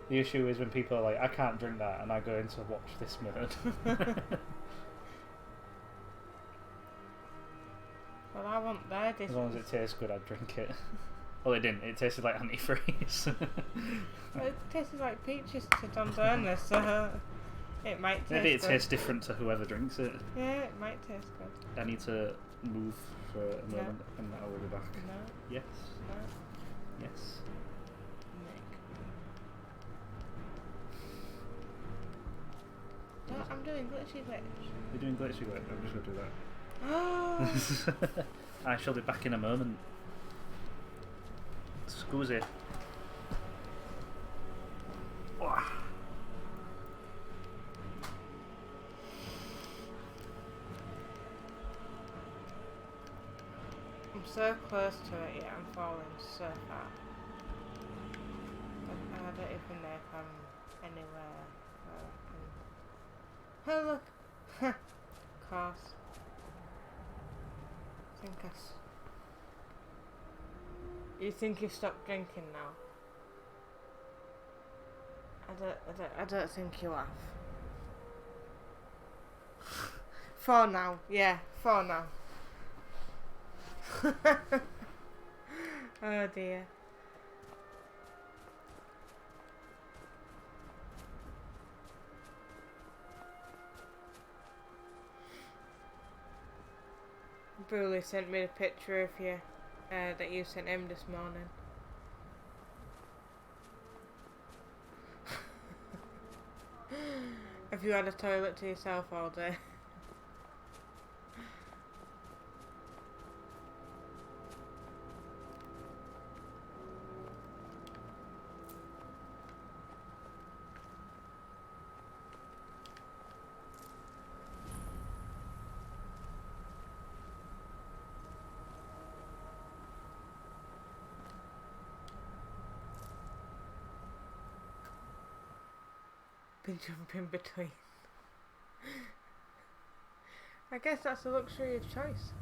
S1: The issue is when people are like, "I can't drink that," and I go in to watch this minute.
S2: Well, I want their
S1: As long as it tastes good, I'd drink it. Well, it didn't. It tasted like antifreeze.
S2: Well, it tasted like peaches to Don Donner, so it might taste
S1: Maybe it
S2: good.
S1: tastes different to whoever drinks it.
S2: Yeah, it might taste good.
S1: I need to move for a moment, and I will be back.
S2: No,
S1: Yes.
S2: no,
S1: Yes.
S2: Nick. No, I'm doing glitchy glitch.
S1: You're doing glitchy glitch. I'm just going to do that.
S2: Oh,
S1: I shall be back in a moment. Scusi.
S2: I'm so close to it yet, I'm falling so far. I don't even know if I'm anywhere where I can... Oh look! Course. You think you've stopped drinking now? I don't think you have. For now, yeah, for now. Oh dear. Bruley sent me a picture of you that you sent him this morning. Have you had a toilet to yourself all day? been jumping between. I guess that's a luxury of choice.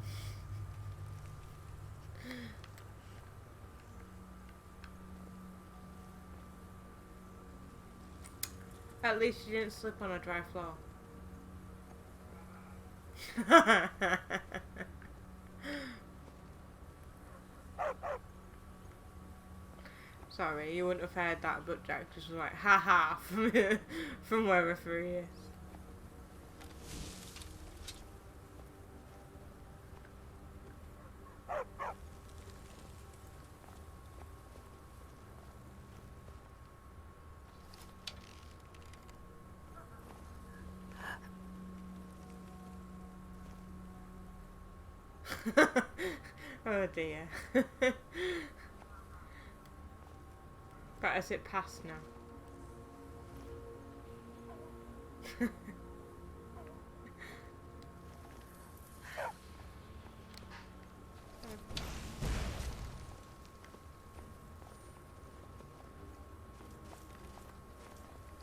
S2: At least you didn't slip on a dry floor. Sorry, you wouldn't have heard that, but Jack just was like, haha, from wherever he is. Oh dear. But is it past now?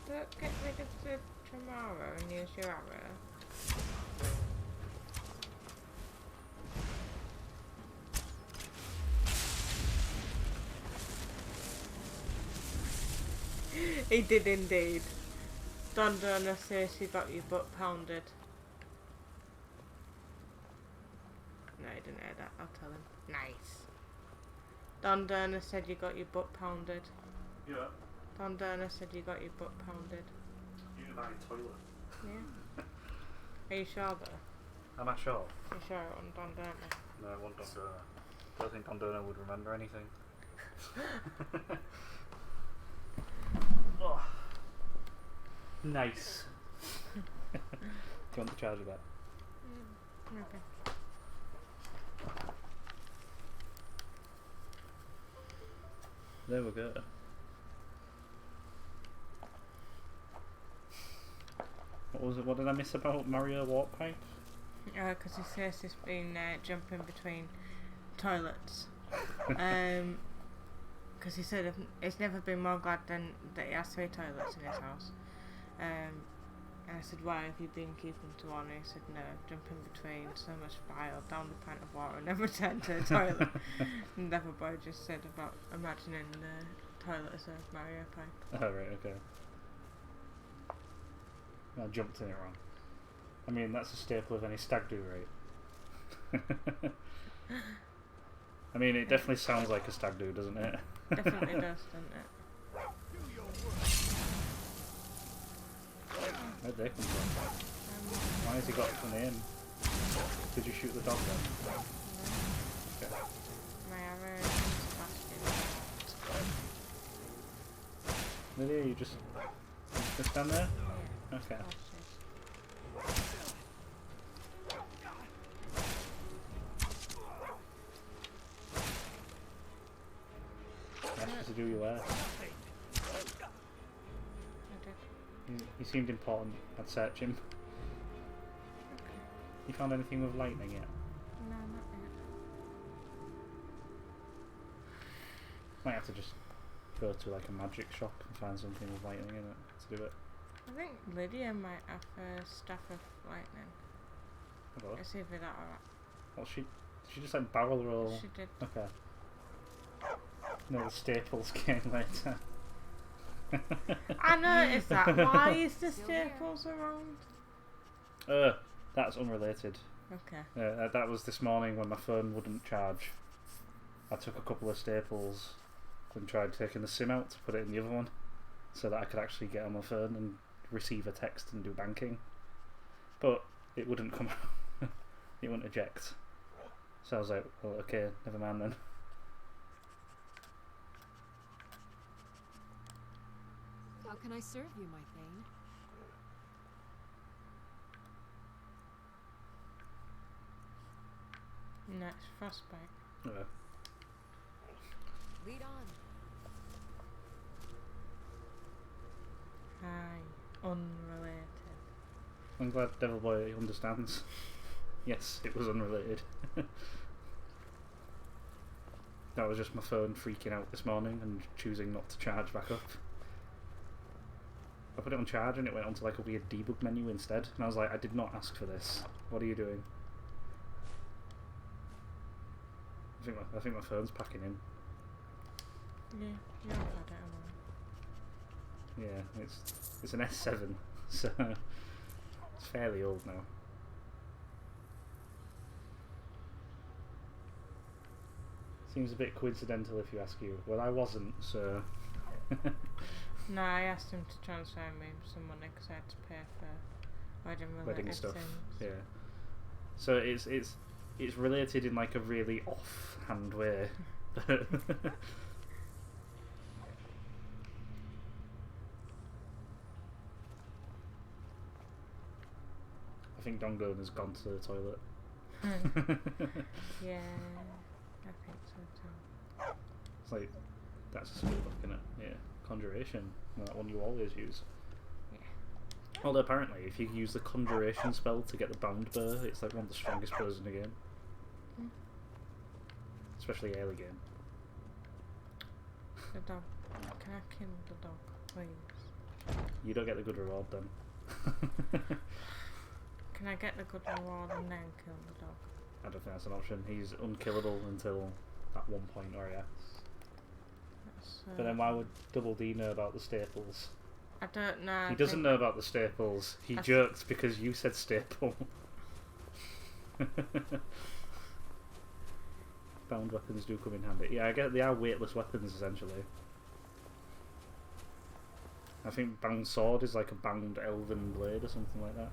S2: Don't get rid of the tomorrow and use your arrow. He did indeed. Dondona says he got your butt pounded. No, he didn't hear that. I'll tell him. Nice. Dondona said you got your butt pounded.
S1: Yeah.
S2: Dondona said you got your butt pounded.
S1: You and I toilet.
S2: Yeah. Are you sure though?
S1: Am I sure?
S2: Are you sure it wasn't Dondona?
S1: No, it wasn't Dondona. Don't think Dondona would remember anything. Oh. Nice. Do you want the charger back?
S2: Okay.
S1: There we go. What was it? What did I miss about Mario Warp Pipe?
S2: Because he says he's been jumping between toilets. Because he said he's never been more glad than that he has 3 toilets in his house. And I said, why have you been keeping to one? And he said, no, jumping between so much bile, down the pint of water, and never returned to the toilet. And Neverboy just said about imagining the toilet as a Mario pipe.
S1: Oh, right, okay. I jumped in it wrong. I mean, that's a staple of any stag do, right? I mean, it definitely sounds like a stag do, doesn't it?
S2: Definitely does, doesn't it?
S1: Where'd they come from? Why has he got a name? Did you shoot the dog then? Okay.
S2: My arrow is busted.
S1: Lydia, you just stand there? Okay. That's to do your hair. He seemed important. I'd search him.
S2: Okay.
S1: You found anything with lightning yet?
S2: No, not yet.
S1: Might have to just go to like a magic shop and find something with lightning in it to do it.
S2: I think Lydia might have a staff of lightning.
S1: Hello.
S2: Let's see if that alright.
S1: Well, she just like barrel roll.
S2: She did.
S1: Okay. No, the staples came later.
S2: I noticed that. Why is the staples around?
S1: That's unrelated.
S2: Okay.
S1: That was this morning when my phone wouldn't charge. I took a couple of staples and tried taking the SIM out to put it in the other one so that I could actually get on my phone and receive a text and do banking. But it wouldn't come out. It wouldn't eject. So I was like, well, okay, never mind then.
S4: How can I serve you, my Thane?
S2: No, it's frostbite.
S4: Lead on.
S2: Hi. Unrelated.
S1: I'm glad Devil Boy understands. Yes, it was unrelated. That was just my phone freaking out this morning and choosing not to charge back up. I put it on charge and it went onto like a weird debug menu instead, and I was like, I did not ask for this. What are you doing? I think my phone's packing in.
S2: Yeah, you've had it a while.
S1: Yeah, it's an S7, so it's fairly old now. Seems a bit coincidental if you ask you. Well, I wasn't, so...
S2: No, I asked him to transfer me some money because I had to pay for wedding
S1: stuff.
S2: things.
S1: Yeah. So it's related in like a really offhand way. I think Dongo has gone to the toilet.
S2: Yeah, I think so too.
S1: It's like, that's a spell book, innit? Yeah. Conjuration. That one you always use.
S2: Yeah.
S1: Although apparently, if you use the Conjuration spell to get the bound burr, it's like one of the strongest burrs in the game.
S2: Mm.
S1: Especially early game.
S2: The dog. Can I kill the dog, please?
S1: You don't get the good reward then.
S2: Can I get the good reward and then kill the dog?
S1: I don't think that's an option. He's unkillable until that one point where he acts. But then why would Double D know about the staples?
S2: I don't know.
S1: He doesn't know about the staples. He jerked because you said staple. Bound weapons do come in handy. Yeah, I get they are weightless weapons essentially. I think bound sword is like a bound elven blade or something like that.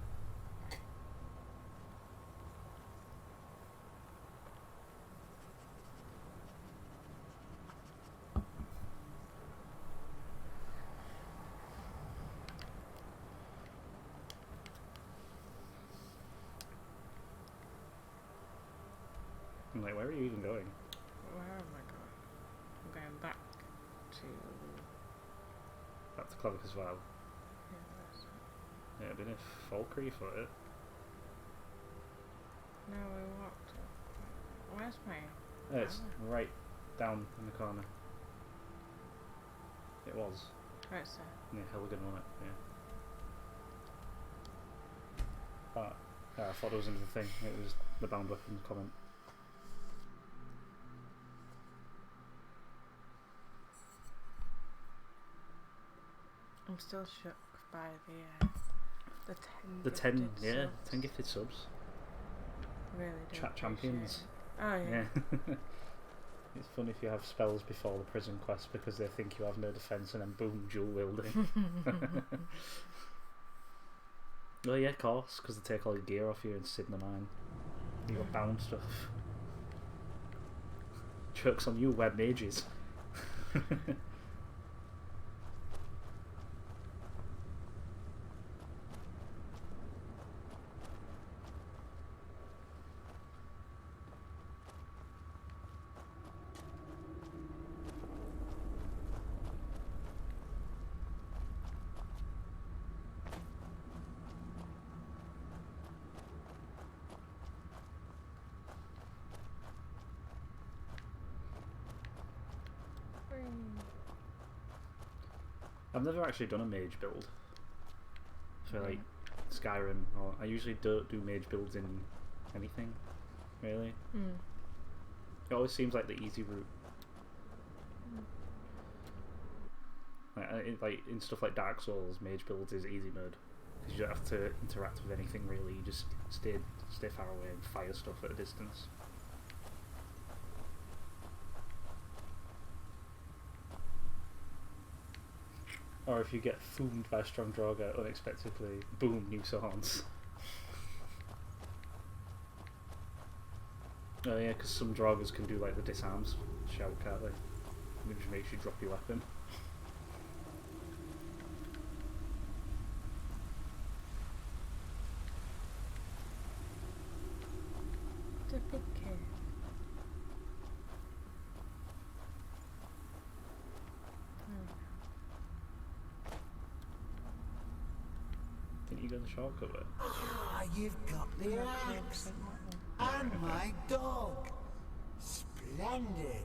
S1: I'm like, where are you even going?
S2: Where am I going? I'm going back to...
S1: Back to Clavicus Vale. Yeah, I've been in Falkreath for it.
S2: No, we walked. Where's my...
S1: It's right down in the corner. It was.
S2: Right, sir.
S1: Yeah, Helgen on it, yeah. But I thought it was another thing. It was the bound weapon comment.
S2: I'm still shook by the
S1: 10
S2: gifted
S1: yeah,
S2: subs.
S1: 10 gifted subs.
S2: Really do
S1: Chat champions.
S2: appreciate it. Oh yeah.
S1: It's fun if you have spells before the prison quest because they think you have no defense and then boom, dual wielding. Oh yeah, of course, because they take all your gear off you and sit in the mine. You got bound stuff. Jokes on you, web mages. I've never actually done a mage build for like Skyrim, or I usually don't do mage builds in anything, really. It always seems like the easy route. Like in stuff like Dark Souls, mage builds is easy mode because you don't have to interact with anything really. You just stay far away and fire stuff at a distance. Or if you get foomed by a strong Draugr unexpectedly, boom, new swords. Oh yeah, because some Draugrs can do like the disarms shout, can't they? Which makes you drop your weapon.
S2: The big cave.
S1: Didn't you go the shortcut way?
S8: Ah, you've got the axe. And my dog. Splendid.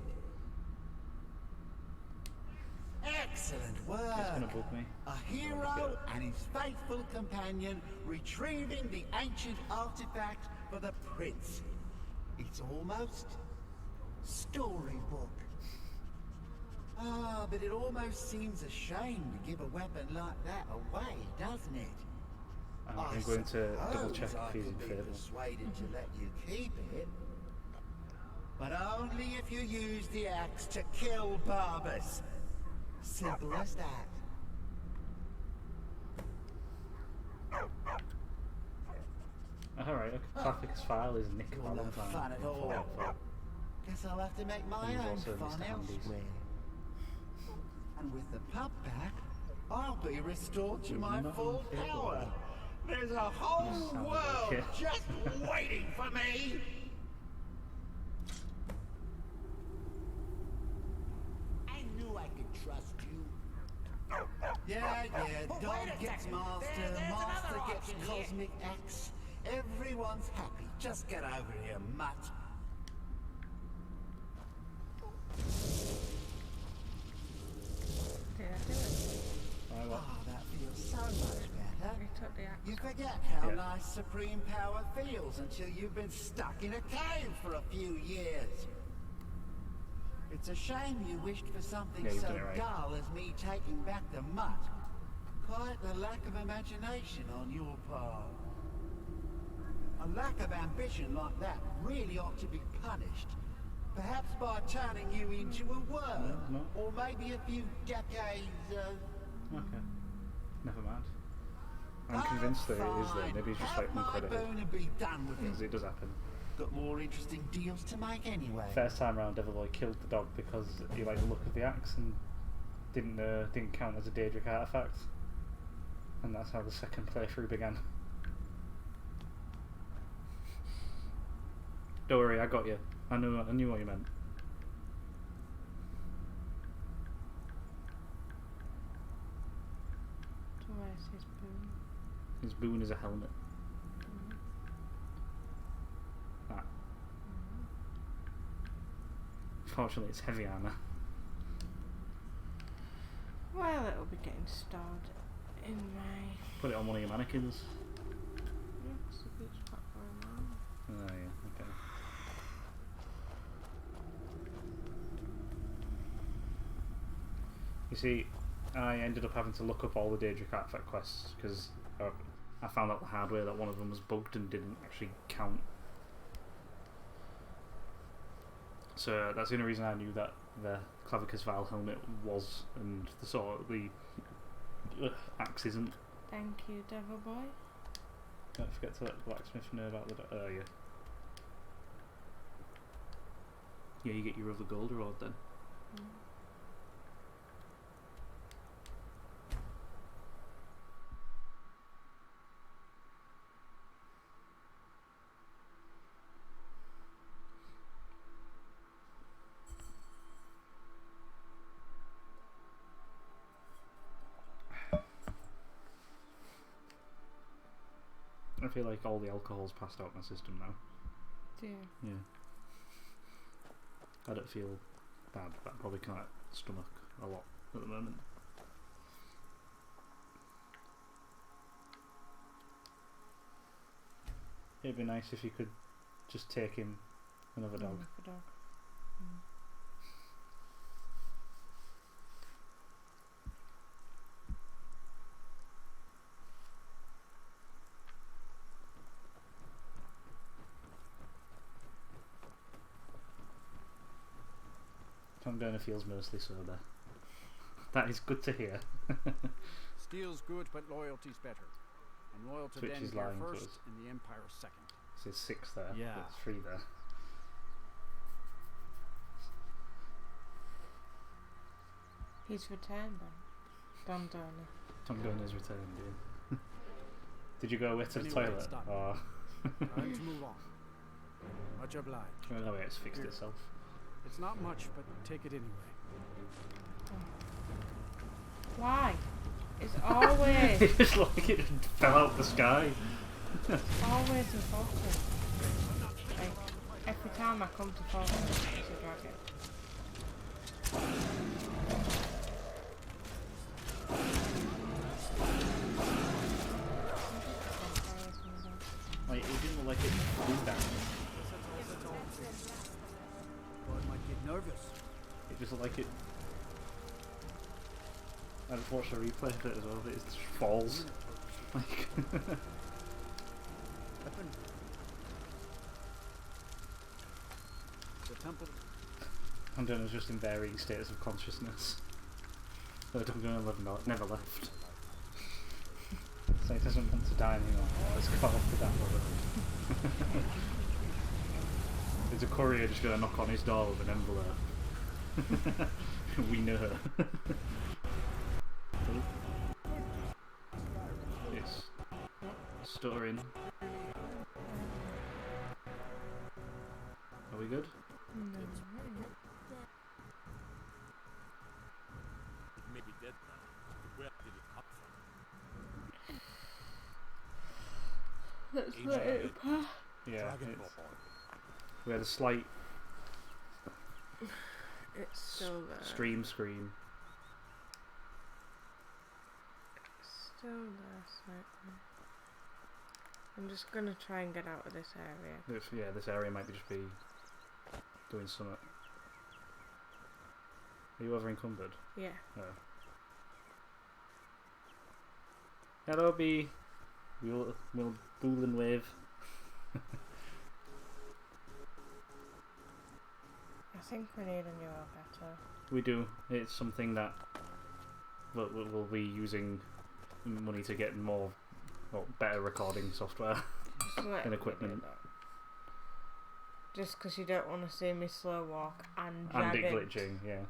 S8: Excellent work.
S1: It's gonna bug me.
S8: A hero and his faithful companion retrieving the ancient artifact for the prince. It's almost storybook. Ah, but it almost seems a shame to give a weapon like that away, doesn't it?
S1: I'm going to double check
S8: suppose I
S1: if he's in
S8: could be
S1: favour.
S8: persuaded to let you keep it. But only if you use the axe to kill Barbas. Simple as that.
S1: Alright, a Claphicus file is Nick
S8: You're no
S1: Valentine.
S8: fun at all. Guess I'll have to make my
S1: And he's
S8: own
S1: also
S8: fun
S1: Mr. Handy's.
S8: elsewhere. And with the pup back, I'll be restored to my
S1: Not
S8: full
S1: unfair.
S8: power. There's a whole
S1: Sounds
S8: world
S1: like it.
S8: just waiting for me. I knew I could trust you. Yeah, dog gets master, master gets cosmic axe. Everyone's happy. Just get over here, mutt.
S2: Did I do it?
S8: Oh, that feels so much better.
S2: We took the axe.
S8: You forget how
S1: Yeah.
S8: nice supreme power feels until you've been stuck in a cave for a few years. It's a shame you wished for something
S1: Yeah, you've
S8: so
S1: done it right.
S8: dull as me taking back the mutt. Quite the lack of imagination on your part. A lack of ambition like that really ought to be punished. Perhaps by turning you into a worm.
S1: No.
S8: Or maybe a few decades,
S1: Okay. Never mind. I'm convinced that it is there. Maybe it's just like
S8: my
S1: uncredited.
S8: bone and be done with
S1: Because
S8: it.
S1: it does happen.
S8: Got more interesting deals to make anyway.
S1: First time round, Devilboy killed the dog because he liked the look of the axe and didn't count as a Daedric artifact. And that's how the second playthrough began. Don't worry, I got you. I knew what you meant.
S2: So where's his boom?
S1: His boon is a helmet. Ah. Fortunately, it's heavy armor.
S2: Well, it'll be getting stored in my...
S1: Put it on one of your mannequins.
S2: It's a beach platform.
S1: Oh yeah, okay. You see, I ended up having to look up all the Daedric artifact quests because I found out the hard way that one of them was bugged and didn't actually count. So that's the only reason I knew that the Clavicus Vial helmet was, and the axe isn't.
S2: Thank you, Devil Boy.
S1: Don't forget to let the blacksmith know about the. Oh yeah. Yeah, you get your other gold reward then. I feel like all the alcohol's passed out my system now.
S2: Do you?
S1: Yeah. I don't feel bad, but I probably can't stomach a lot at the moment. It'd be nice if you could just take him another dog.
S2: Another dog.
S1: Tom Donor feels mostly sober. That is good to hear.
S7: Steel's good, but loyalty's better. I'm loyal to
S1: Twitch
S7: Den
S1: is
S7: here
S1: lying to
S7: first
S1: us.
S7: and the Empire second.
S1: It says 6 there,
S7: Yeah.
S1: but it's 3 there.
S2: He's returned then. Don Donor.
S1: Tom Donor's returned, yeah. Did you go away to the
S7: Anyway,
S1: toilet?
S7: it's done.
S1: Or
S7: Time to move on. Much obliged.
S1: oh no, it's fixed
S7: Here.
S1: itself.
S7: It's not much, but take it anyway.
S2: Why? It's always,
S1: It's just like it fell out the sky.
S2: always important. Like, every time I come to Falcon, it's a dragon.
S1: just look like it. I just watched a replay of it as well, but it just falls. Like
S7: Weapon. The temple.
S1: Hunter is just in varying states of consciousness. But Duncan never left. So he doesn't want to die anymore. Let's go off with that one. There's a courier just gonna knock on his door with an envelope. We know. It's stuttering. Are we good?
S2: No.
S5: It may be dead now. Where did it come from?
S2: Let's let it pass.
S1: Yeah, we had a slight
S2: It's still there.
S1: stream screen.
S2: Still there slightly. I'm just gonna try and get out of this area.
S1: Yeah, this area might just be doing something. Are you over encumbered?
S2: Yeah.
S1: No. Hello, B. We'll bool and wave.
S2: I think we need a new Elgato.
S1: We do. It's something that we'll be using money to get more, better recording software and equipment.
S2: Just because you don't want to see me slow walk and
S1: And it glitching, yeah.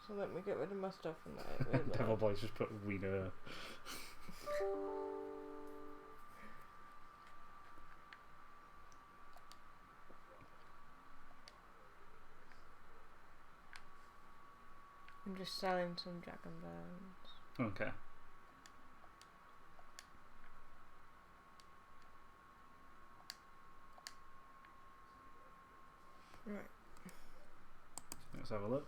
S2: So let me get rid of my stuff and let it
S1: Devil Boy's just put wiener.
S2: I'm just selling some dragon bones.
S1: Okay.
S2: Right.
S1: Let's have a look.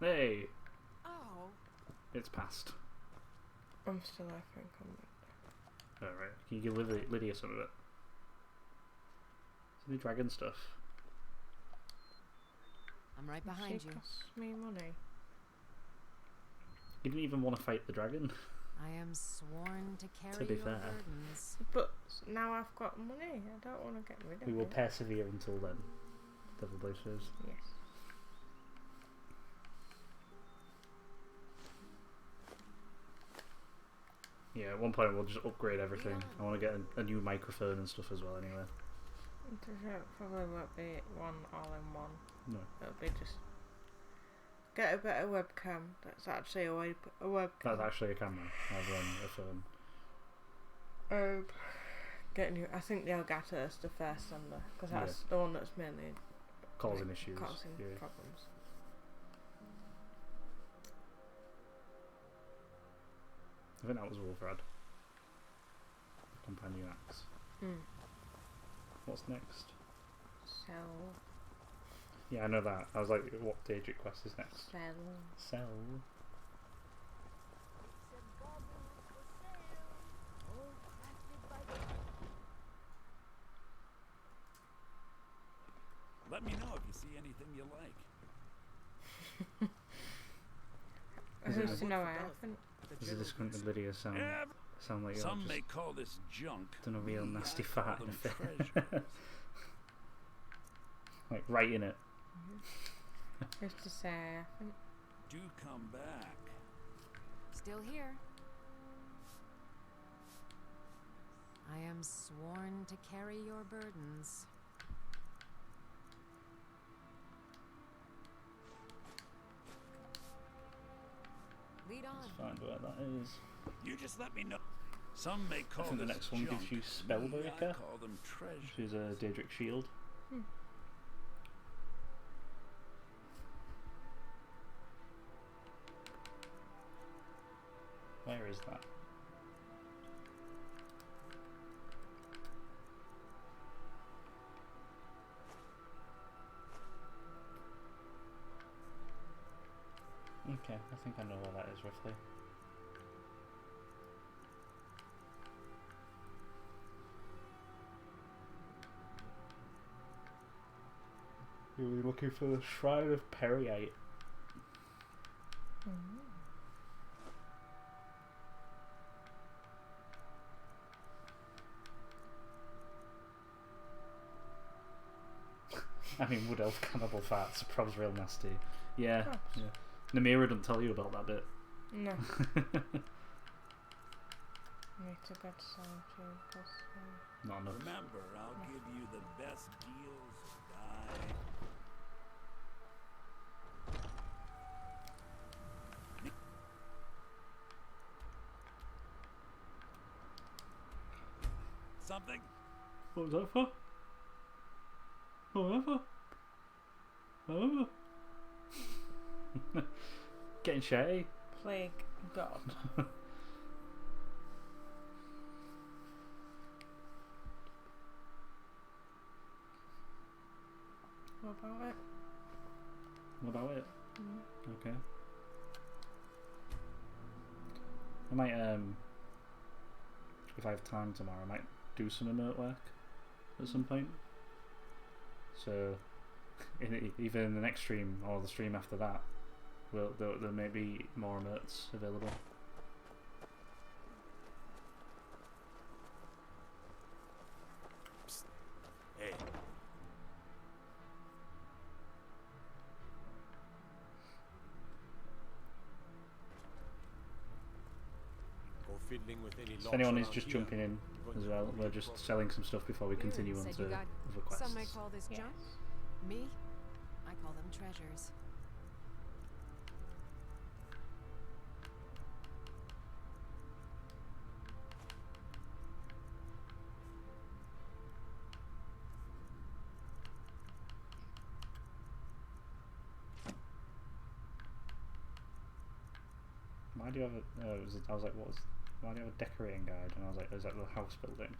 S1: Hey!
S4: Oh.
S1: It's passed.
S2: I'm still there for incumbent.
S1: Alright, can you give Lydia some of it? Some of the dragon stuff.
S4: I'm right behind
S2: She
S4: you.
S2: costs me money.
S1: You didn't even want to fight the dragon.
S4: I am sworn to carry
S1: To be
S4: your
S1: fair.
S4: burdens.
S2: But now I've got money. I don't want to get rid of
S1: We will
S2: it.
S1: persevere until then. Devil Boy says.
S2: Yes.
S1: Yeah, at one point we'll just upgrade everything. I want to get a new microphone and stuff as well anyway.
S2: It probably won't be one all-in-one.
S1: No.
S2: It'll be just get a better webcam. That's actually a webcam.
S1: That's actually a camera rather than a phone.
S2: Get new. I think the Elgato is the first on there because that's the one that's mainly
S1: Causing issues.
S2: causing
S1: Yeah.
S2: problems.
S1: I think that was Wolfrad. Companion axe. What's next?
S2: Sell.
S1: Yeah, I know that. I was like, what Daedric quest is next? Sell.
S10: Let me know if you see anything you like.
S2: No, I haven't.
S1: Is it disgruntled Lydia sound like you're
S10: Some
S1: just
S10: may call this junk.
S1: done a real
S10: Me,
S1: nasty
S10: I
S1: fart
S10: call
S1: in a
S10: them
S1: fit?
S10: treasure.
S1: Like right in it.
S2: Just to say I haven't.
S10: Do come back.
S4: Still here. I am sworn to carry your burdens. Lead on.
S1: Let's find where that is.
S10: You just let me know. Some may call
S1: I think the
S10: this
S1: next one gives
S10: junk.
S1: you
S10: Me,
S1: Spellbreaker,
S10: I call them treasure.
S1: which is a Daedric shield. Where is that? Okay, I think I know where that is roughly. You were looking for the Shrine of Periite. I mean, wood elf cannibal farts are probably real nasty. Yeah. Yeah. Namira doesn't tell you about that bit.
S2: No. Need to get some too, because
S1: not enough.
S10: Remember, I'll give you the best deals or die. Something?
S1: What was that for? What was that for? Getting shitty.
S2: plague god. What about it?
S1: What about it?
S2: Mm.
S1: Okay. I might if I have time tomorrow, I might do some remote work at some point. So, either in the next stream or the stream after that, there may be more remotes available.
S5: Psst. Hey. Go fiddling with any
S1: If anyone is
S5: locks
S1: just
S5: around
S1: jumping in
S5: here.
S1: as well, we're just selling some stuff before we continue on
S4: Said
S1: to
S4: you got
S1: other quests.
S4: Some might call this
S2: Yes.
S4: junk. Me, I call them treasures.
S1: Why do you have a? I was like, what was? Why do you have a decorating guide? And I was like, is that the house building?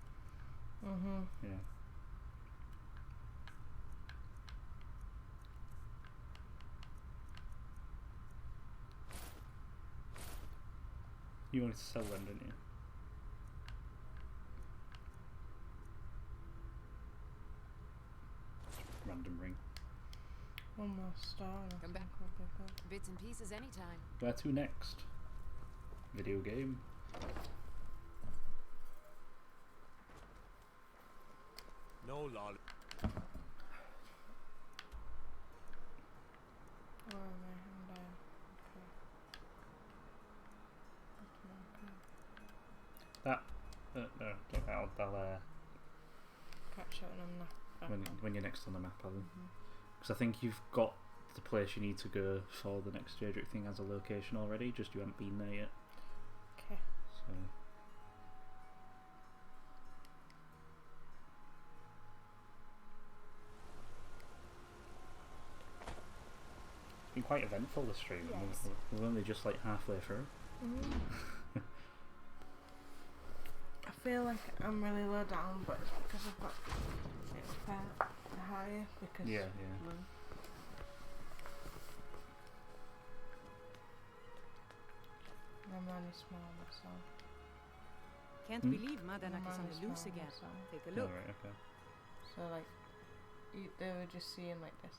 S2: Mhm.
S1: Yeah. You wanted to sell them, didn't you? Random ring.
S2: One more star. And I
S4: Come
S2: think
S4: back.
S2: we'll be good.
S4: Bits and pieces anytime.
S1: Where to next? Video game.
S5: No lolly.
S2: Where am I? I'm there. Okay. That's my code.
S1: That. No, I'll
S2: Catch it when I'm not.
S1: when you're next on the map, Alan. Because I think you've got the place you need to go for the next Daedric thing as a location already. Just you haven't been there yet.
S2: Okay.
S1: So. It's been quite eventful this stream.
S3: Yes.
S1: We're only just like halfway through.
S2: I feel like I'm really low down, but it's because I've got expert higher because
S1: Yeah.
S2: I'm only small myself.
S4: Can't
S1: Hmm?
S4: believe Madanak
S2: I'm
S4: is on
S2: only
S4: the loose
S2: small
S4: again.
S2: myself.
S4: Take a look.
S1: Alright, okay.
S2: So like, they were just seeing like this.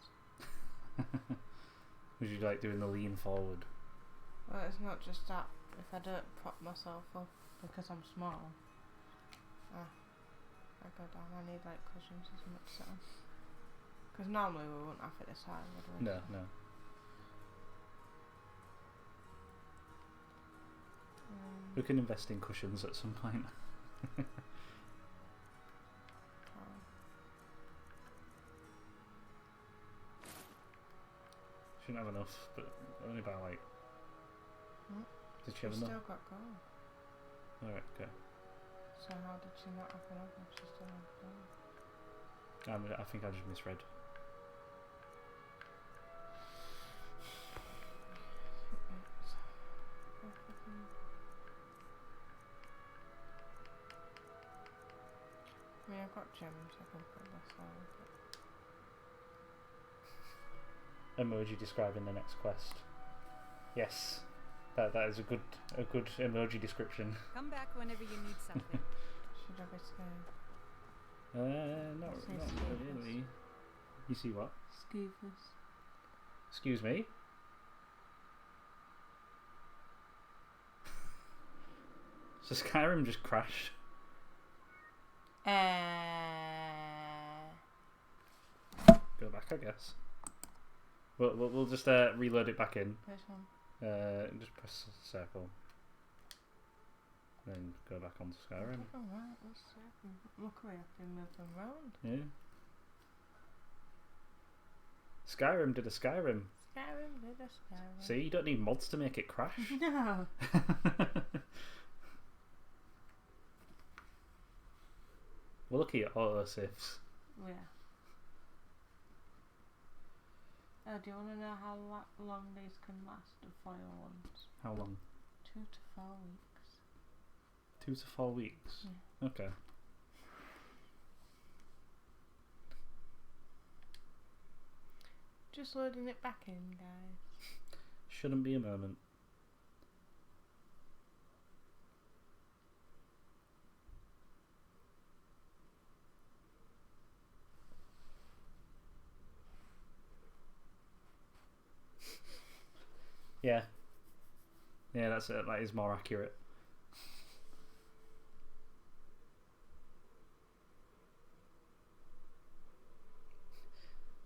S1: Was you like doing the lean forward?
S2: Well, it's not just that. If I don't prop myself up because I'm small, I go down. I need like cushions as much so. Because normally we wouldn't have it this high, would we?
S1: No. We can invest in cushions at some point. Shouldn't have enough, but only by like. Did she have
S2: She's
S1: enough?
S2: still got gold.
S1: Alright, okay.
S2: So how did she not have enough if she still had gold?
S1: I think I just misread.
S2: I mean, I've got gems, I can put this on.
S1: Emoji describing the next quest. Yes, that is a good emoji description.
S4: Come back whenever you need something.
S2: Should I be scared?
S1: Not
S2: Say scared.
S1: really. You see what?
S2: Scoofers.
S1: Excuse me? So Skyrim just crashed. Go back, I guess. We'll just reload it back in.
S2: Which one?
S1: Just press circle. Then go back onto Skyrim.
S2: Oh, right, let's luckily I can move them around.
S1: Yeah. Skyrim did a Skyrim.
S2: Skyrim did a Skyrim.
S1: See, you don't need mods to make it crash.
S2: No.
S1: We're looking at autosifs.
S2: Yeah. Oh, do you want to know how long these can last, the foil ones?
S1: How long?
S2: 2 to 4 weeks.
S1: 2 to 4 weeks?
S2: Yeah.
S1: Okay.
S2: Just loading it back in, guys.
S1: Shouldn't be a moment. Yeah. Yeah, that's it. That is more accurate.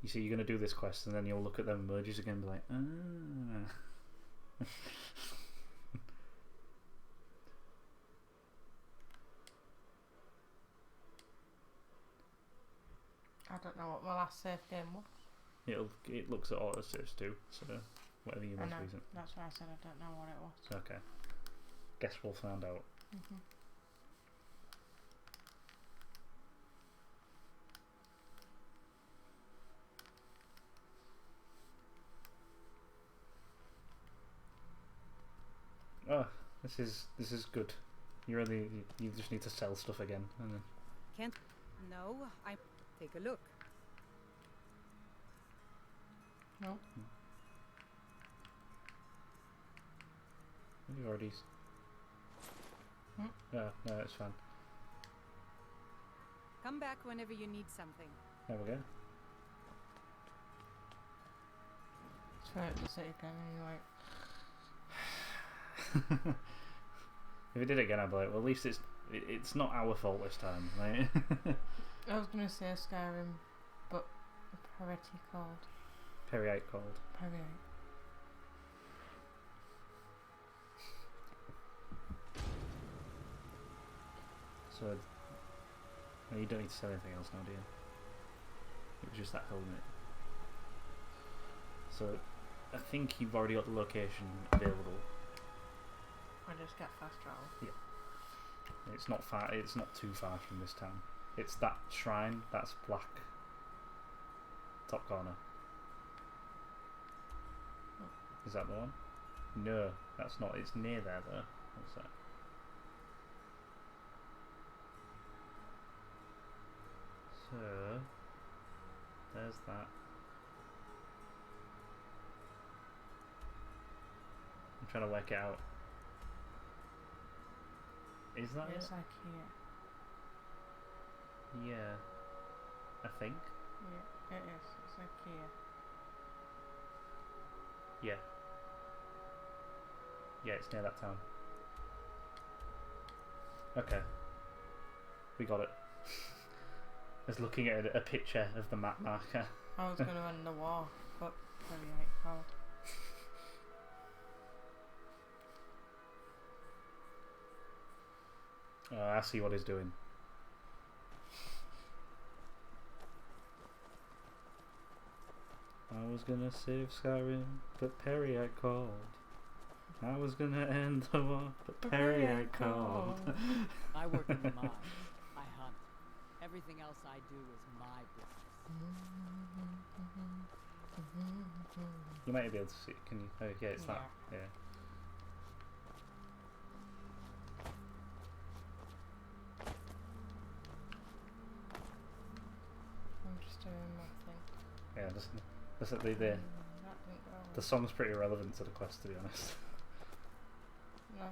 S1: You see, you're going to do this quest and then you'll look at them emojis again and be like, ah.
S2: I don't know what my last save game was.
S1: It looks at autosaves too, so whatever you most recent.
S2: That's why I said I don't know what it was.
S1: Okay. Guess we'll find out. Oh, this is good. You just need to sell stuff again. And then
S11: Can't. No, I take a look.
S2: No.
S1: You already. No, it's fine.
S11: Come back whenever you need something.
S1: There we go.
S2: It's right to say again anyway.
S1: If it did it again, I'd be like, well, at least it's not our fault this time, right?
S2: I was gonna say Skyrim, but Perrite called.
S1: Perrite called.
S2: Perrite.
S1: So, you don't need to sell anything else now, do you? It was just that helmet. So, I think you've already got the location available.
S2: I just get fast travel.
S1: Yeah. It's not far. It's not too far from this town. It's that shrine. That's black. Top corner. Is that the one? No, that's not. It's near there though. What's that? So there's that. I'm trying to work it out. Is that
S2: It's
S1: it?
S2: like here.
S1: Yeah, I think.
S2: Yeah, it is. It's like here.
S1: Yeah. Yeah, it's near that town. Okay. We got it. I was looking at a picture of the map marker.
S2: I was going to end the war, but Perrite called.
S1: Oh, I see what he's doing. I was gonna save Skyrim, but Perrite called. I was gonna end the war, but Perrite called.
S11: I work in the mines. I hunt. Everything else I do is my business.
S1: You might be able to see. Can you? Oh, yeah, it's that. Yeah.
S2: I'm just doing my thing.
S1: Yeah, the
S2: That didn't go
S1: the song's pretty irrelevant to the quest, to be honest.
S2: No.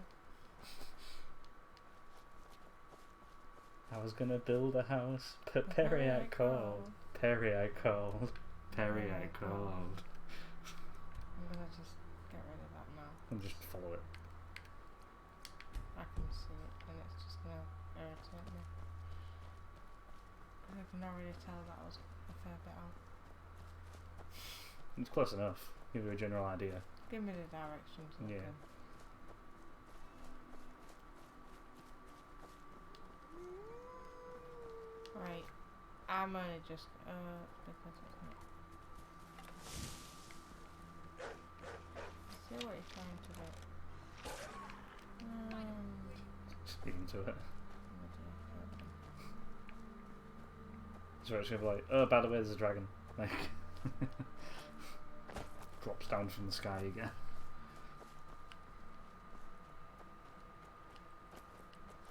S1: I was gonna build a house, but Perrite called. Perrite called. Perrier Gold.
S2: I'm gonna just get rid of that now.
S1: And just follow it.
S2: I can see it and it's just gonna irritate me. I can already tell that was a fair bit out.
S1: It's close enough. Give you a general idea.
S2: Give me the directions.
S1: Yeah.
S2: Then. Right. I'm only just because it's not. See what he's trying to do.
S1: Just get into it. So it's gonna be like, oh, by the way, there's a dragon. Like, drops down from the sky again.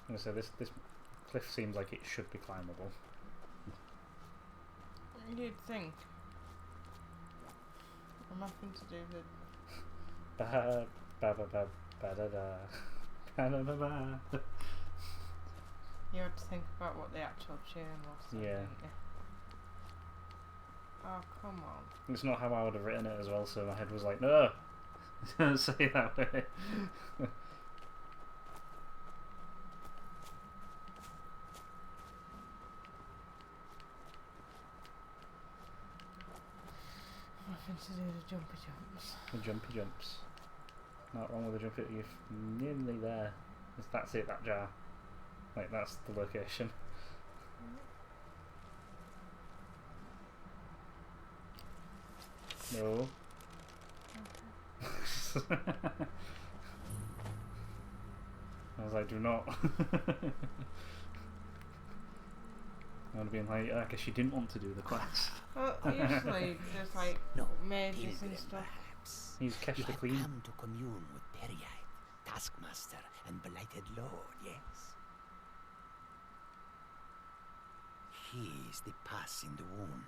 S1: I'm gonna say this cliff seems like it should be climbable.
S2: You'd think. I'm having to do the.
S1: Ba ba ba ba ba da da ba da ba ba.
S2: You have to think about what the actual tune was.
S1: Yeah.
S2: Didn't you? Oh, come on.
S1: It's not how I would have written it as well, so my head was like, no! Don't say it that way.
S2: Nothing to do the jumpy jumps.
S1: The jumpy jumps. Not wrong with the jumpy, you're nearly there. That's it, that jar. Like, that's the location. No. I was like, do not. I would have been like, I guess you didn't want to do the quest.
S2: Well, usually there's like mages and stuff.
S12: Perhaps.
S1: He's Kesh
S12: You
S1: the
S12: have
S1: Clean.
S12: come to commune with Periite, Taskmaster, and Blighted Lord, yes? He is the pus in the wound.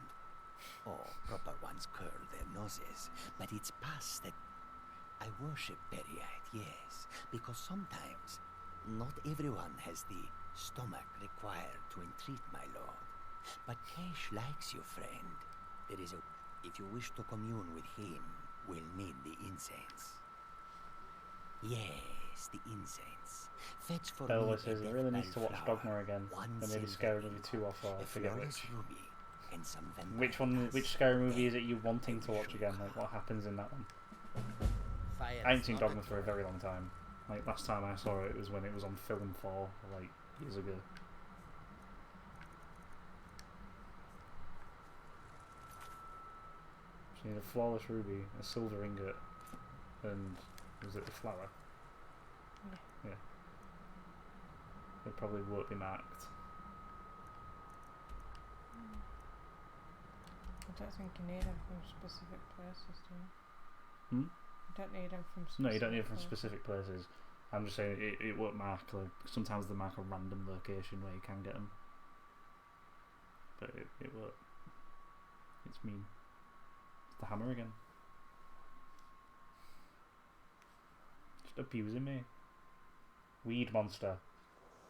S12: Oh, proper ones curl their noses, but it's pus that I worship Periite, yes, because sometimes not everyone has the stomach required to entreat my lord. But Kesh likes you, friend. There is a... If you wish to commune with him, we'll need the incense. Yes, the incense. Fetch for
S1: Bella
S12: me
S1: says
S12: a
S1: he really needs to
S12: death
S1: watch
S12: flower,
S1: Dogma again.
S12: one
S1: Then maybe
S12: silver
S1: Skyrim movie 2 or 4, I
S12: a
S1: forget
S12: flawless
S1: which.
S12: ruby, and some vampire
S1: Which one?
S12: dust.
S1: Which Skyrim movie is it you wanting to watch again? Like, what happens in that one?
S12: Fire
S1: I haven't seen
S12: is not
S1: Dogma for a very long time. Like, last time I saw it was when it was on film 4, like, years ago. So you need a flawless ruby, a silver ingot, and was it the flower?
S2: Yeah.
S1: Yeah. It probably won't be marked.
S2: I don't think you need them from specific places, do you?
S1: Hmm?
S2: You don't need them from specific
S1: No, you don't need it from
S2: places.
S1: specific places. I'm just saying it won't mark, like, sometimes they mark a random location where you can get them. But it won't. It's mean. It's the hammer again. Just abusing me. Weed monster.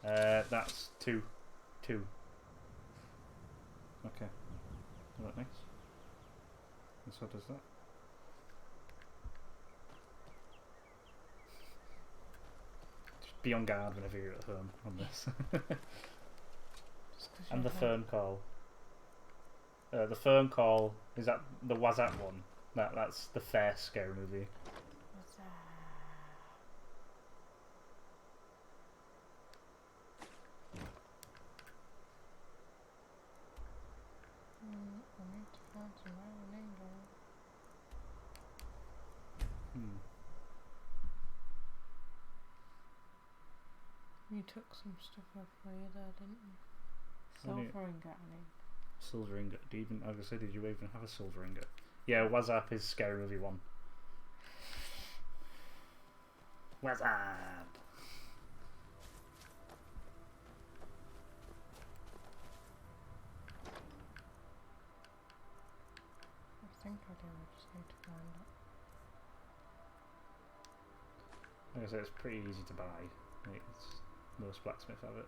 S1: That's 2. Okay. Do that next. And so does that. Just be on guard whenever you're at home on this. And the phone call. The phone call, is that the WhatsApp one? That's the first scary movie.
S2: What's that? I need to find some iron ingot. You took some stuff off for you there, didn't you? Silver ingot, I need.
S1: Silver ingot. Do you even, as I said, did you even have a silver ingot? Yeah, WhatsApp is scary movie 1. WhatsApp!
S2: I think I do, I just need to find it.
S1: Like I said, it's pretty easy to buy. Like, most blacksmith have it.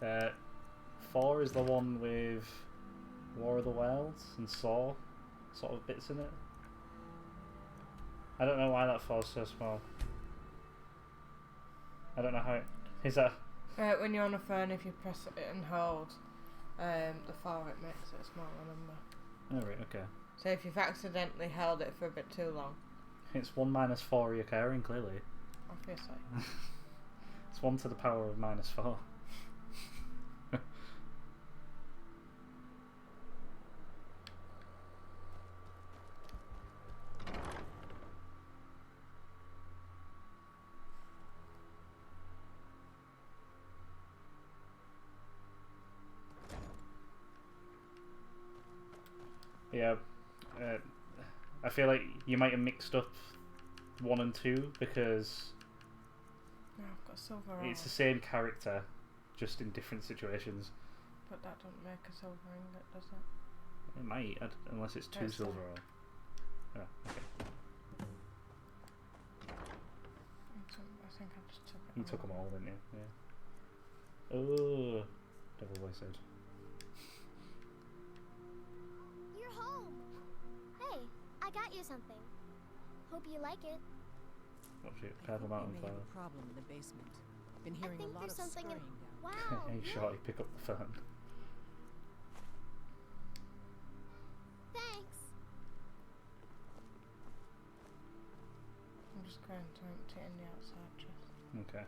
S1: 4 is the one with War of the Worlds and Saw sort of bits in it. I don't know why that 4 is so small. I don't know how it... Is that...
S2: When you're on a phone, if you press it and hold the 4, it makes it a smaller number.
S1: Oh, right, okay.
S2: So if you've accidentally held it for a bit too long...
S1: It's 1 minus 4 reoccurring, clearly.
S2: Obviously.
S1: It's 1 to the power of minus 4. Yeah, I feel like you might have mixed up 1 and 2 because
S2: No, I've got silver
S1: it's the same character, just in different situations.
S2: But that doesn't make a silver ingot, does it?
S1: It might, unless it's 2 silver ore. Oh, okay.
S2: I think I just took it.
S1: You took them all, didn't you? Yeah. Oh, Devil Boy said.
S3: You're home. Hey, I got you something. Hope you like it.
S1: Oh shit, Purple Mountain
S11: May
S1: Flower.
S11: have a problem in the basement. Been hearing
S3: I think
S11: a lot
S3: there's
S11: of
S3: something in.
S11: scurrying down.
S3: Wow.
S1: Hey, shorty, pick up the phone.
S3: Thanks.
S2: I'm just going to empty it in the outside chest.
S1: Okay.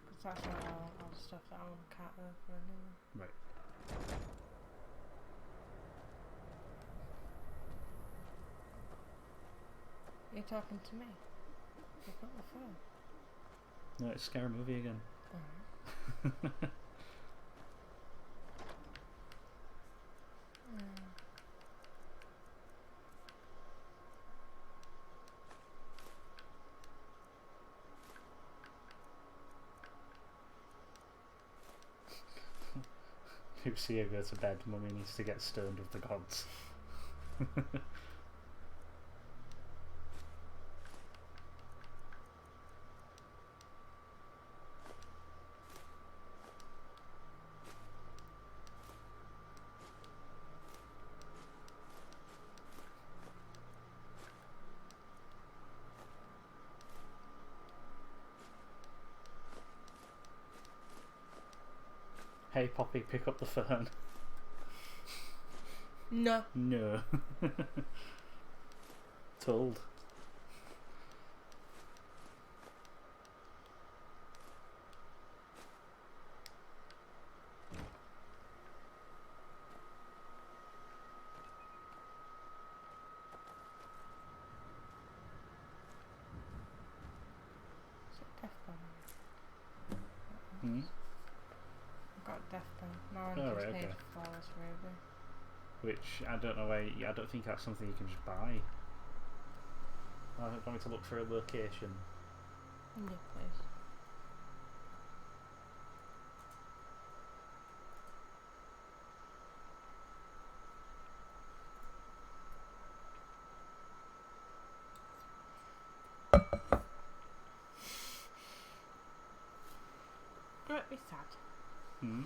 S2: Because that's not all the stuff that I want to cat over anyway.
S1: Right.
S2: Are you talking to me? Pick up the phone.
S1: No, it's Skyrim movie again.
S2: Alright.
S1: You see her go to bed, Mummy needs to get stoned with the gods. Hey Poppy, pick up the phone.
S2: No.
S1: No. Told.
S2: Is it death bell?
S1: Hmm?
S2: I've got death bell. Now I
S1: Oh,
S2: just
S1: right,
S2: need
S1: okay.
S2: flowers ruby.
S1: Which I don't know where. I don't think that's something you can just buy. I don't want me to look for a location.
S2: Yeah, please. Don't be sad.
S1: Hmm.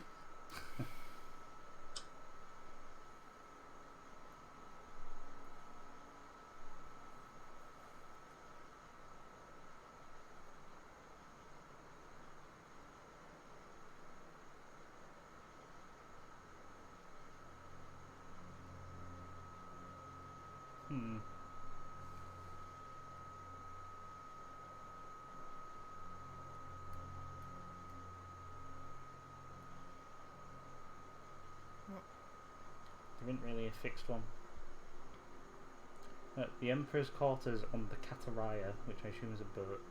S1: Hmm. There isn't really a fixed one. The Emperor's quarters on the Kataraya, which I assume is a boat.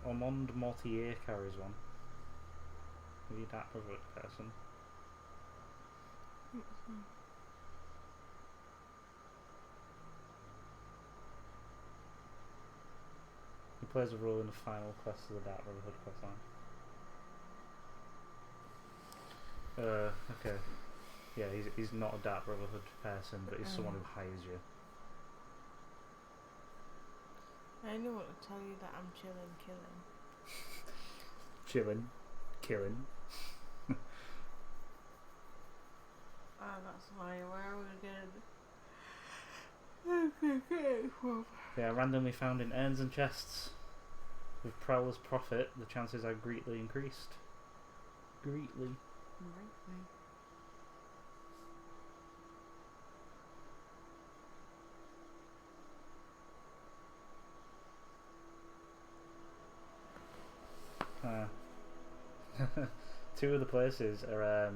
S1: Ormond Mortier carries one. Is he that brother person? He plays a role in the final quest of the Dark Brotherhood questline. Okay. Yeah, he's not a Dark Brotherhood person, but he's someone who hires you.
S2: I know what to tell you that I'm chilling, killing.
S1: chilling, killing.
S2: That's why where are we going?
S1: They are randomly found in urns and chests. With Prowler's profit, the chances are greatly increased. Greatly. Two of the places are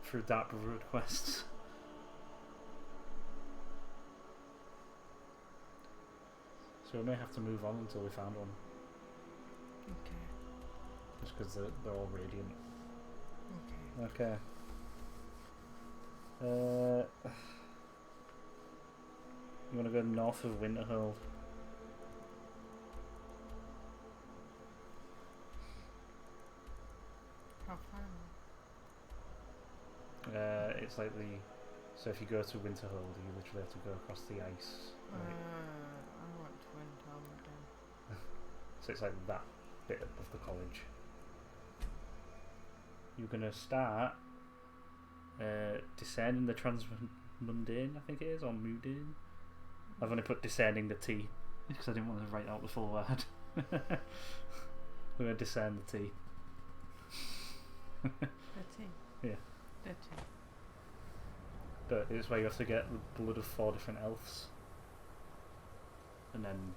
S1: through Dark Brotherhood quests. So we may have to move on until we found one.
S2: Okay.
S1: Just because they're all radiant.
S2: Okay.
S1: You want to go north of Winterhold?
S2: How far?
S1: It's like the... So if you go to Winterhold, you literally have to go across the ice.
S2: I want to Winterhold again.
S1: So it's like that bit of the college. You're going to start descending the Transmundane, I think it is, or Mundane. I've only put descending the T because I didn't want to write out the full word. We're going to descend the T.
S2: The T?
S1: Yeah.
S2: The T.
S1: But it's where you have to get the blood of 4 different elves. And then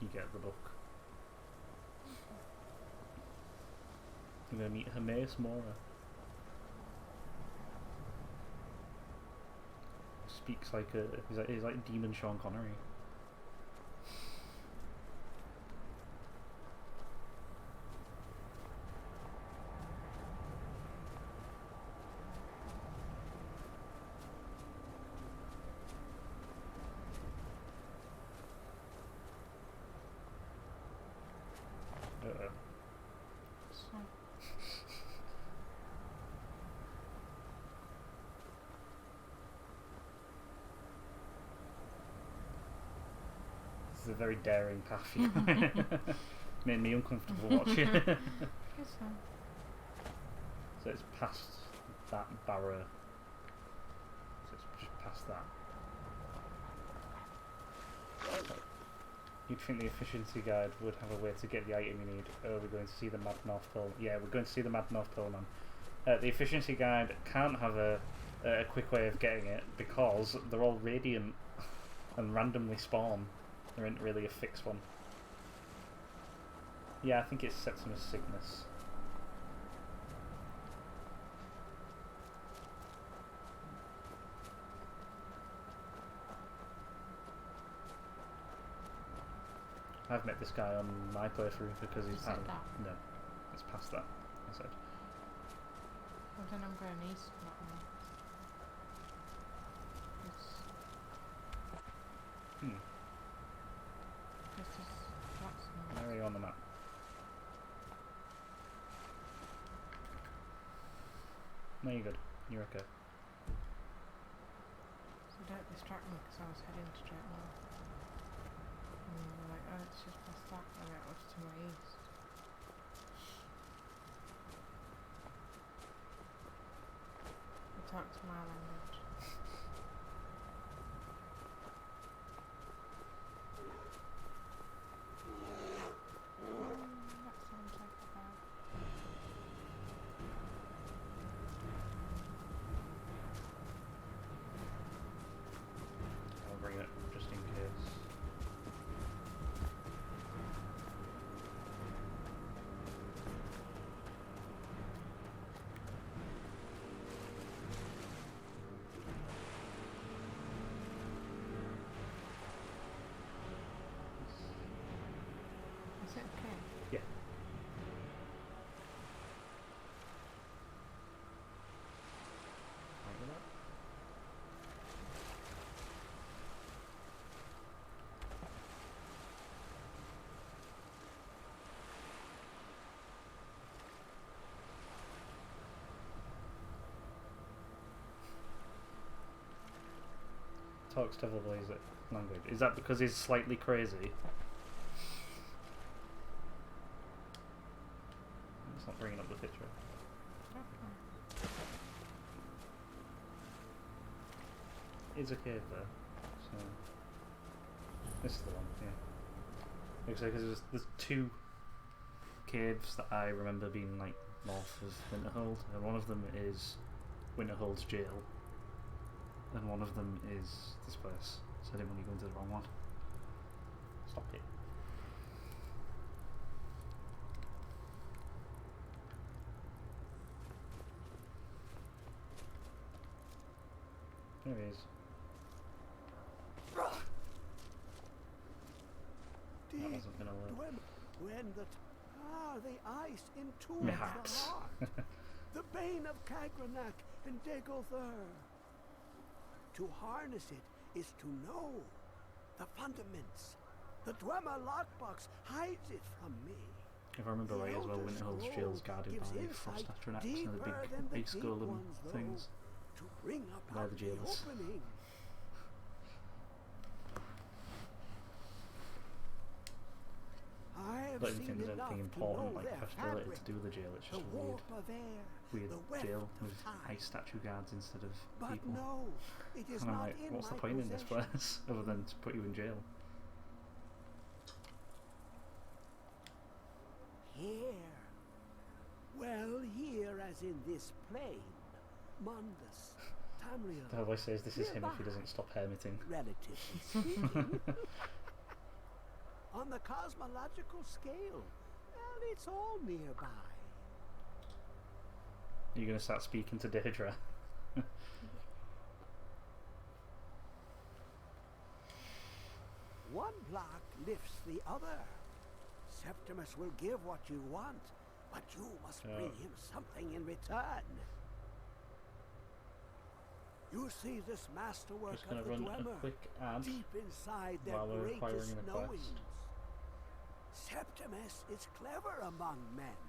S1: you get the book. You're going to meet Hermaeus Mora. Speaks like a... He's like Demon Sean Connery. This is a very daring path. Made me uncomfortable watching. So it's past that barrow. So it's just past that. You'd think the efficiency guide would have a way to get the item you need. Oh, we're going to see the Mad North Pole. Yeah, we're going to see the Mad North Pole, man. The efficiency guide can't have a quick way of getting it because they're all radiant and randomly spawn. There isn't really a fixed one. Yeah, I think it's Septimus Cygnus. I've met this guy on my playthrough because he's
S2: Is it that?
S1: No, it's past that, I said.
S2: Well, then I'm going east, not north. This is... That's north.
S1: Where are you on the map? No, you're good. You're okay.
S2: So don't distract me because I was heading straight north. And you were like, oh, it's just past that, and it was to my east. You talk to my language. That sounds like a bad.
S1: I'll bring it just in case.
S2: Is it okay?
S1: Yeah. Talks to Blaze language. Is that because he's slightly crazy? It's not bringing up the picture.
S2: Okay.
S1: It's a cave there, so this is the one. Yeah. Because there's two caves that I remember being like north of Winterhold, and one of them is Winterhold's jail, and one of them is this place. So I didn't want to go into the wrong one. Stop it. There he is. That wasn't gonna work.
S13: When the ice entombs
S1: My
S13: the
S1: hat.
S13: heart, the bane of Cagranak and Degother. To harness it is to know the fundaments. The Dwemer lockbox hides it from me.
S1: If I remember right as well, Winterhold's jail is guarded by frost atronachs and the big golem things.
S13: To bring up
S1: They're the jailers.
S13: opening.
S1: I don't even think there's anything important like quest related to do with the jail, it's just a weird jail with ice statue guards instead of people.
S13: No, it is
S1: and I'm
S13: not
S1: like,
S13: in
S1: what's the
S13: my
S1: point in this
S13: possession.
S1: place other than to put you in jail?
S13: Here. Well, here as in this plain. Mundus, Tamriel.
S1: The voice says this is him if he doesn't stop hermiting.
S13: Relatively speaking. On the cosmological scale, well, it's all nearby.
S1: You're going to start speaking to Deirdre.
S13: One block lifts the other. Septimus will give what you want, but you must bring him something in return. You see this masterwork
S1: Just going
S13: of
S1: to
S13: the
S1: run a
S13: Dwemer
S1: quick ad
S13: deep inside their
S1: while we're acquiring
S13: greatest
S1: an quest.
S13: knowings. Septimus is clever among men,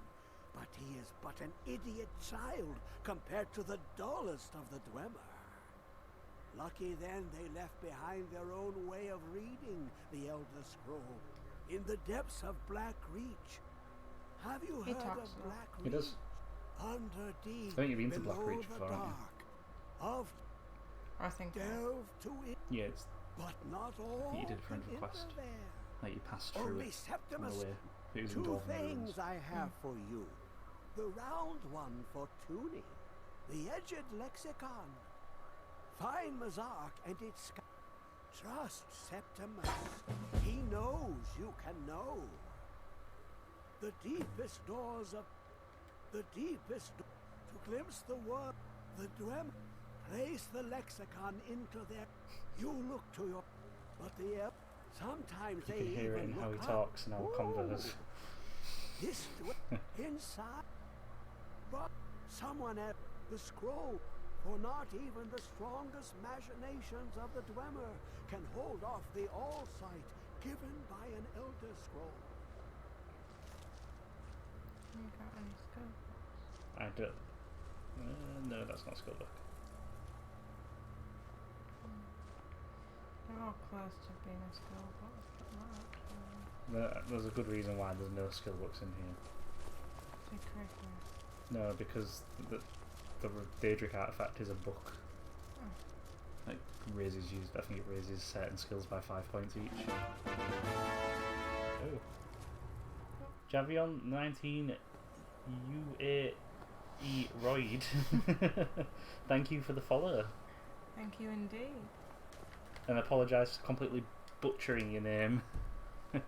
S13: but he is but an idiot child compared to the dullest of the Dwemer. Lucky then they left behind their own way of reading the Elder Scroll in the depths of Black Reach. Have you
S2: He
S13: heard
S2: talks
S13: of
S2: a lot.
S13: Black
S1: He
S13: Reach?
S1: does.
S13: Under deep,
S1: I think you've been to Black
S13: below
S1: Reach
S13: the
S1: before, haven't
S13: dark, of
S2: I think so.
S13: delve to it,
S1: you? Yeah, it's
S13: but not all
S1: you did for
S13: can
S1: another quest.
S13: enter there.
S1: Like you passed through
S13: Only
S1: it on
S13: Septimus,
S1: the way. It was in
S13: two
S1: Dwarven
S13: things
S1: Ruins.
S13: I have for you. The round one for tuning, the edged lexicon. Find Mazark and its trust Septimus. He knows you can know. The deepest doors of to glimpse the world. The Dwemer place the lexicon into their. You look to your, but the sometimes
S1: You
S13: they
S1: can hear it
S13: even
S1: in how he
S13: look up.
S1: talks and how he converse.
S13: This inside, but someone at the scroll, for not even the strongest machinations of the Dwemer can hold off the all-sight given by an Elder Scroll.
S2: You got any skill?
S1: I do. No, that's not skill book.
S2: They're all close to being a skill book, but not actually.
S1: There's a good reason why there's no skill books in here.
S2: Secret.
S1: No, because the Daedric artifact is a book.
S2: Oh.
S1: Like raises you. I think it raises certain skills by 5 points each. Oh. Javion 19 UAE Royd. Thank you for the follow.
S2: Thank you indeed.
S1: And I apologise for completely butchering your name.
S2: That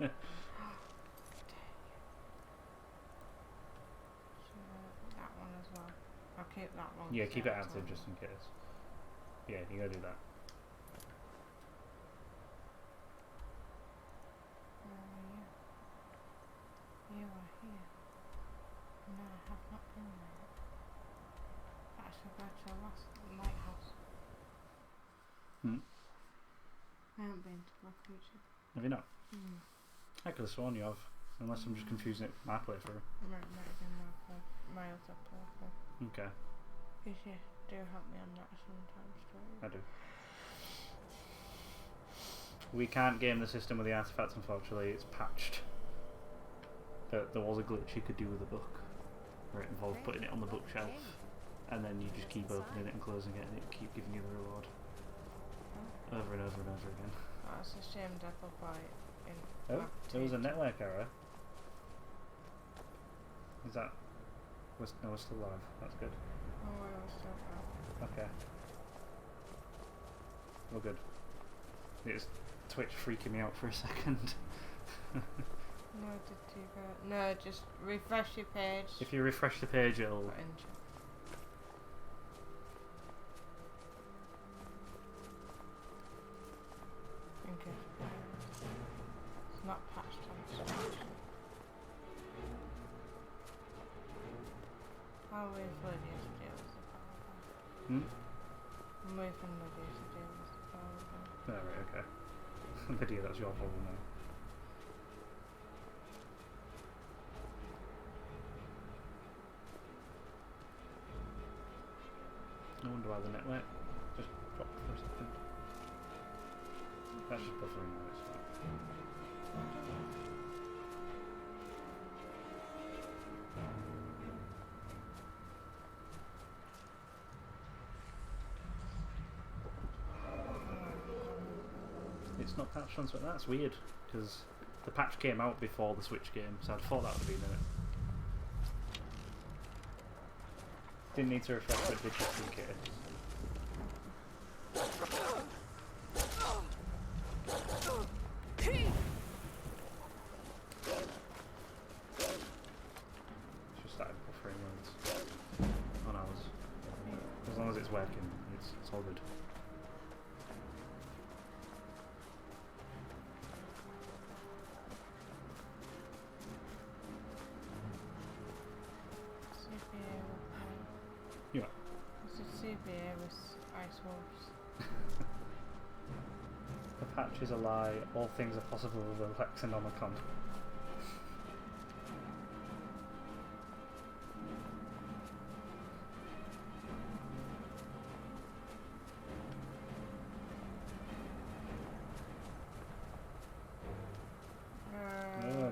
S2: one as well. I'll keep that one.
S1: Yeah, keep it
S2: so
S1: active just in case. Yeah, you gotta do that.
S2: You are here. No, I have not been there. I should go to the last lighthouse. I haven't been to Black Reach yet.
S1: Have you not? I could have sworn you have, unless I'm just confusing it with my playthrough.
S2: Might have been my other playthrough.
S1: Okay,
S2: Because you do help me on that sometimes too.
S1: I do. We can't game the system with the artifacts, unfortunately. It's patched. But there was a glitch you could do with the book. where it involved putting it on the bookshelf, and then you just keep opening it and closing it, and it keep giving you the reward over and over and over again.
S2: Oh, it's a shame Apple Pie in.
S1: Oh, there was a network error. Is that? No, we're still live. That's good.
S2: Oh, we're still live.
S1: Okay. We're good. It's Twitch freaking me out for a second.
S2: No, did you go? No, just refresh your page.
S1: If you refresh the page, it'll.
S2: Okay. It's not patched on Switch. I'll wait for Lydia to deal with the power. I'm waiting for Lydia to deal with the power.
S1: Oh, right, okay. Lydia, that's your problem now. I wonder why the network just dropped for a second. That's just buffering now, it's fine. It's not patched on Switch. That's weird, because the patch came out before the Switch game, so I thought that would have been in it. Didn't need to refresh, but did just in case. It's just started buffering loads on ours. As long as it's working, it's all good. Yeah.
S2: It's a CBA with Ice Wolves.
S1: The patch is a lie. All things are possible with a Lexanomicon.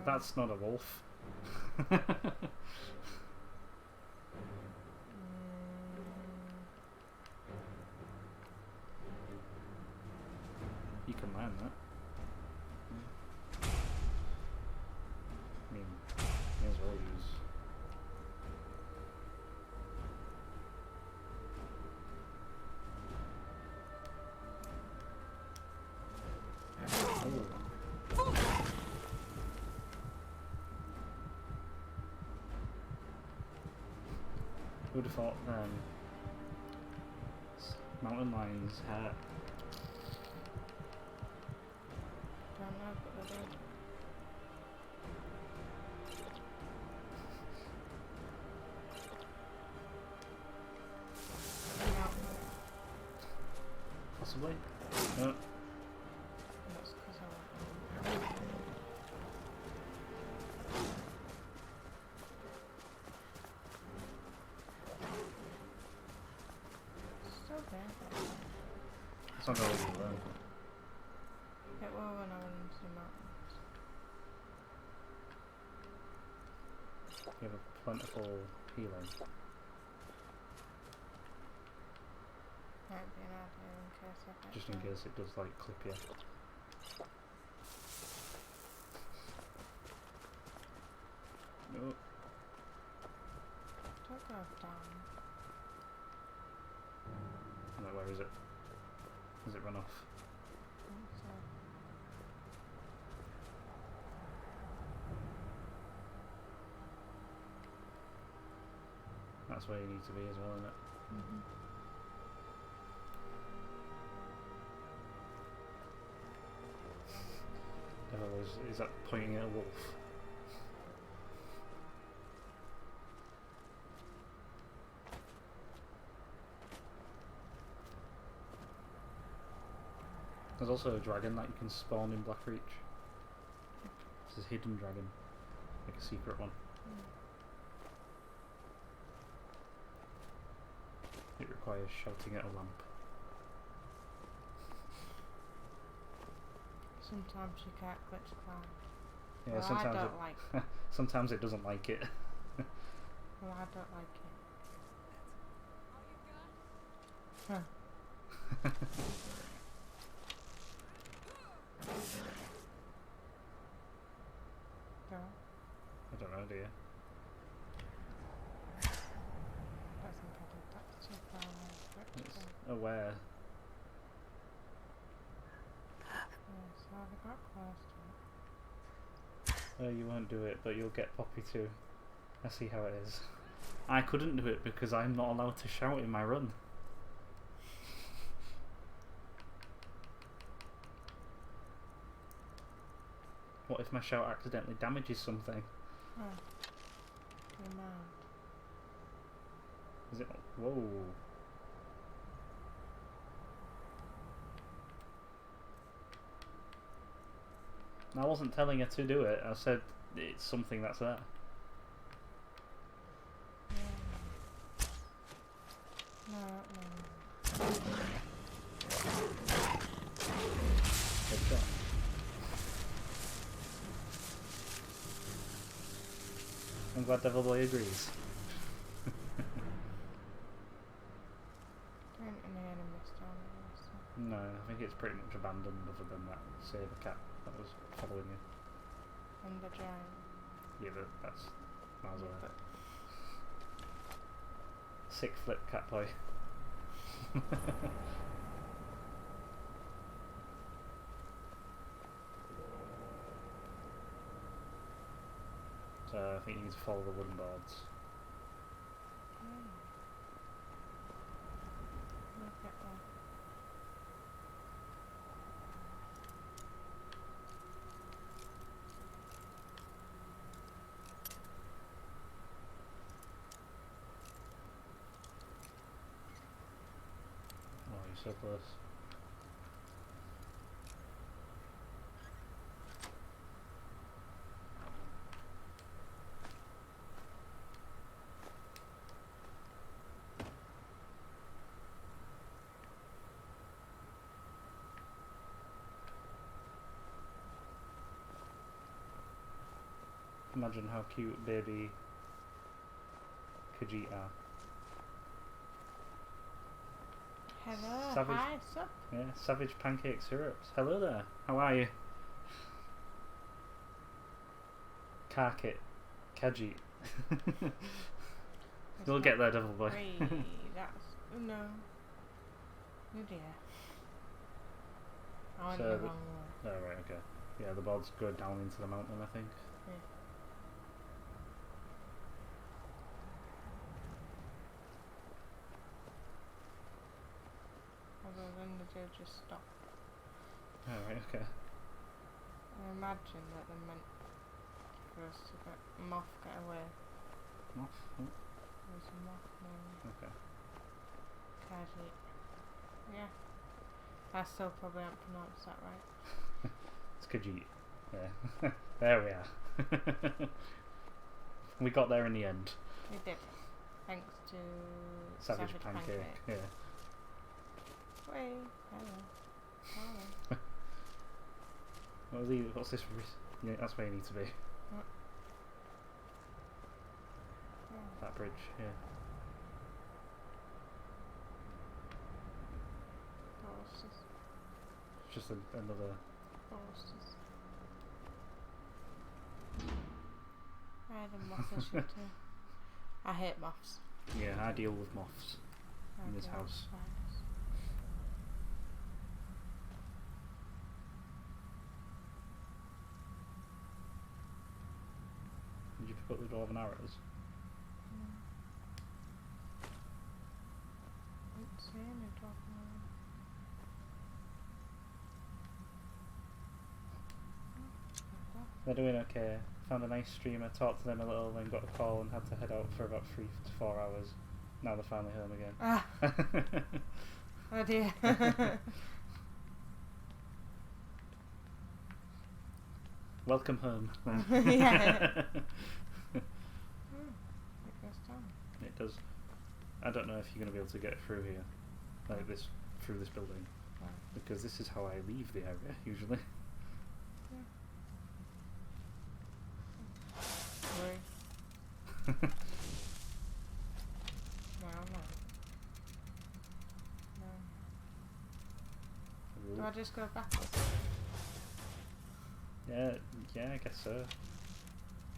S1: That's not a wolf. You can land that. I mean, may as well use. Who'd have thought mountain lions hurt?
S2: Don't know, but they do.
S1: Possibly? No.
S2: That's 'cause I want them. Still there.
S1: It's not going to be low.
S2: It will when I went into the mountains.
S1: You have a plentiful healing.
S2: Might be an idea in case I get
S1: Just in case it does like clip you. No.
S2: Don't go down.
S1: No, where is it? Has it run off?
S2: I think so.
S1: That's where you need to be as well, isn't it?
S2: Mm-hmm.
S1: Is that pointing at a wolf? There's also a dragon that you can spawn in Blackreach. It's a hidden dragon, like a secret one. It requires shouting at a lamp.
S2: Sometimes you can't glitch climb.
S1: Yeah,
S2: well,
S1: sometimes
S2: I don't like
S1: sometimes it doesn't like it.
S2: Well, I don't like it. Huh. Go.
S1: I don't know, do you?
S2: I don't think I did. That's too far away for it to
S1: It's
S2: go.
S1: aware.
S2: Yeah, so I got close to it.
S1: Oh, you won't do it, but you'll get Poppy too. I see how it is. I couldn't do it because I'm not allowed to shout in my run. What if my shout accidentally damages something?
S2: Oh. Your mount.
S1: Is it? Whoa. I wasn't telling her to do it. I said it's something that's there.
S2: No.
S1: Good shot. I'm glad Devil Boy agrees.
S2: There aren't any enemies down there, so.
S1: No, I think it's pretty much abandoned other than that saber cat that was following you.
S2: And the giant.
S1: Yeah, but that's miles away.
S2: But
S1: Sick flip cat boy. So I think you need to follow the wooden boards.
S2: Look at that.
S1: Oh, you're so close. Imagine how cute baby Khajiit are.
S2: Hello,
S1: Savage.
S2: hi, sup?
S1: Yeah, Savage Pancake Syrups. Hello there. How are you? Karkit. Khajiit. We'll get there, Devil Boy.
S2: That's no. Oh dear. I went
S1: So
S2: the
S1: the-
S2: wrong way.
S1: Oh, right, okay. Yeah, the boards go down into the mountain, I think.
S2: Yeah. Although then the dude just stopped.
S1: Oh, right, okay.
S2: I imagine that they meant for us to get Moth get away.
S1: Moth? Oh,
S2: There's a Moth now.
S1: okay.
S2: Khajiit. Yeah. I still probably haven't pronounced that right.
S1: It's Khajiit. Yeah. There we are. We got there in the end.
S2: We did. Thanks to
S1: Savage Pancake. Yeah.
S2: Wait, hello. Hello.
S1: What's this? Yeah, that's where you need to be.
S2: What? Oh.
S1: That bridge, yeah.
S2: Horses.
S1: It's just another.
S2: Horses. I had a moth issue too. I hate moths.
S1: Yeah, I deal with moths
S2: I
S1: in this
S2: do
S1: house.
S2: spiders.
S1: Did you pick up the dwarven arrows?
S2: Didn't see any talking around.
S1: They're doing okay. Found a nice streamer, talked to them a little, then got a call and had to head out for about 3 to 4 hours. Now they're finally home again.
S2: Ah. Oh dear.
S1: Welcome home.
S2: Yeah. It goes down.
S1: It does. I don't know if you're going to be able to get through here, like this, through this building,
S2: Right.
S1: because this is how I leave the area usually.
S2: Worry. I just go backwards?
S1: Yeah, I guess so.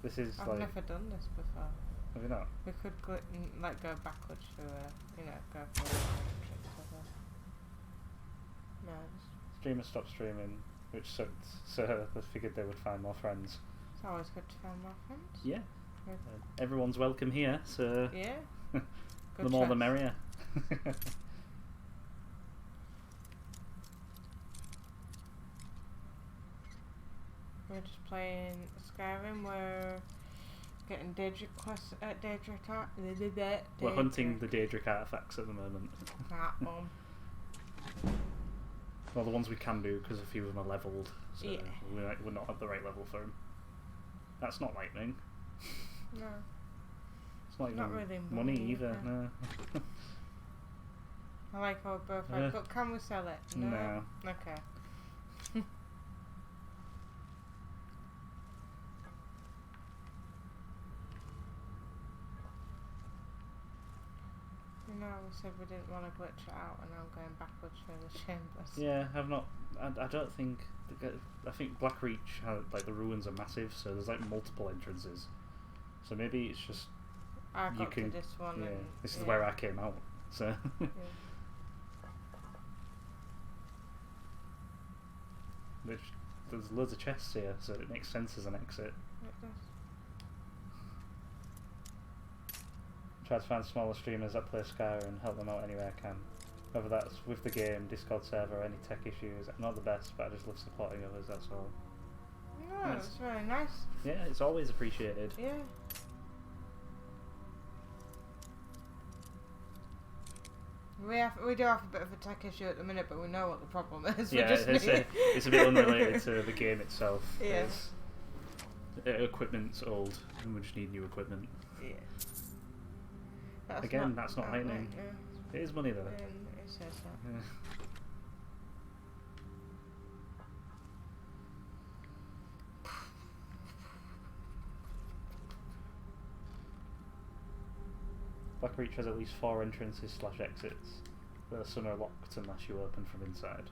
S1: This is
S2: I've
S1: like...
S2: never done this before.
S1: Have you not?
S2: We could like go backwards through go through tricks of it. No,
S1: Streamers stopped streaming, which sucked, so they figured they would find more friends.
S2: it's always good to find more friends.
S1: Yeah. Everyone's welcome here, so...
S2: Yeah.
S1: The more the merrier.
S2: We're just playing Skyrim. We're getting Daedric quests.
S1: We're hunting the Daedric artifacts at the moment. Well, the ones we can do because a few of them are levelled, so
S2: yeah.
S1: we're not at the right level for them. That's not lightning.
S2: No.
S1: It's not even
S2: really
S1: money either. No.
S2: I like our birthright, but can we sell it?
S1: No.
S2: Okay. You know, we said we didn't want to glitch it out, and I'm going backwards through the chambers.
S1: Yeah, I've not. I don't think. I think Blackreach, like the ruins are massive, so there's like multiple entrances. So maybe it's just.
S2: I got to this one.
S1: Yeah, this is where I came out. So.
S2: Yeah.
S1: There's loads of chests here, so it makes sense as an exit.
S2: It does.
S1: Try to find smaller streamers that play Skyrim and help them out any way I can. Whether that's with the game, Discord server, any tech issues. I'm not the best, but I just love supporting others, that's all.
S2: No, it's very nice.
S1: Yeah, it's always appreciated.
S2: Yeah. We do have a bit of a tech issue at the minute, but we know what the problem is.
S1: Yeah, it's a bit unrelated to the game itself.
S2: Yeah.
S1: Equipment's old, and we just need new equipment.
S2: Yeah.
S1: That's not lightning. It is money though.
S2: It says that.
S1: Yeah. Blackreach has at least 4 entrances/exits, but some are locked unless you open from inside.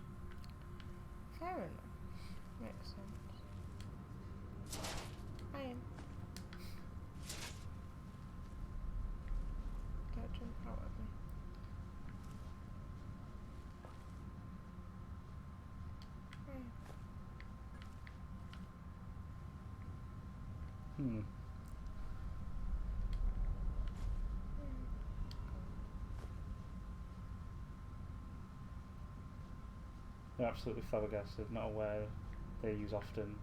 S2: Fair enough. Makes sense. I am. Don't jump out at me.
S1: They're absolutely flabbergasted, not aware they use often.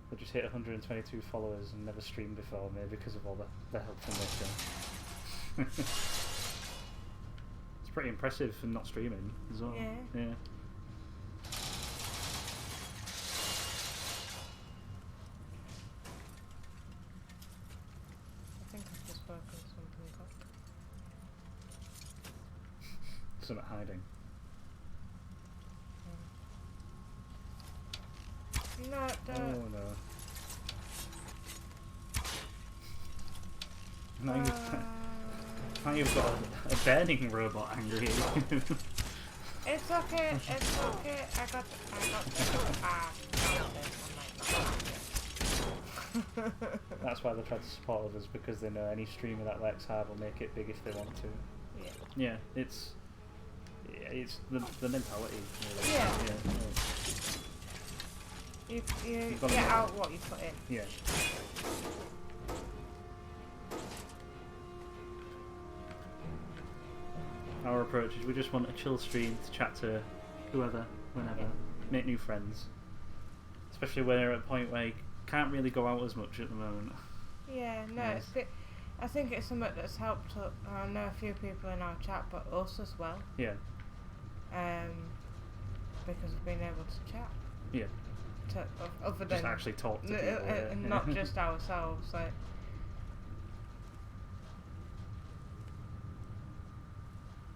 S1: They just hit 122 followers and never streamed before, maybe because of all the help from nature. It's pretty impressive for not streaming as well. Yeah.
S2: I think I've just woken something up.
S1: Something hiding.
S2: No, don't.
S1: Oh no. Now you've got a burning robot angry at you.
S2: It's okay, I got
S1: That's why they try to support others, because they know any streamer that works hard will make it big if they want to. Yeah, it's the mentality. Really.
S2: Yeah. You get out what you put in.
S1: Yeah. Our approach is we just want a chill stream to chat to whoever, whenever, make new friends. Especially when you're at a point where you can't really go out as much at the moment.
S2: Yeah, no, I think it's something that's helped. I know a few people in our chat, but us as well.
S1: Yeah.
S2: Because we've been able to chat.
S1: Yeah.
S2: Other than
S1: just actually talk to people,
S2: and not just ourselves. Like.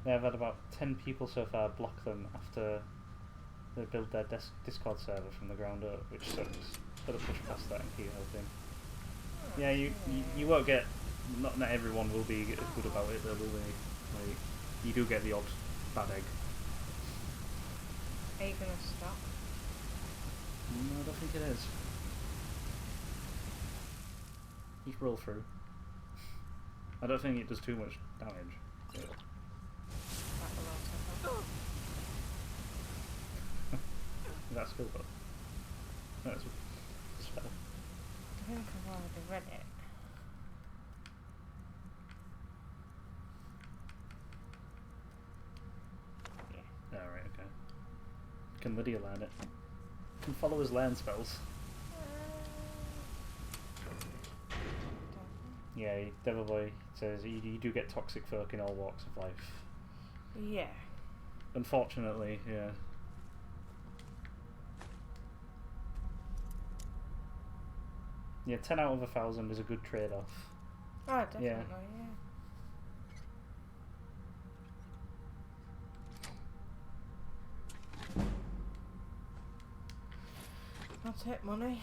S1: Yeah, I've had about 10 people so far block them after they build their Discord server from the ground up, which sucks. Gotta push past that and keep helping. Yeah, you won't get. Not everyone will be good about it, though, will they? Like, you do get the odd bad egg.
S2: Are you gonna stop?
S1: No, I don't think it is. Just roll through. I don't think it does too much damage. Yeah. Is that skill book? No, it's a spell.
S2: I think I've already read it.
S1: Yeah. Alright, okay. Can Lydia learn it? Can followers learn spells? Yeah, Devil Boy says you do get toxic folk in all walks of life.
S2: Yeah.
S1: Unfortunately, yeah. Yeah, 10 out of 1,000 is a good trade-off.
S2: Oh, definitely, yeah. I'll take money.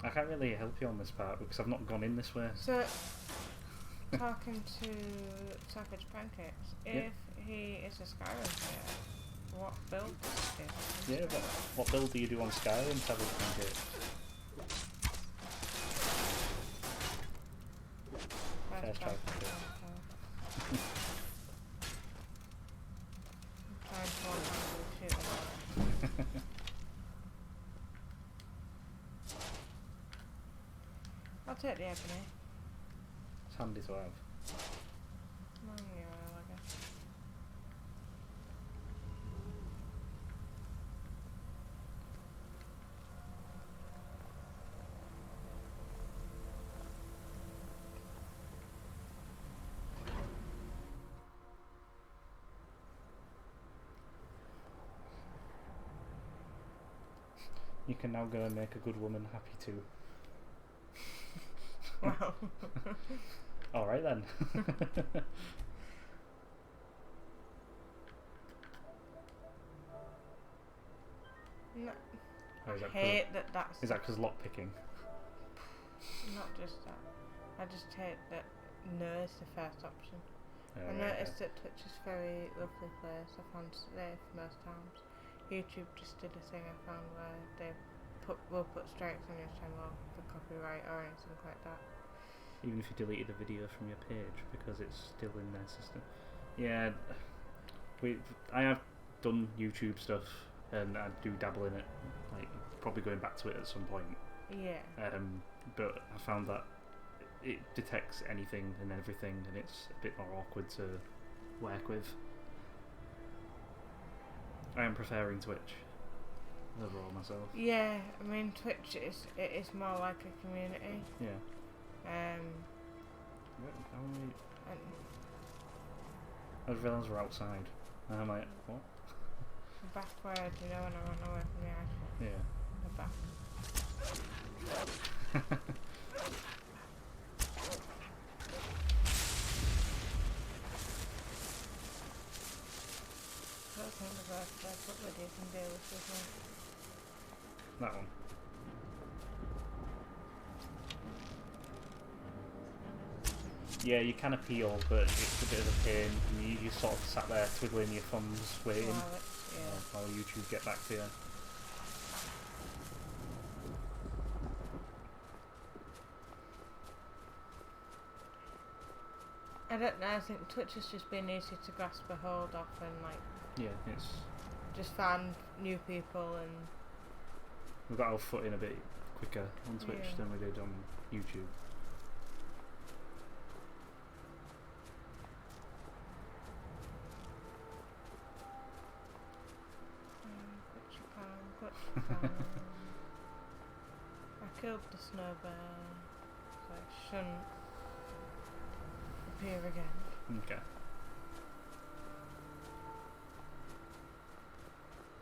S1: I can't really help you on this part because I've not gone in this way.
S2: So, talking to Savage Pancakes, if he is a Skyrim player, what build does he do?
S1: Yeah, what build do you do on Skyrim, Savage Pancakes? First try.
S2: I'm trying to work on the shooting. I'll take the ebony.
S1: It's handy to have.
S2: Manual, I guess.
S1: You can now go and make a good woman happy too.
S2: Wow.
S1: Alright then.
S2: No,
S1: Or is
S2: I
S1: that
S2: hate that's...
S1: Is that because lockpicking?
S2: Not just that. I just hate that no is the first option. I
S1: Right,
S2: noticed that Twitch is a very lovely place. I found today for most times. YouTube just did a thing I found where they will put strikes on your channel for copyright or anything like that.
S1: Even if you deleted a video from your page because it's still in their system. Yeah, I have done YouTube stuff and I do dabble in it, like probably going back to it at some point.
S2: Yeah.
S1: But I found that it detects anything and everything and it's a bit more awkward to work with. I am preferring Twitch overall myself.
S2: Yeah, I mean Twitch is more like a community.
S1: Yeah.
S2: And
S1: I just realised we're outside. And I'm like, what?
S2: the back where do you know when I run away from the iPhone?
S1: Yeah.
S2: The back. I don't think the birthday put Lydia can deal with this one.
S1: That one. Yeah, you can appeal, but it's a bit of a pain. You sort of sat there twiddling your thumbs, waiting while YouTube get back to you.
S2: I don't know, I think Twitch has just been easy to grasp a hold of and like...
S1: Yeah, it's...
S2: just find new people and...
S1: We've got our foot in a bit quicker on Twitch than we did on YouTube.
S2: I killed the snow bear, so it shouldn't appear again.
S1: Okay.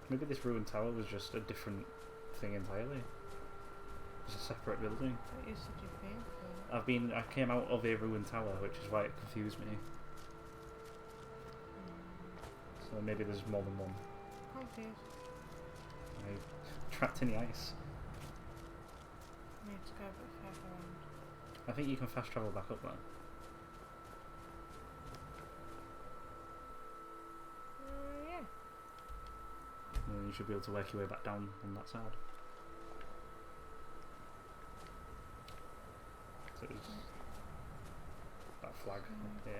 S1: Maybe this ruined tower was just a different thing entirely. It's a separate building.
S2: What you said you've been for?
S1: I came out of a ruined tower, which is why it confused me. So maybe there's more than one.
S2: Confused.
S1: Trapped in the ice.
S2: Need to go a bit further around.
S1: I think you can fast travel back up there. you should be able to work your way back down on that side. So it was that flag. Yeah.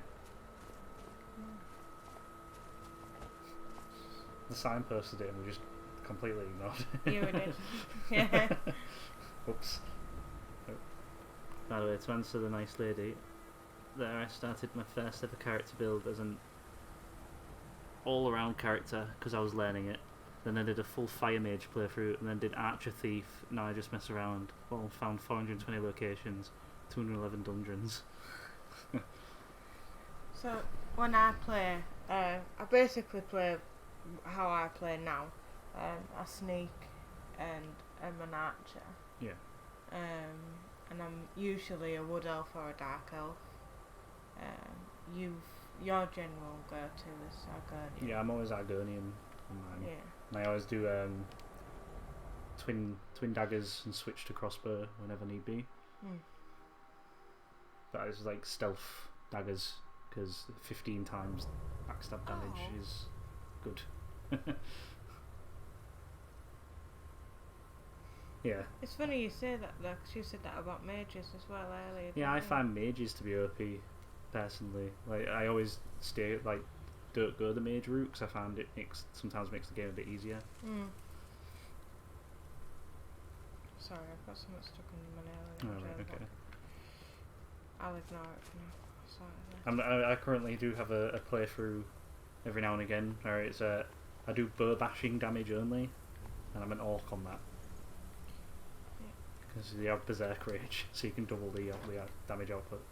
S1: The sign posted it and we just completely ignored it.
S2: You did. Yeah.
S1: Oops. Oh. By the way, to answer the nice lady, there I started my first ever character build as an all-around character because I was learning it. Then I did a full Fire Mage playthrough and then did Archer Thief. Now I just mess around. Well, found 420 locations, 211 dungeons.
S2: So when I play, I basically play how I play now. I sneak and I'm an archer.
S1: Yeah.
S2: And I'm usually a wood elf or a dark elf. Your general go-to is Argonian.
S1: Yeah, I'm always Argonian on mine.
S2: Yeah.
S1: And I always do twin daggers and switch to crossbow whenever need be. That is like stealth daggers because 15 times backstab damage is good. Yeah.
S2: It's funny you say that though, because you said that about mages as well earlier.
S1: Yeah, I find mages to be OP personally. Like I always don't go the mage route because I find it sometimes makes the game a bit easier.
S2: Sorry, I've got something stuck in my nail.
S1: Right, okay.
S2: I'll ignore it for now. Sorry.
S1: I currently do have a playthrough every now and again where it's I do bow bashing damage only, and I'm an orc on that. Because you have Berserk Rage, so you can double the damage output.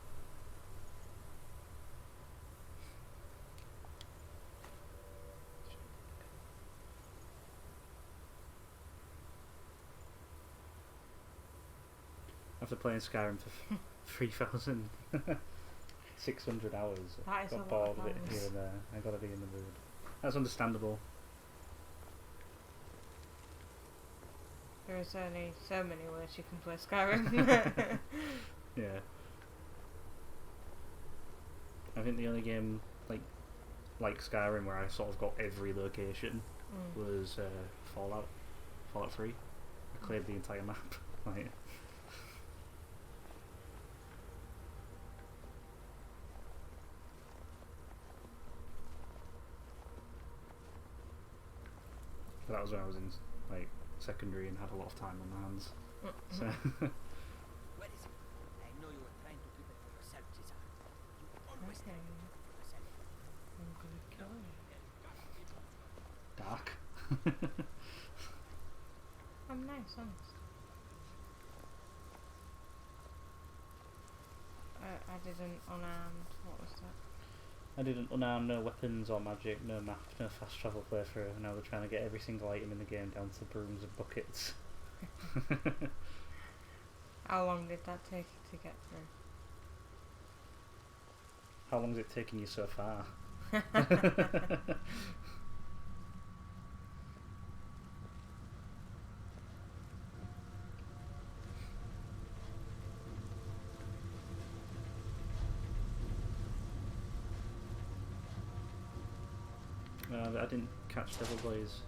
S1: After playing Skyrim for 3,600 hours,
S2: That is
S1: got
S2: a
S1: bored
S2: lot
S1: of it
S2: of
S1: here
S2: hours.
S1: and there. I gotta be in the mood. That's understandable.
S2: There is only so many ways you can play Skyrim.
S1: Yeah. I think the only game like Skyrim where I sort of got every location was Fallout 3. I cleared the entire map. Like, that was when I was in secondary and had a lot of time on my hands. So
S12: What is it? I know you were trying to keep it for yourself, Cesar. You always
S2: Okay.
S12: keep it for yourself.
S2: I'm gonna kill you.
S1: dark.
S2: I'm nice, honest. I did an unarmed. What was that?
S1: I did an unarmed, no weapons or magic, no map, no fast travel playthrough, and now they're trying to get every single item in the game down to brooms and buckets.
S2: How long did that take you to get through?
S1: How long has it taken you so far? I didn't catch Devil Boys.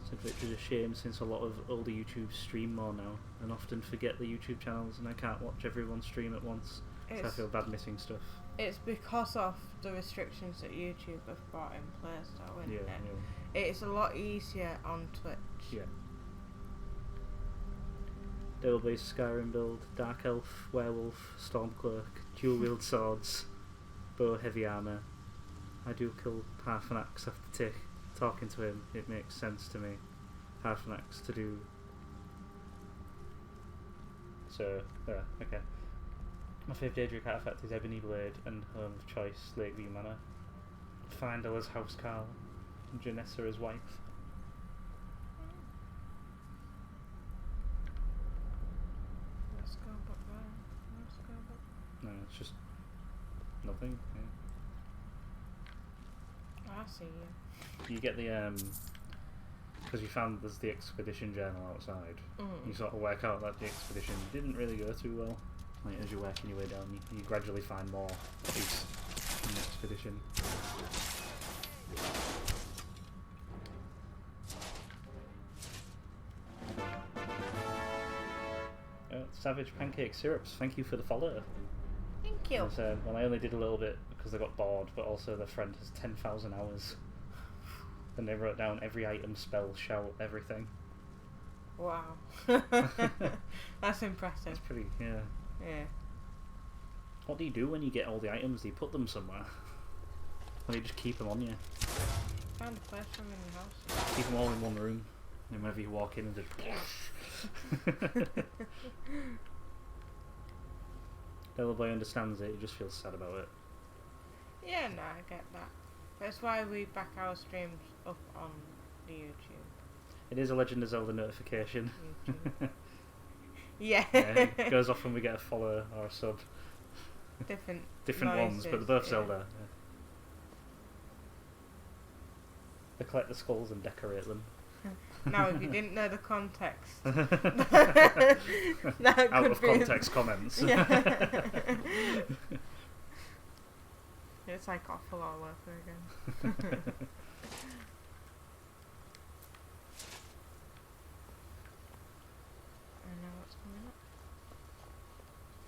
S1: Said which is a shame since a lot of older YouTube stream more now and often forget the YouTube channels and I can't watch everyone stream at once. So I feel bad missing stuff.
S2: It's because of the restrictions that YouTube have brought in place though, isn't it?
S1: Yeah.
S2: It's a lot easier on Twitch.
S1: Yeah. Devil Boys Skyrim build, Dark Elf, Werewolf, Stormcloak, dual wield swords, bow heavy armour. I do kill Parthenax after talking to him, it makes sense to me. Parthenax to do. So, okay. My favourite Daedric artifact is Ebony Blade and home of choice, Lakeview Manor. Findel as Housecarl, and Janessa as wife.
S2: Let's go back there. Let's go back.
S1: No, it's just nothing. Yeah.
S2: I see you.
S1: You get the because you found there's the expedition journal outside. You sort of work out that the expedition didn't really go too well. Like as you're working your way down, you gradually find more use in the expedition. Savage Pancake Syrups, thank you for the follow.
S2: Thank you.
S1: Well, I only did a little bit because I got bored, but also the friend has 10,000 hours. And they wrote down every item, spell, shout, everything.
S2: Wow. That's impressive.
S1: That's pretty, yeah.
S2: Yeah.
S1: What do you do when you get all the items? Do you put them somewhere? Or do you just keep them on you?
S2: Find a place from in your house.
S1: Keep them all in one room. And whenever you walk in and just... The little boy understands it, he just feels sad about it.
S2: Yeah, no, I get that. That's why we back our streams up on the YouTube.
S1: It is a Legend of Zelda notification.
S2: Yeah.
S1: Yeah. It goes off when we get a follow or a sub.
S2: Different
S1: ones, but they're both Zelda. Yeah. They collect the skulls and decorate them.
S2: Now, if you didn't know the context,
S1: out
S2: could
S1: of
S2: be
S1: context comments.
S2: Yeah. It's like awful all over again. I know what's coming up.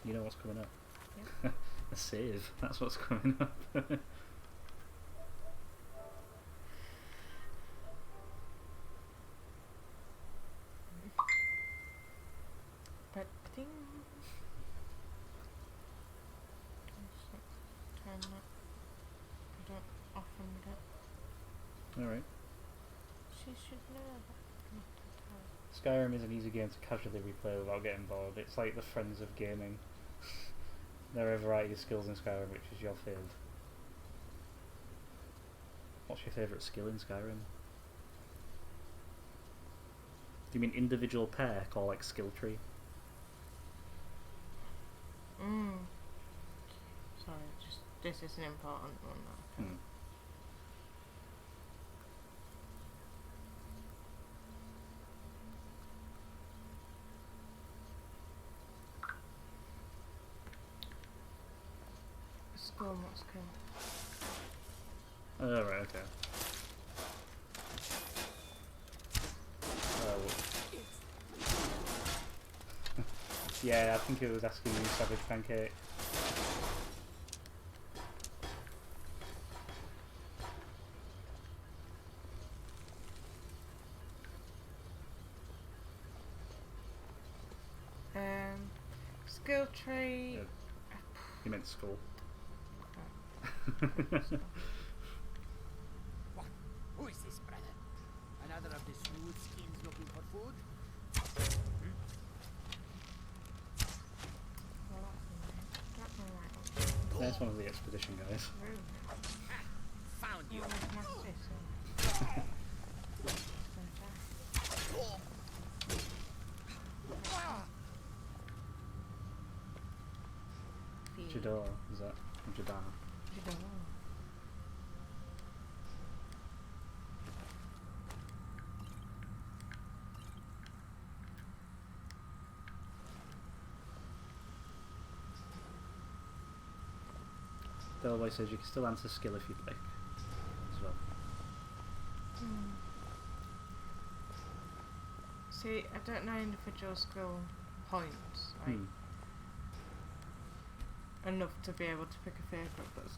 S1: You know what's coming up?
S2: Yeah.
S1: A save. That's what's coming up.
S2: But ding. Turn that. I don't often get.
S1: Alright.
S2: She should know that. Not to tell.
S1: Skyrim is an easy game to casually replay without getting bored. It's like the Friends of Gaming. There are a variety of skills in Skyrim, which is your field. What's your favourite skill in Skyrim? Do you mean individual perk or like skill tree?
S2: Sorry, just this is an important one now. School, not school.
S1: Oh, right, okay. Yeah, I think it was asking you Savage Pancake.
S2: Skill tree.
S1: Yeah. You meant school.
S14: What? Who is this, brother? Another of the smooth skins looking for food?
S1: That's one of the expedition guys.
S14: Found you.
S1: Jadar, is that? Jadar. Delboy says you can still answer skill if you'd like as well.
S2: See, I don't know individual skill points. Like, enough to be able to pick a favourite, but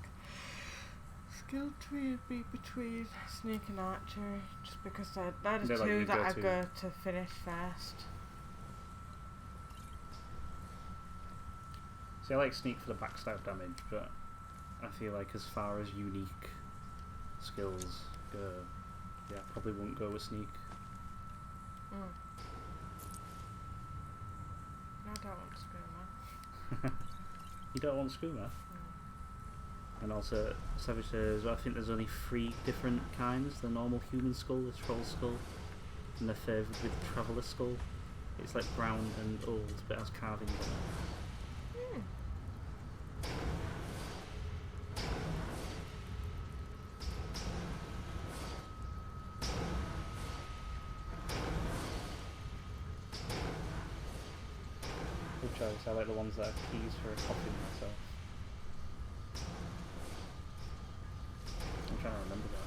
S2: skill tree would be between sneak and archery, just because they're the two that I go to finish first.
S1: See, I like sneak for the backstab damage, but I feel like as far as unique skills go, yeah, I probably wouldn't go with sneak.
S2: I don't want Screamer.
S1: You don't want Screamer? And also, Savage says, well, I think there's only 3 different kinds. The normal human skull, the troll skull, and the favoured with traveller skull. It's like brown and old, but has carving on it. Good choice. I like the ones that are keys for a coffin myself. I'm trying to remember that.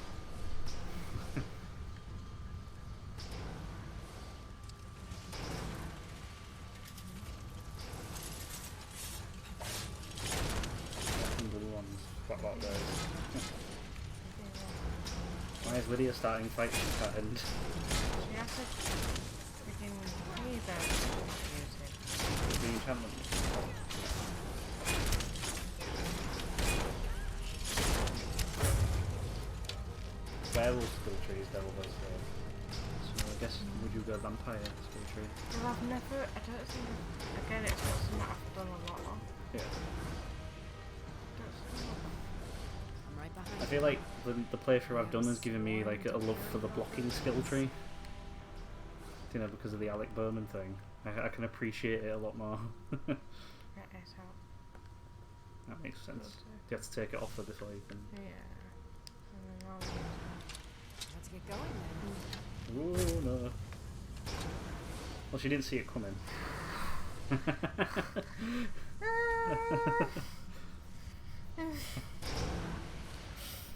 S1: about those. Why is Lydia starting fights at that end?
S2: She has to begin music.
S1: The enchantment. Werewolf skill tree is Delver's though. So I guess would you go vampire skill tree?
S2: Well, I've never, I don't think, again, it's not something I've done a lot of.
S1: Yeah.
S4: I'm right behind
S1: I feel like the playthrough I've done has given me like a love for the blocking skill tree. You know, because of the Alec Bowman thing. I can appreciate it a lot more.
S2: That is how.
S1: That makes sense. You have to take it off her before you can...
S2: Yeah. And then
S4: Let's get going then.
S1: Ooh, no. Well, she didn't see it coming.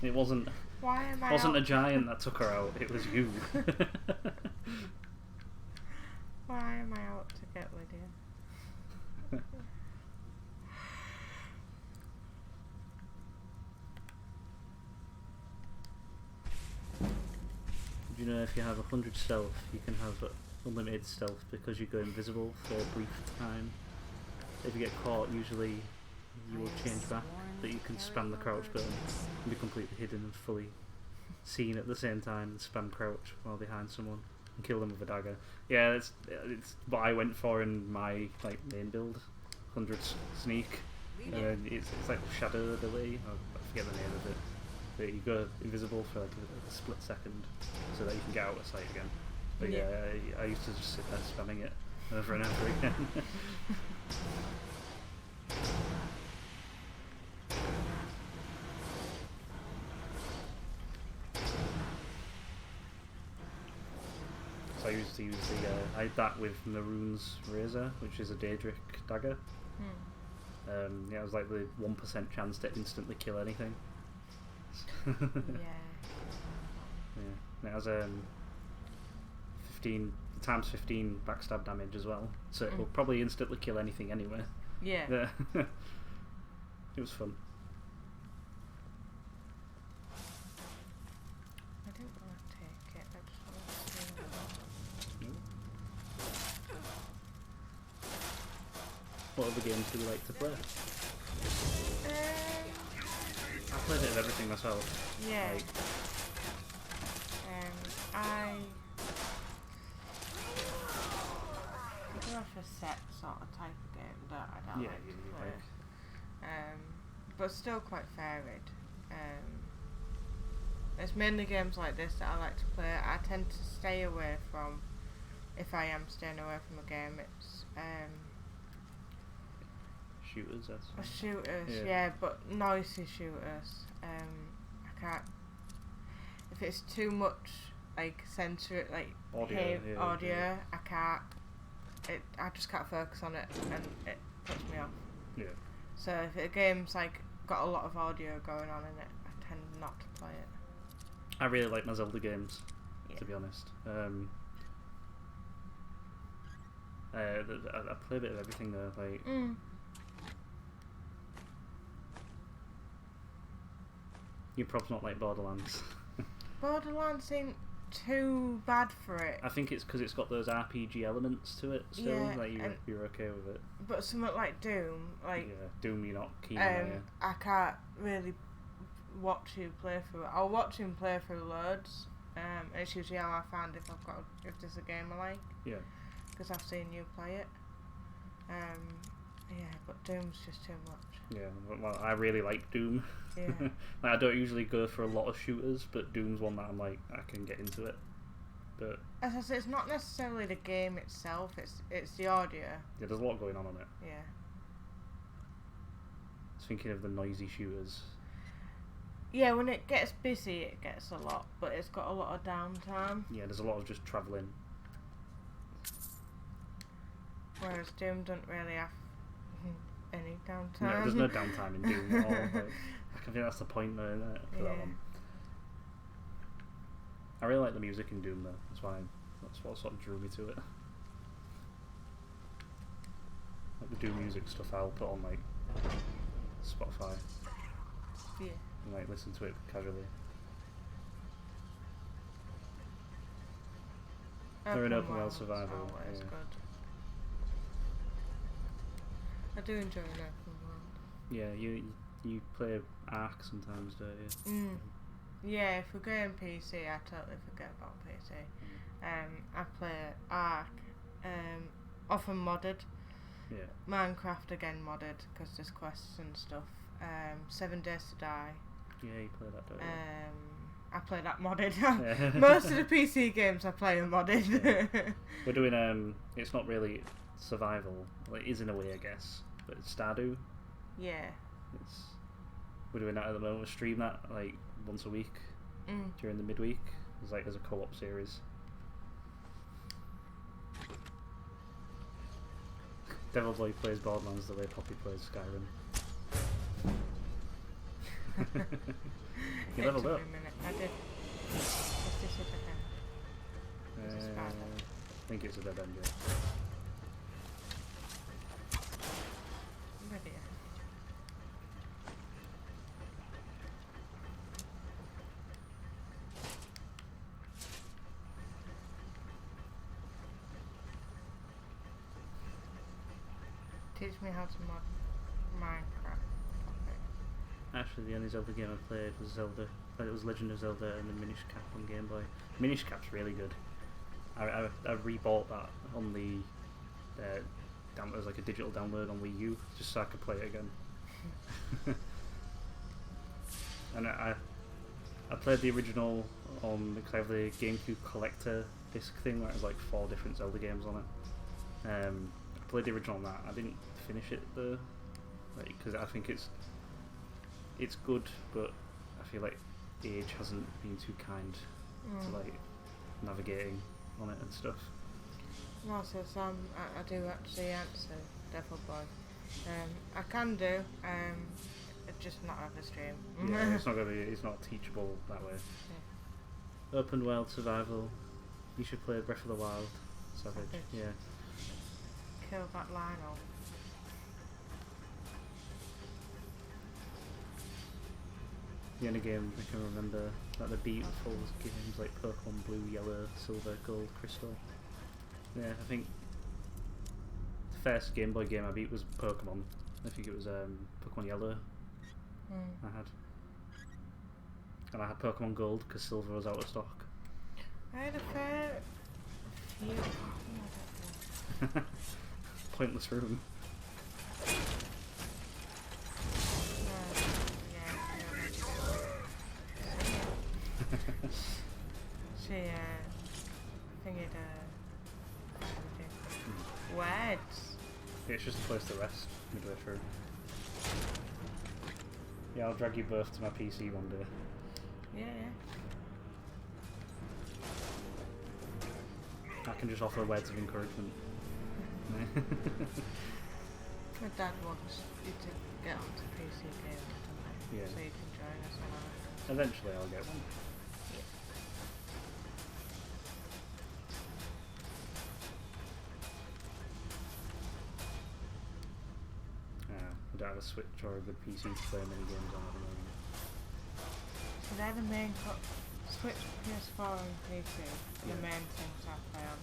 S1: It wasn't a giant that took her out, it was you.
S2: Why am I out to get Lydia?
S1: Do you know if you have 100 stealth, you can have unlimited stealth because you go invisible for a brief time. If you get caught, usually you will change back, but you can spam the crouch button and be completely hidden and fully seen at the same time and spam crouch while behind someone and kill them with a dagger. Yeah, it's what I went for in my main build, 100 sneak. It's like shadow ability. I forget the name of it. But you go invisible for like a split second so that you can get out of sight again. But yeah, I used to just sit there spamming it over and over again. So I used to use I had that with Maroon's Razor, which is a Daedric dagger. Yeah, it was like the 1% chance to instantly kill anything.
S2: Yeah.
S1: And it has 15 times 15 backstab damage as well, so it will probably instantly kill anything anyway.
S2: Yeah.
S1: It was fun.
S2: I didn't want to take it. I just wanted to do it.
S1: What other games do you like to play? I played a bit of everything myself.
S2: Yeah. I go for set sort of type of game that I don't like to play. But still quite varied. It's mainly games like this that I like to play. I tend to stay away from, if I am staying away from a game, it's
S1: shooters,
S2: shooters, yeah, but noisy shooters. I can't. If it's too much like sensory, like audio, I can't. I just can't focus on it, and it puts me off.
S1: Yeah.
S2: So if a game's like got a lot of audio going on in it, I tend not to play it.
S1: I really like my Zelda games, to be honest. I play a bit of everything though, like. You probably not like Borderlands.
S2: Borderlands ain't too bad for it.
S1: I think it's because it's got those RPG elements to it still.
S2: Yeah,
S1: like you're okay with it.
S2: But something like Doom, like
S1: Doom, you're not keen on it.
S2: I can't really watch you play through it. I'll watch him play through loads. It's usually how I find if there's a game I like.
S1: Yeah.
S2: Because I've seen you play it. Yeah, but Doom's just too much.
S1: Yeah, well, I really like Doom.
S2: Yeah.
S1: Like, I don't usually go for a lot of shooters, but Doom's one that I'm like, I can get into it. But
S2: as I say, it's not necessarily the game itself, it's the audio.
S1: Yeah, there's a lot going on it.
S2: Yeah.
S1: I was thinking of the noisy shooters.
S2: Yeah, when it gets busy, it gets a lot, but it's got a lot of downtime.
S1: Yeah, there's a lot of just travelling.
S2: Whereas Doom doesn't really have any downtime.
S1: No, there's no downtime in Doom at all. Like, I think that's the point though, isn't it, for that one. I really like the music in Doom though, that's what sort of drew me to it. Like the Doom music stuff I'll put on like Spotify.
S2: Yeah.
S1: And like listen to it casually. They're an open world survival.
S2: Always
S1: Yeah.
S2: good. I do enjoy an open world.
S1: Yeah, you play Ark sometimes, don't you?
S2: Yeah, if we're going PC, I totally forget about PC. I play Ark, often modded.
S1: Yeah.
S2: Minecraft again modded because there's quests and stuff. 7 Days to Die.
S1: Yeah, you play that, don't you?
S2: I play that modded. Most of the PC games I play are modded.
S1: Yeah. We're doing it's not really survival. Well, it is in a way, I guess, but it's Stardew.
S2: Yeah.
S1: We're doing that at the moment. We stream that like once a week during the midweek. There's a co-op series. Devil Boy plays Borderlands the way Poppy plays Skyrim. You leveled up.
S2: I did. Is this a dead end? Is it spider?
S1: I think it's a dead end, yeah.
S2: Ready. Teach me how to mod Minecraft.
S1: Actually, the only Zelda game I played was Zelda. It was Legend of Zelda and the Minish Cap on Game Boy. Minish Cap's really good. I rebought that on the as like a digital download on Wii U just so I could play it again. And I played the original on because I have the GameCube collector disc thing where it has like 4 different Zelda games on it. I played the original on that. I didn't finish it though, because I think it's good, but I feel like age hasn't been too kind to like navigating on it and stuff.
S2: No, so Sam, I do actually answer Devil Boy. I can do, just not have a stream.
S1: Yeah, it's not teachable that way. Yeah. Open world survival. You should play Breath of the Wild. Savage. Yeah.
S2: Kill that Lionel.
S1: The only game I can remember that the beat full games like Pokemon Blue, Yellow, Silver, Gold, Crystal. Yeah, I think the first Game Boy game I beat was Pokemon. I think it was Pokemon Yellow. And I had Pokemon Gold because Silver was out of stock.
S2: I had a fair few.
S1: Pointless room.
S2: She thingied words.
S1: Yeah, it's just a place to rest midway through. Yeah, I'll drag you both to my PC one day.
S2: Yeah.
S1: I can just offer words of encouragement.
S2: My dad wants you to get onto PC games tonight,
S1: Yeah.
S2: so you can join us on our...
S1: Eventually I'll get one. I don't have a Switch or a good PC to play many games on at the moment.
S2: So they're the main Switch, PS4 and PC, the main things I play on.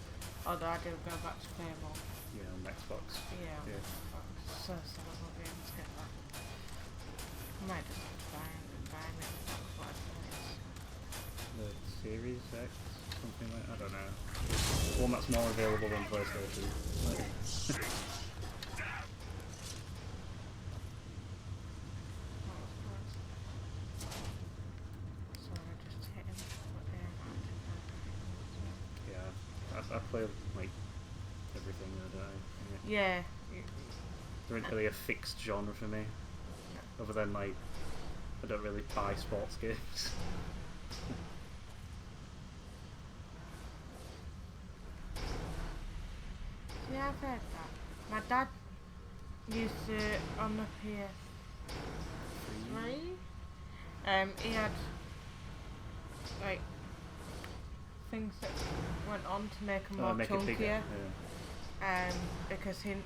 S2: Although I do go back to play more.
S1: Yeah, on Xbox.
S2: Yeah, on Xbox. So I won't be able to get that. I might just have to buy an Xbox, whatever it is.
S1: The Series X? Something like I don't know. One that's more available than PlayStation. I play like everything, don't I?
S2: Yeah.
S1: There isn't really a fixed genre for me, other than like I don't really buy sports games.
S2: Yeah, I've heard that. My dad used to on the PS3. He had like things that went on to make them more chunkier. Because he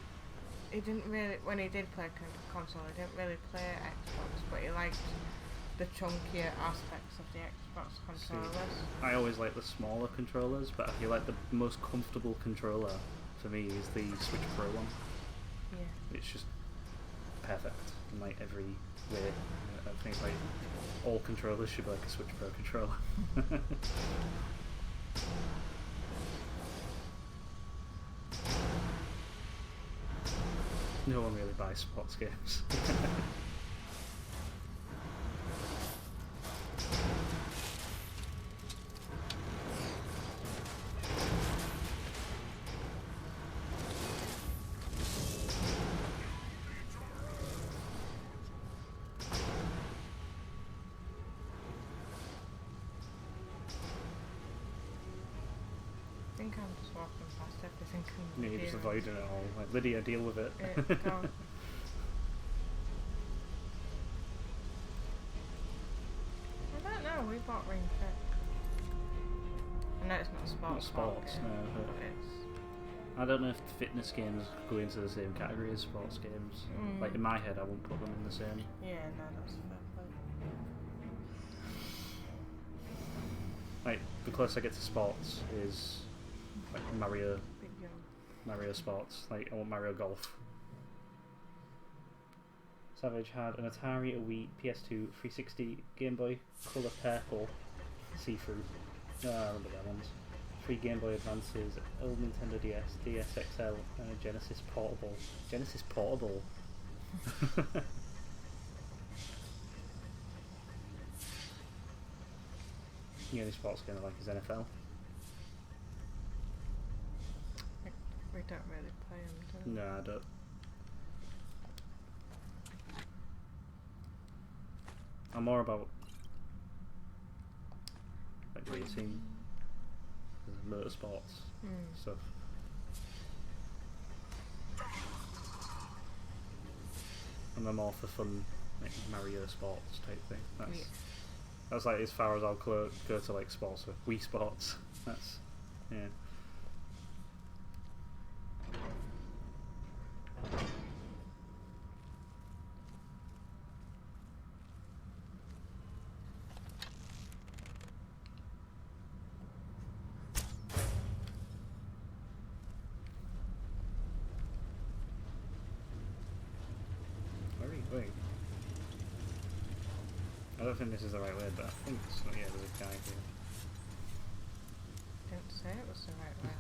S2: didn't really, when he did play console, he didn't really play Xbox, but he liked the chunkier aspects of the Xbox controllers.
S1: I always like the smaller controllers, but I feel like the most comfortable controller for me is the Switch Pro one.
S2: Yeah.
S1: It's just perfect in like every way. I think like all controllers should be like a Switch Pro controller. No one really buys sports games.
S2: I think I'm just walking past everything.
S1: Yeah, you're just avoiding it all. Like, Lydia, deal with it.
S2: Yeah, go. I don't know, we bought Ring Fit. I know it's not sports.
S1: Not sports,
S2: game,
S1: no.
S2: but it's...
S1: I don't know if fitness games go into the same category as sports games. Like in my head, I wouldn't put them in the same.
S2: Yeah, no, that's fair play.
S1: Like the closest I get to sports is like Mario Sports. Like I want Mario Golf. Savage had an Atari, a Wii, PS2, 360, Game Boy, Color Purple, See-Through. No, I remember that ones. 3 Game Boy Advances, old Nintendo DS, DS XL, and a Genesis Portable. Genesis Portable. The only sports game I like is NFL.
S2: We don't really play them, do we?
S1: No, I don't. I'm more about like racing, motorsports stuff. And I'm more for fun, like Mario Sports type thing. That's like as far as I'll go to like sports, or Wii Sports. That's yeah. Where are you going? I don't think this is the right way, but I think so. Yeah, there's a guy here.
S2: Didn't say it was the right way.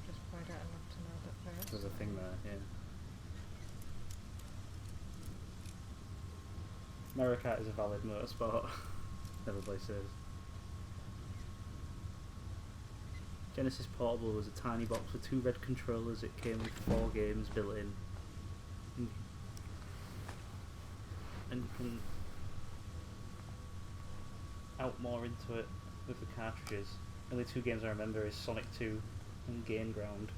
S2: Just played it enough to know that there is.
S1: There's a thing there, yeah. Mario Kart is a valid motorsport. Everybody says. Genesis Portable was a tiny box with 2 red controllers. It came with 4 games built in. And you can out more into it with the cartridges. Only 2 games I remember is Sonic 2 and Game Ground.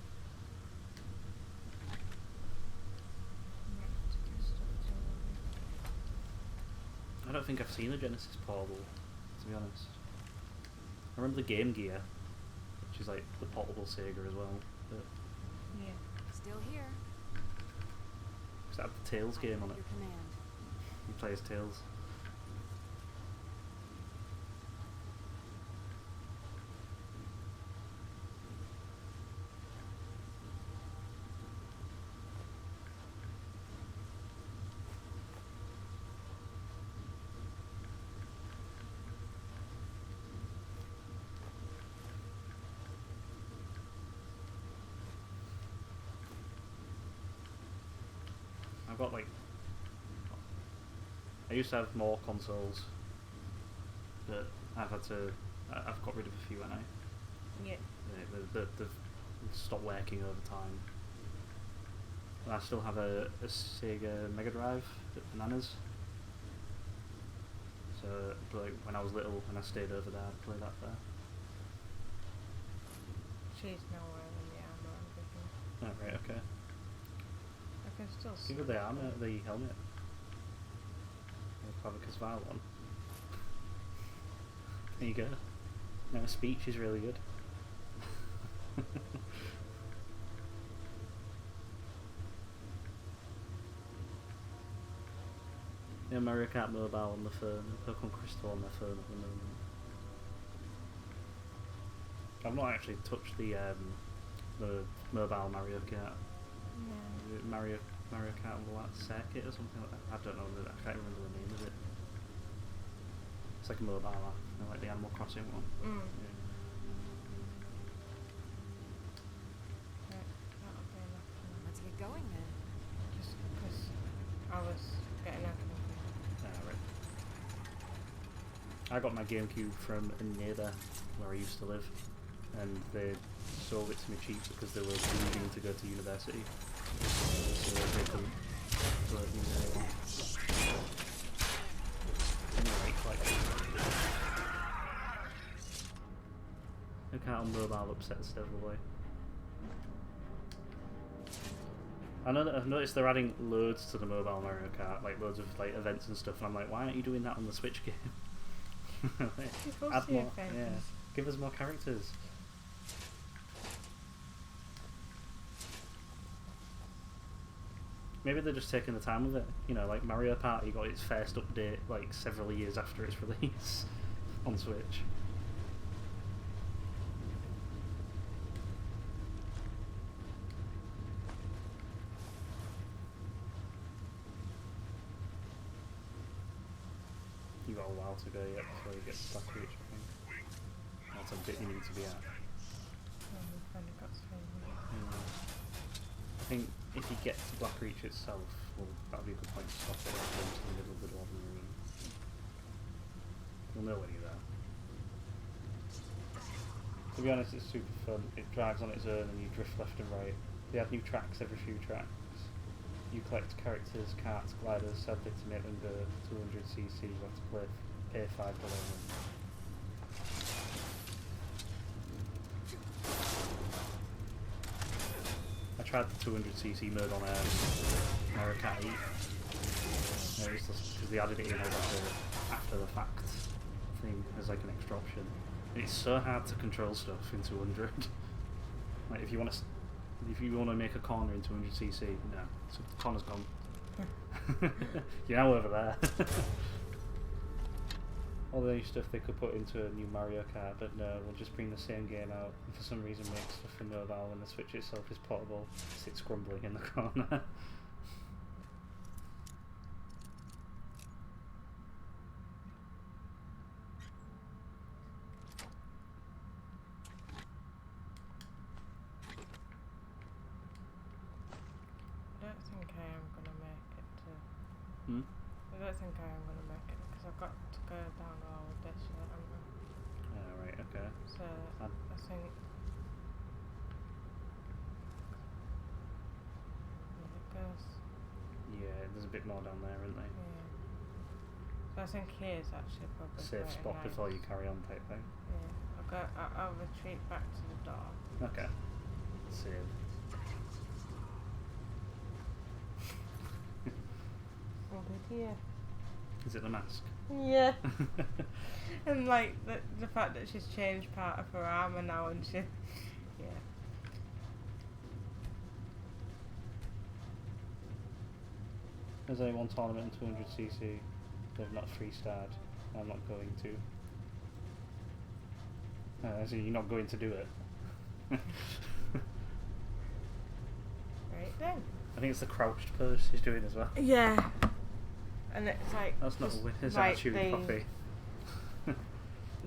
S1: I don't think I've seen a Genesis Portable, to be honest. I remember the Game Gear, which is like the portable Sega as well. But
S2: yeah.
S4: Still here.
S1: does that have the Tails game on it?
S4: Your command.
S1: You play as Tails. I've got like, I used to have more consoles, but I've got rid of a few, haven't I?
S2: Yeah.
S1: They've stopped working over time. And I still have a Sega Mega Drive at Bananas. So like when I was little and I stayed over there, I'd play that there.
S2: She's nowhere in the armor and everything.
S1: Oh, right, okay.
S2: I can still see.
S1: Give her the armor, the helmet. Clavicus Valon. There you go. Now her speech is really good. Yeah, Mario Kart Mobile on the phone, Pokemon Crystal on their phone at the moment. I've not actually touched the mobile Mario Kart.
S2: Yeah.
S1: Mario Kart on the last circuit or something like that. I don't know. I can't remember the name of it. It's like a mobile app, like the Animal Crossing one.
S2: Mm.
S1: Yeah.
S4: Let's get going then.
S2: Just because I was getting a
S1: Right. I got my GameCube from a neighbour where I used to live, and they sold it to me cheap because they were leaving to go to university. So they couldn't let me anymore. Anyway, I can't on mobile upset stuff away. I know that I've noticed they're adding loads to the mobile Mario Kart, like loads of like events and stuff, and I'm like, why aren't you doing that on the Switch game? Add more, yeah. Give us more characters. Maybe they're just taking the time with it. You know, like Mario Party got its first update like several years after its release on Switch. You got a while to go yet before you get to Black Reach, I think. That's a bit you need to be at. I think if you get to Black Reach itself, well, that'll be a good point to stop it and go into the middle of the Dwarven Marine. You'll know when you're there. To be honest, it's super fun. It drives on its own and you drift left and right. They have new tracks every few tracks. You collect characters, carts, gliders. Sadly, to make them go 200cc, you have to pay $5. I tried the 200cc mode on Mario Kart 8. Because they added it in as like a after the fact thing as like an extra option. It's so hard to control stuff in 200. Like if you want to make a corner in 200cc, no, so the corner's gone. You're now over there. All the new stuff they could put into a new Mario Kart, but no, we'll just bring the same game out and for some reason make stuff for mobile when the Switch itself is portable. It sits grumbling in the corner.
S2: I don't think I am going to make it because I've got to go down all of this yet, haven't I?
S1: Right, okay.
S2: So I think it goes.
S1: Yeah, there's a bit more down there, isn't there?
S2: Yeah. So I think here's actually probably
S1: safe spot
S2: nice.
S1: before you carry on type thing.
S2: Yeah. I'll retreat back to the door.
S1: Okay. Save.
S2: Oh, dear.
S1: Is it the mask?
S2: Yeah. And like the fact that she's changed part of her armour now and she... Yeah.
S1: There's only one tournament in 200cc. They've not 3-starred. I'm not going to. So you're not going to do it?
S2: Right then.
S1: I think it's the crouched pose she's doing as well.
S2: Yeah. And it's like...
S1: That's not a winner's
S2: like
S1: attitude, Poppy.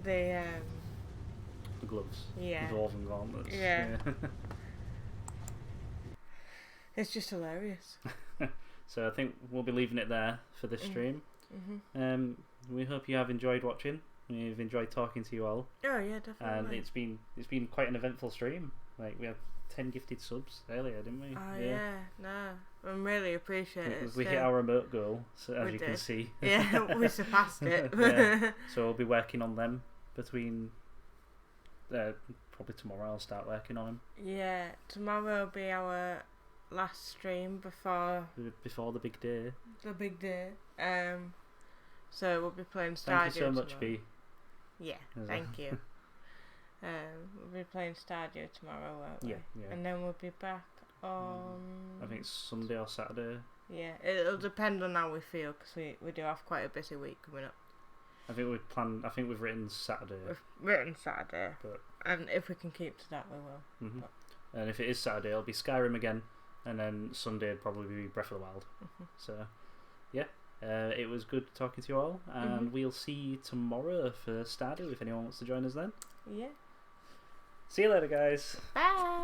S2: The
S1: gloves.
S2: Yeah.
S1: The dwarven gauntlets.
S2: Yeah. It's just hilarious.
S1: So I think we'll be leaving it there for this stream.
S2: Mm-hmm.
S1: We hope you have enjoyed watching. We've enjoyed talking to you all.
S2: Oh yeah, definitely.
S1: And it's been quite an eventful stream. Like we had 10 gifted subs earlier, didn't we?
S2: Oh yeah, no, I really appreciate it.
S1: We hit our remote goal, so as you can see.
S2: Yeah, we surpassed it.
S1: Yeah. So we'll be working on them between. Probably tomorrow I'll start working on them.
S2: Yeah, tomorrow will be our last stream before
S1: the big day.
S2: The big day. So we'll be playing Stardew.
S1: Thank you so much, B.
S2: Yeah, thank you. We'll be playing Stardew tomorrow, won't we?
S1: Yeah.
S2: And then we'll be back on...
S1: I think it's Sunday or Saturday.
S2: Yeah, it'll depend on how we feel because we do have quite a busy week coming up.
S1: I think we've written Saturday.
S2: We've written Saturday,
S1: but
S2: and if we can keep to that, we will.
S1: Mm-hmm. And if it is Saturday, it'll be Skyrim again, and then Sunday would probably be Breath of the Wild. So, yeah, it was good talking to you all, and we'll see you tomorrow for Stardew if anyone wants to join us then.
S2: Yeah.
S1: See you later, guys.
S2: Bye.